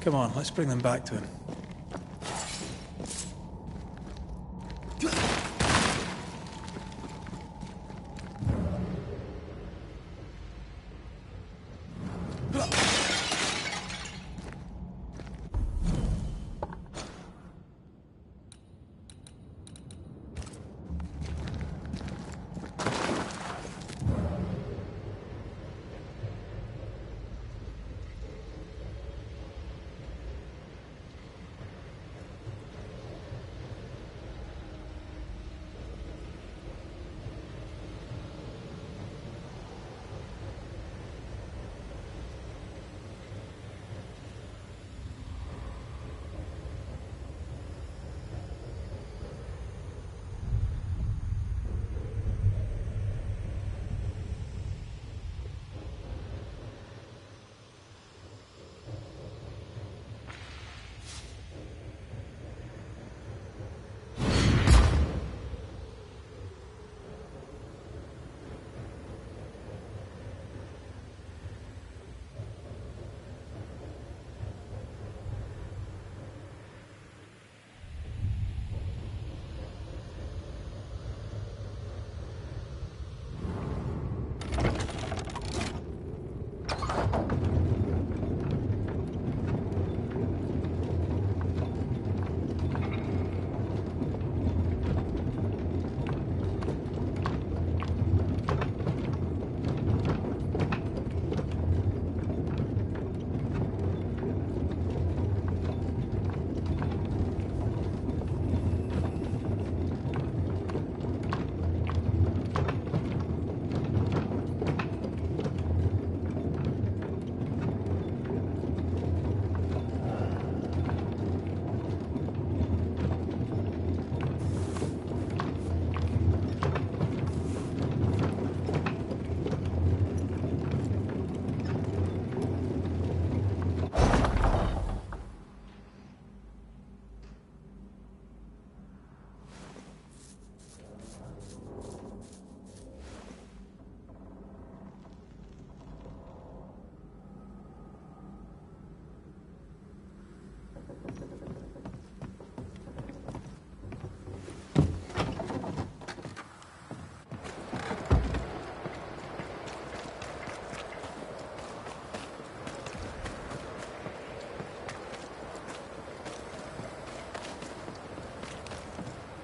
Come on, let's bring them back to him.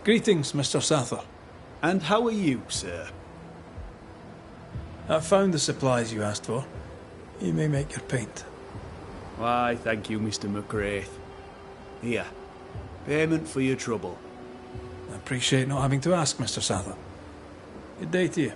Greetings, Mr. Sather. And how are you, sir? I found the supplies you asked for. You may make your paint. Why, thank you, Mr. McCraith. Here, payment for your trouble. I appreciate not having to ask, Mr. Sather. Good day to you.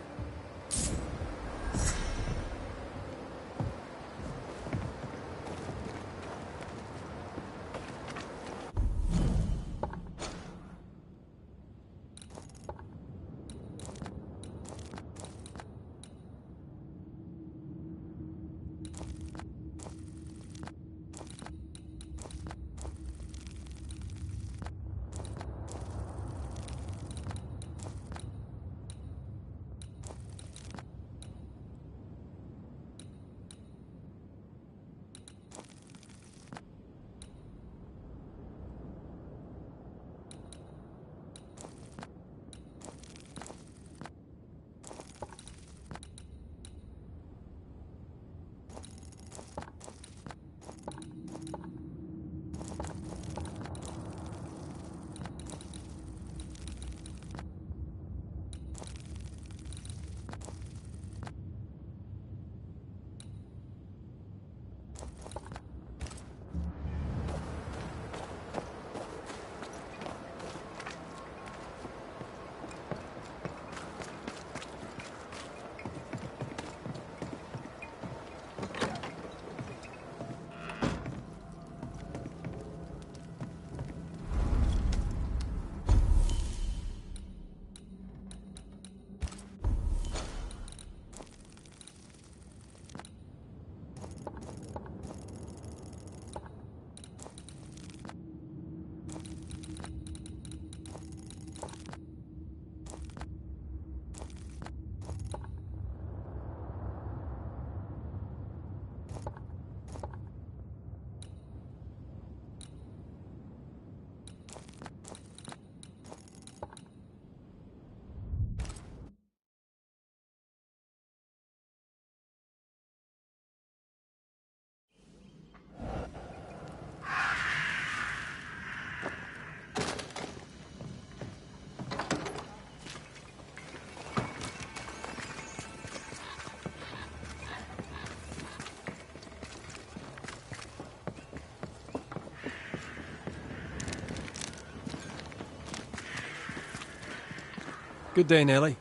Good day, Nellie.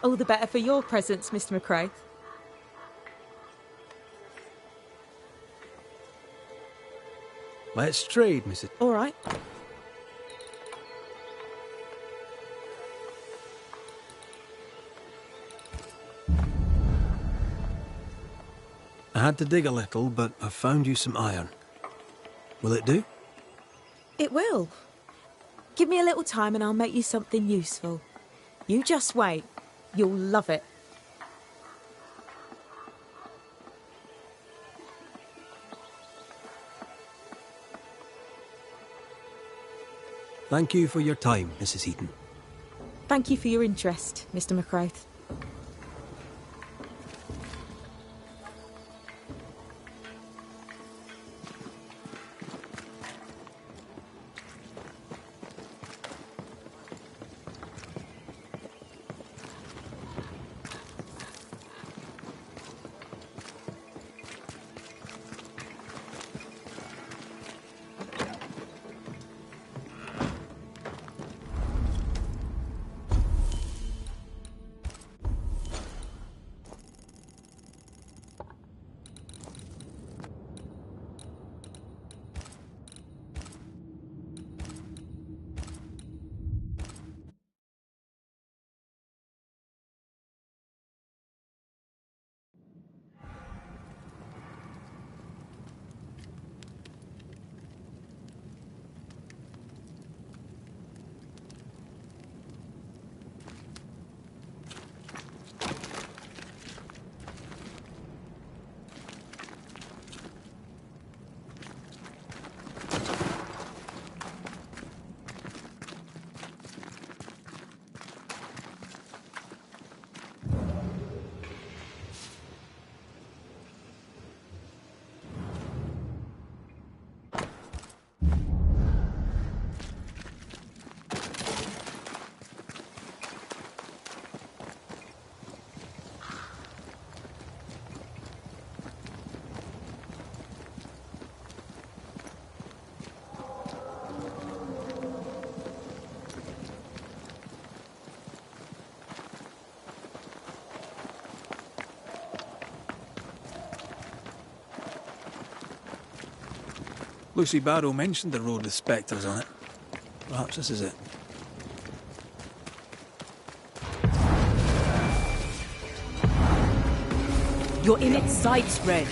All the better for your presence, Mr. McCraith. Let's trade, Mrs. All right. I had to dig a little, but I've found you some iron. Will it do? It will. Give me a little time and I'll make you something useful. You just wait. You'll love it. Thank you for your time, Mrs. Heaton. Thank you for your interest, Mr. McCraith. Lucy Barrow mentioned the road with spectres on it. Perhaps this is it. You're in its sights, Red.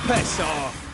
Piss off!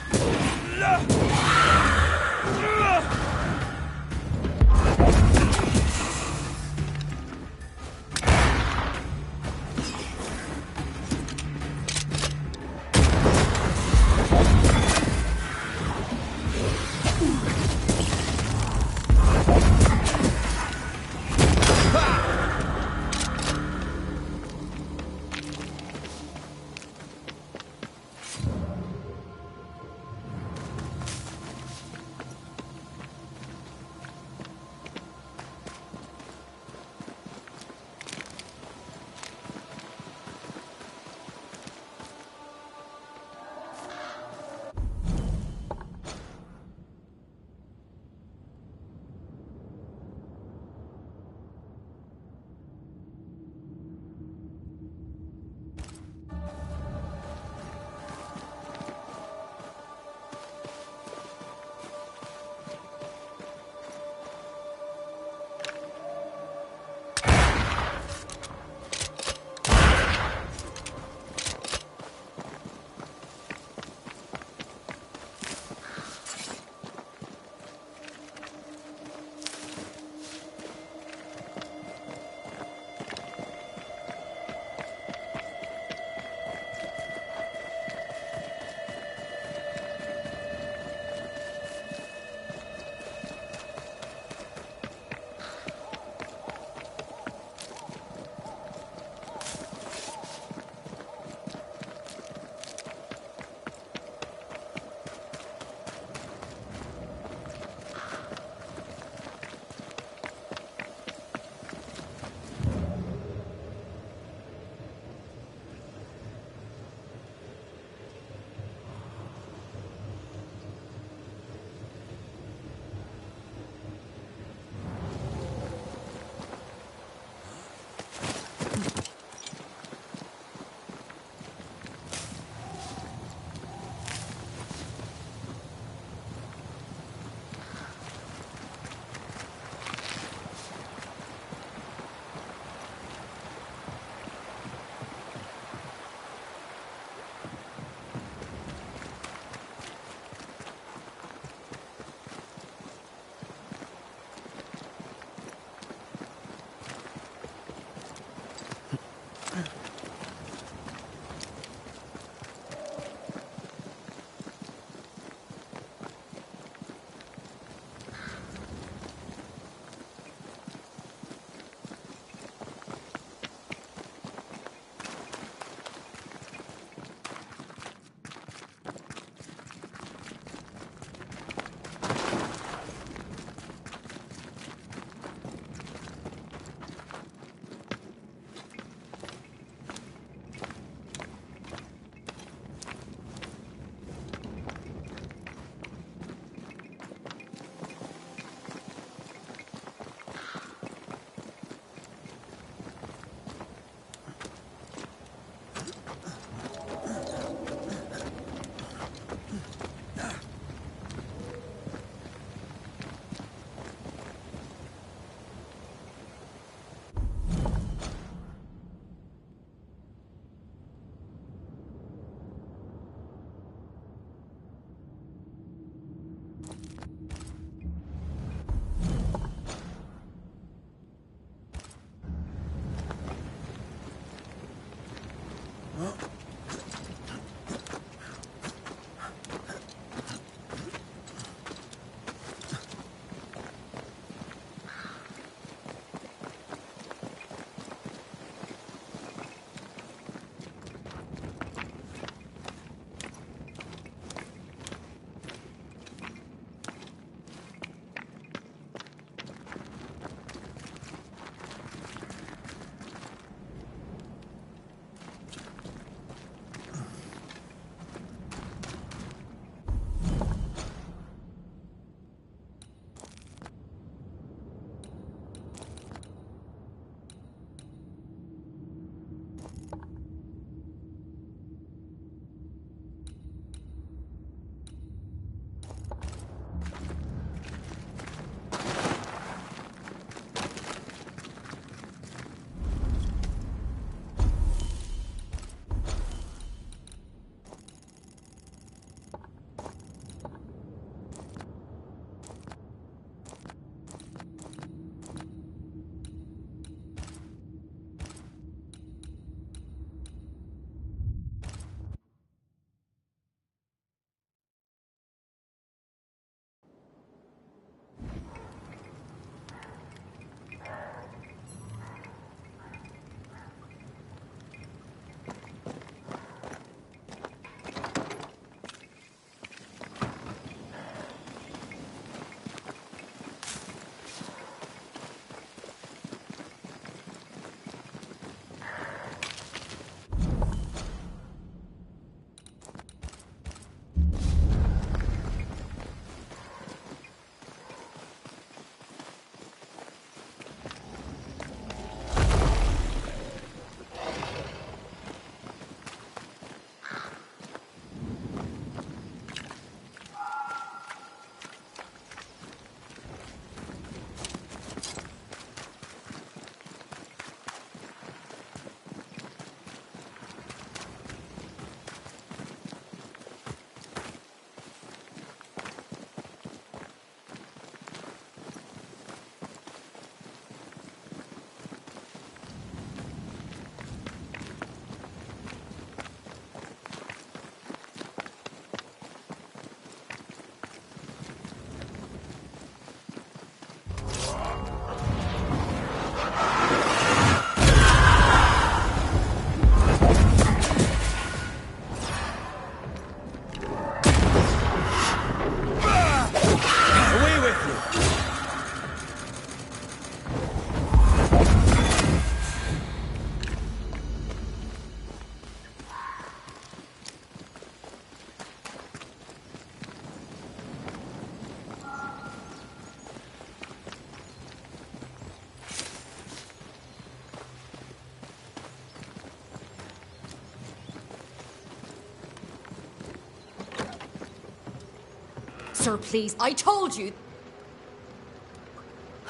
Sir, please. I told you.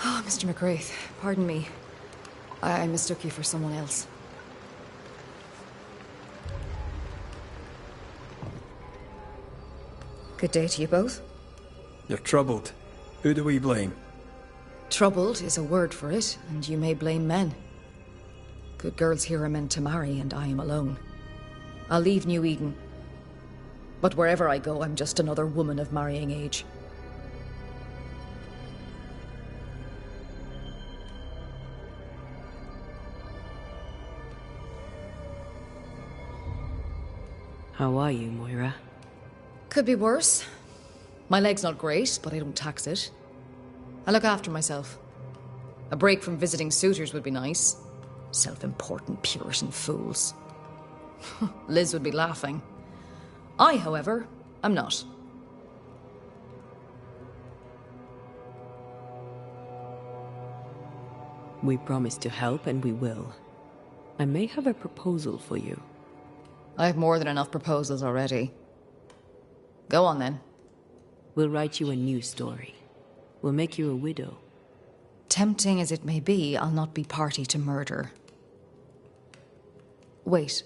Oh, Mr. McGrath, pardon me. I mistook you for someone else. Good day to you both. You're troubled. Who do we blame? Troubled is a word for it, and you may blame men. Good girls here are meant to marry, and I am alone. I'll leave New Eden. But wherever I go, I'm just another woman of marrying age. How are you, Moira? Could be worse. My leg's not great, but I don't tax it. I look after myself. A break from visiting suitors would be nice. Self-important Puritan fools. Liz would be laughing. I, however, am not. We promised to help, and we will. I may have a proposal for you. I have more than enough proposals already. Go on, then. We'll write you a new story. We'll make you a widow. Tempting as it may be, I'll not be party to murder. Wait.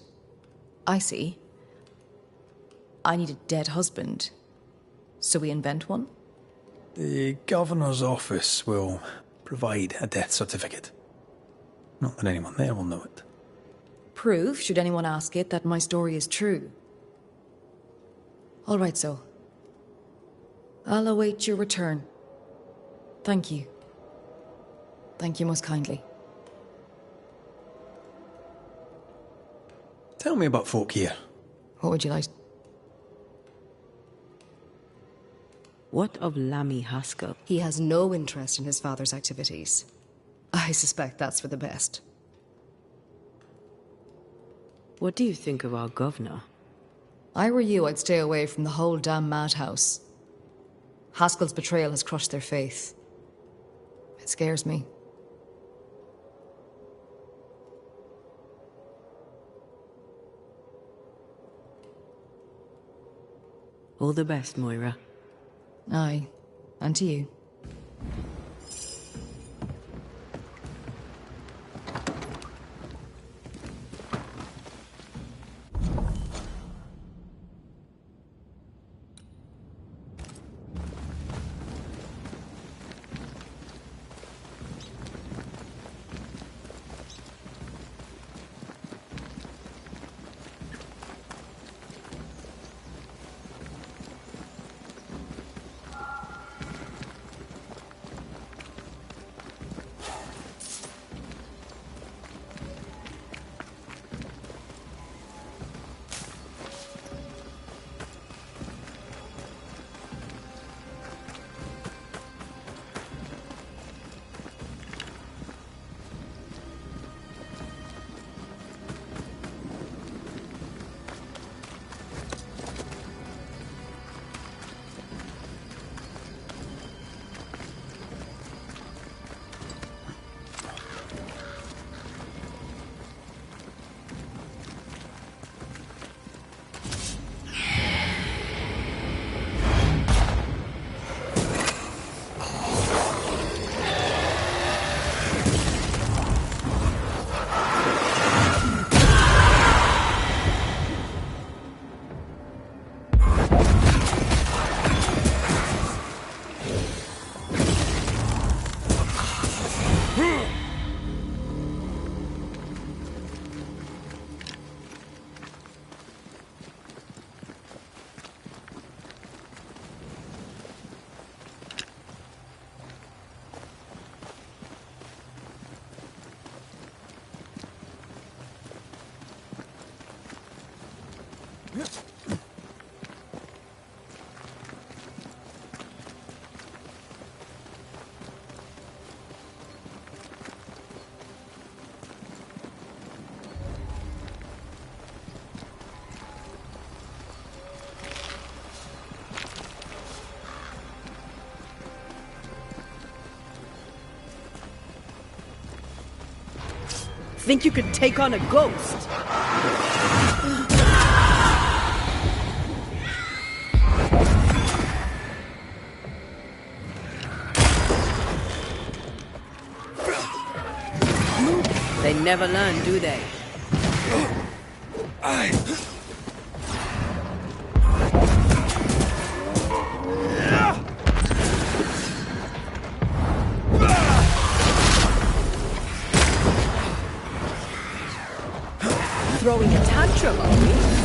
I see. I need a dead husband. So we invent one? The governor's office will provide a death certificate. Not that anyone there will know it. Proof, should anyone ask it, that my story is true. All right, so. I'll await your return. Thank you. Thank you most kindly. Tell me about folk here. What would you like? What of Lammy Haskell? He has no interest in his father's activities. I suspect that's for the best. What do you think of our governor? I were you, I'd stay away from the whole damn madhouse. Haskell's betrayal has crushed their faith. It scares me. All the best, Moira. Aye, and to you. Think you could take on a ghost? never learn, do they? Throwing a tantrum, are we?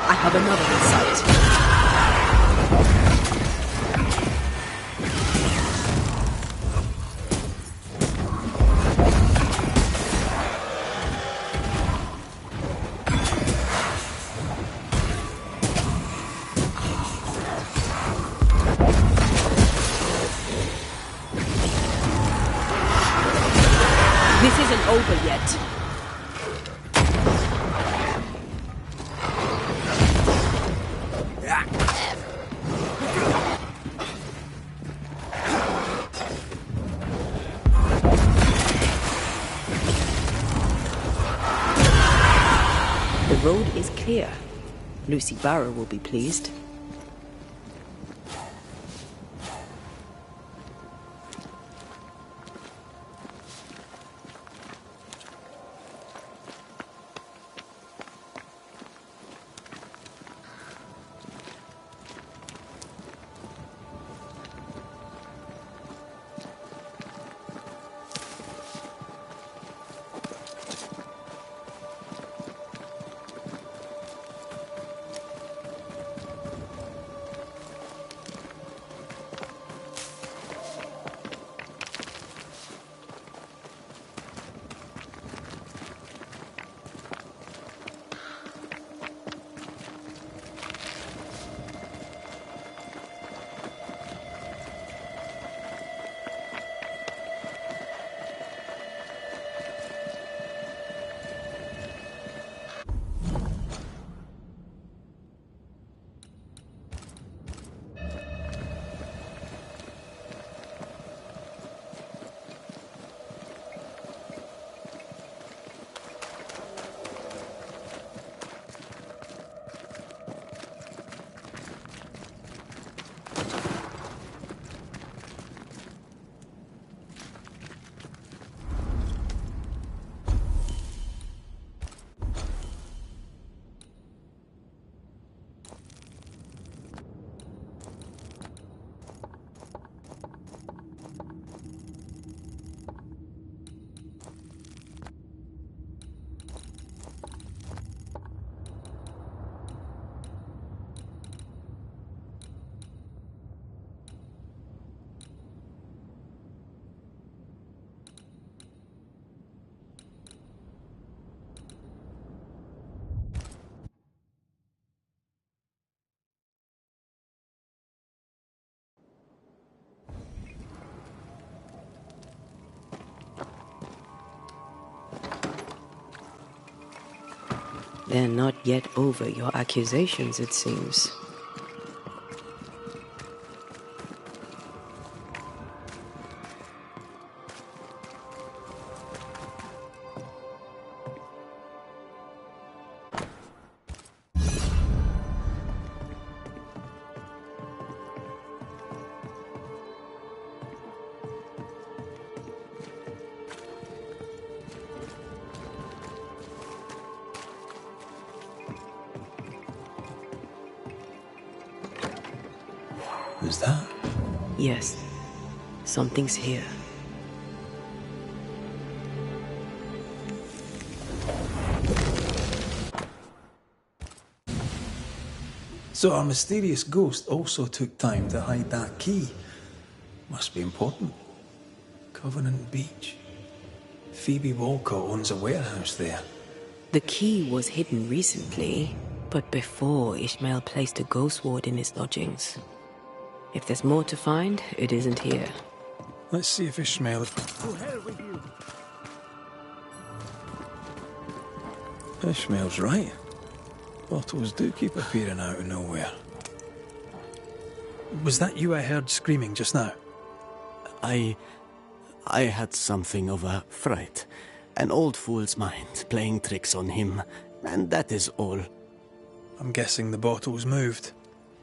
I have another in sight. This isn't over yet. The road is clear. Lucy Barrow will be pleased. They're not yet over your accusations, it seems. Who's that? Yes, something's here. So our mysterious ghost also took time to hide that key. Must be important. Covenant Beach. Phoebe Walcott owns a warehouse there. The key was hidden recently, but before Ishmael placed a ghost ward in his lodgings. If there's more to find, it isn't here. Let's see if Ishmael... To hell with you! Ishmael's right. Bottles do keep appearing out of nowhere. Was that you I heard screaming just now? I had something of a fright. An old fool's mind playing tricks on him, and that is all. I'm guessing the bottles moved.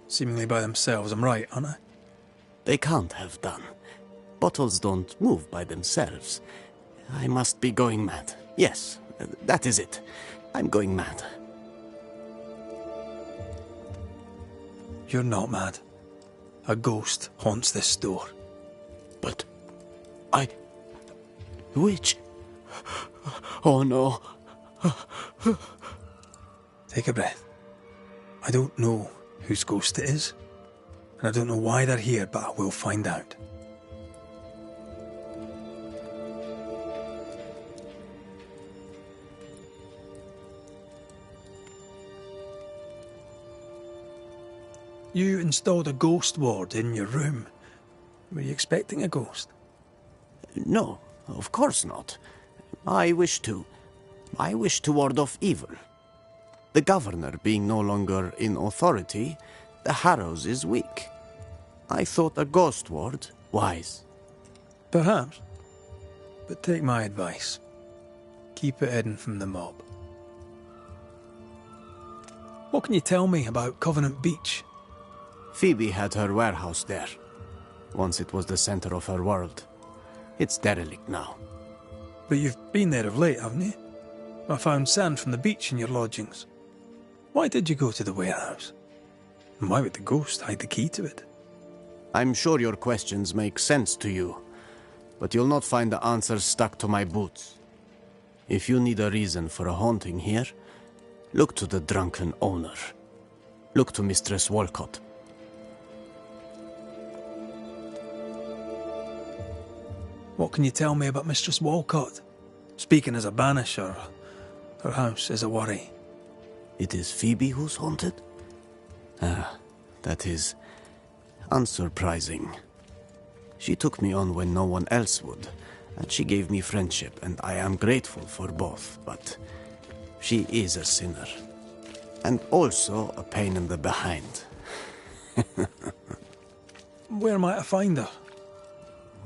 Seemingly by themselves, I'm right, aren't I? They can't have done. Bottles don't move by themselves. I must be going mad. Yes, that is it. I'm going mad. You're not mad. A ghost haunts this store. But... Which? Oh no. Take a breath. I don't know whose ghost it is, and I don't know why they're here, but I will find out. You installed a ghost ward in your room. Were you expecting a ghost? No, of course not. I wish to ward off evil. The governor being no longer in authority, the Harrows is weak. I thought a ghost ward wise. Perhaps. But take my advice. Keep it hidden from the mob. What can you tell me about Covenant Beach? Phoebe had her warehouse there. Once it was the center of her world. It's derelict now. But you've been there of late, haven't you? I found sand from the beach in your lodgings. Why did you go to the warehouse? And why would the ghost hide the key to it? I'm sure your questions make sense to you, but you'll not find the answers stuck to my boots. If you need a reason for a haunting here, look to the drunken owner. Look to Mistress Walcott. What can you tell me about Mistress Walcott? Speaking as a banisher, her house is a worry. It is Phoebe who's haunted? Ah, that is unsurprising. She took me on when no one else would, and she gave me friendship, and I am grateful for both, but she is a sinner. And also a pain in the behind. Where might I find her?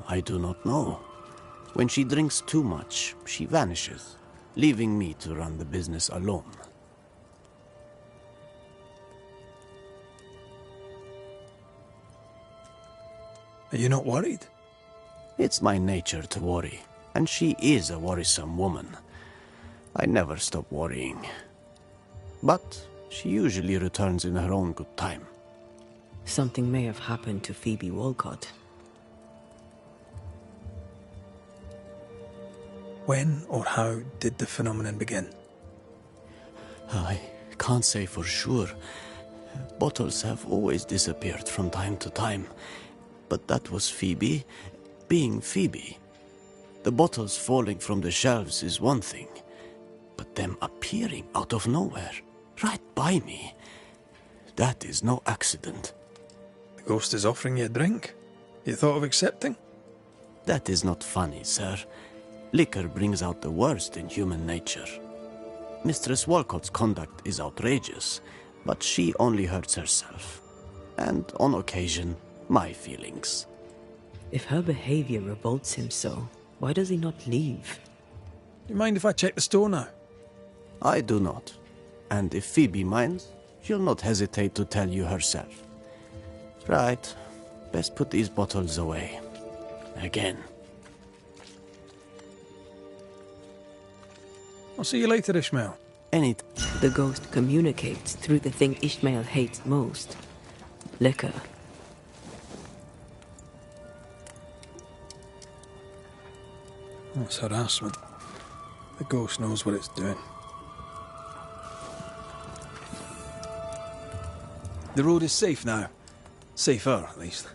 I do not know. When she drinks too much, she vanishes, leaving me to run the business alone. Are you not worried? It's my nature to worry, and she is a worrisome woman. I never stop worrying. But she usually returns in her own good time. Something may have happened to Phoebe Walcott. When or how did the phenomenon begin? I can't say for sure. Bottles have always disappeared from time to time. But that was Phoebe being Phoebe. The bottles falling from the shelves is one thing, but them appearing out of nowhere, right by me, that is no accident. The ghost is offering you a drink? You thought of accepting? That is not funny, sir. Liquor brings out the worst in human nature. Mistress Walcott's conduct is outrageous, but she only hurts herself. And, on occasion, my feelings. If her behavior revolts him so, why does he not leave? Do you mind if I check the store now? I do not. And if Phoebe minds, she'll not hesitate to tell you herself. Right. Best put these bottles away. Again. I'll see you later, Ishmael. The ghost communicates through the thing Ishmael hates most. Liquor. That's harassment. The ghost knows what it's doing. The road is safe now. Safer, at least.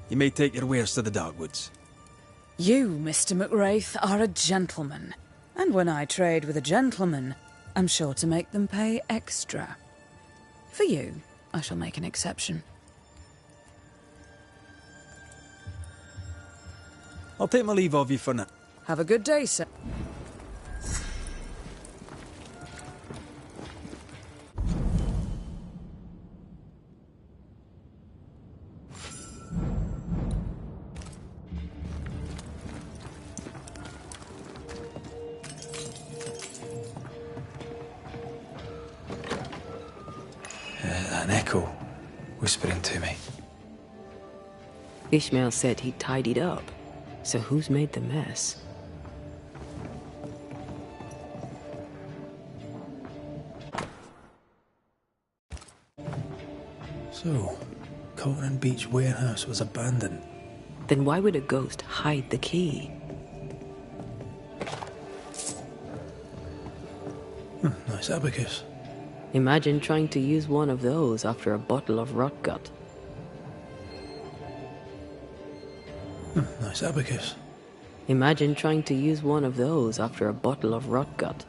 You may take your wares to the Darkwoods. You, Mr. McWraith, are a gentleman. And when I trade with a gentleman, I'm sure to make them pay extra. For you, I shall make an exception. I'll take my leave of you for now. Have a good day, sir. An echo whispering to me. Ishmael said he tidied up, so who's made the mess? So, Cotton Beach warehouse was abandoned. Then why would a ghost hide the key? Nice abacus. Imagine trying to use one of those after a bottle of rotgut. Nice abacus. Imagine trying to use one of those after a bottle of rotgut.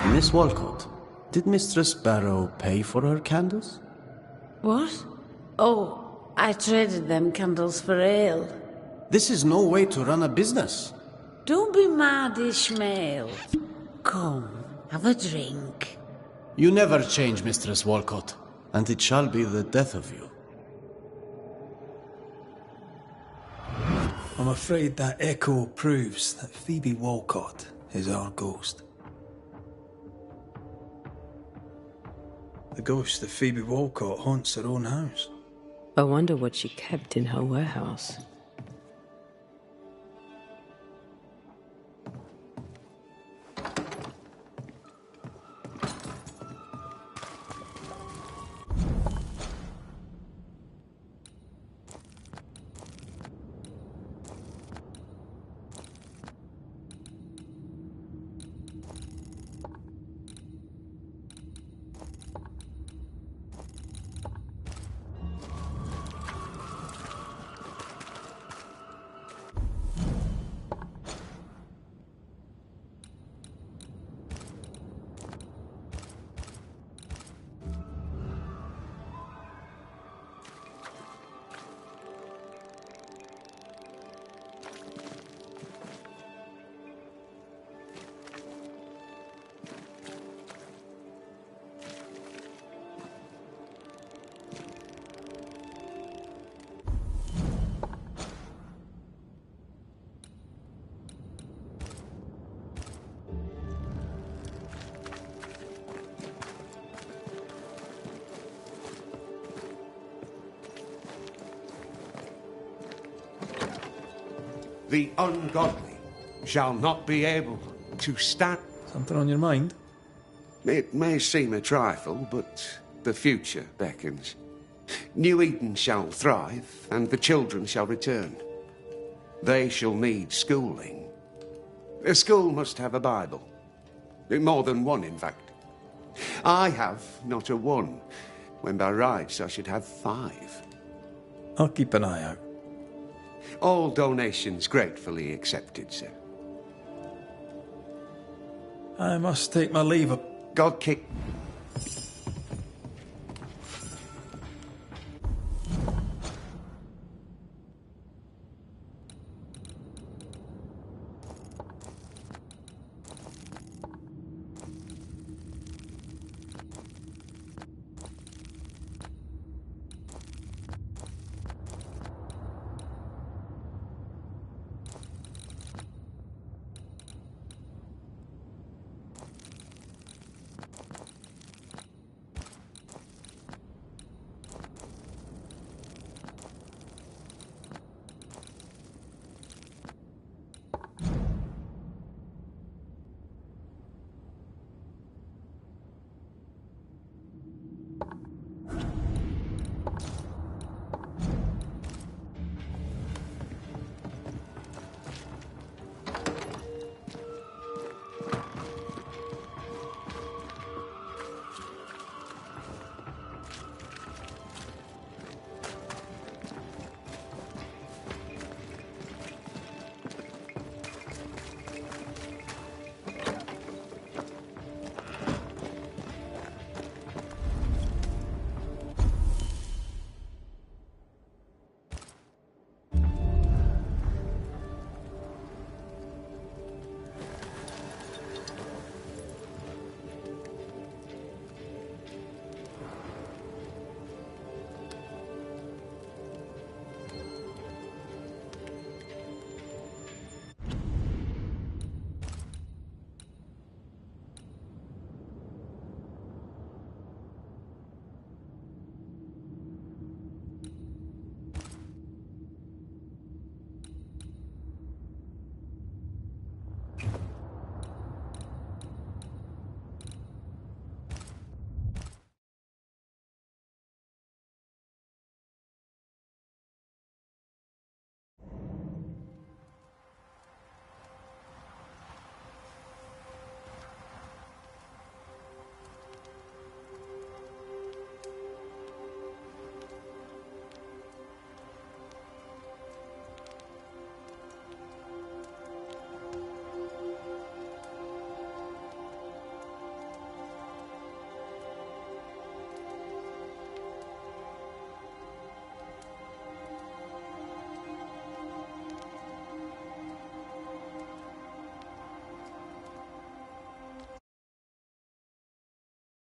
Miss Walcott, did Mistress Barrow pay for her candles? What? Oh, I traded them candles for ale. This is no way to run a business. Don't be mad, Ishmael. Come, have a drink. You never change, Mistress Walcott, and it shall be the death of you. I'm afraid that echo proves that Phoebe Walcott is our ghost. The ghost of Phoebe Walcott haunts her own house. I wonder what she kept in her warehouse. The ungodly shall not be able to stand. Something on your mind? It may seem a trifle, but the future beckons. New Eden shall thrive, and the children shall return. They shall need schooling. A school must have a Bible. More than one, in fact. I have not a one, when by rights I should have 5. I'll keep an eye out. All donations gratefully accepted, sir. I must take my leave of... God kick...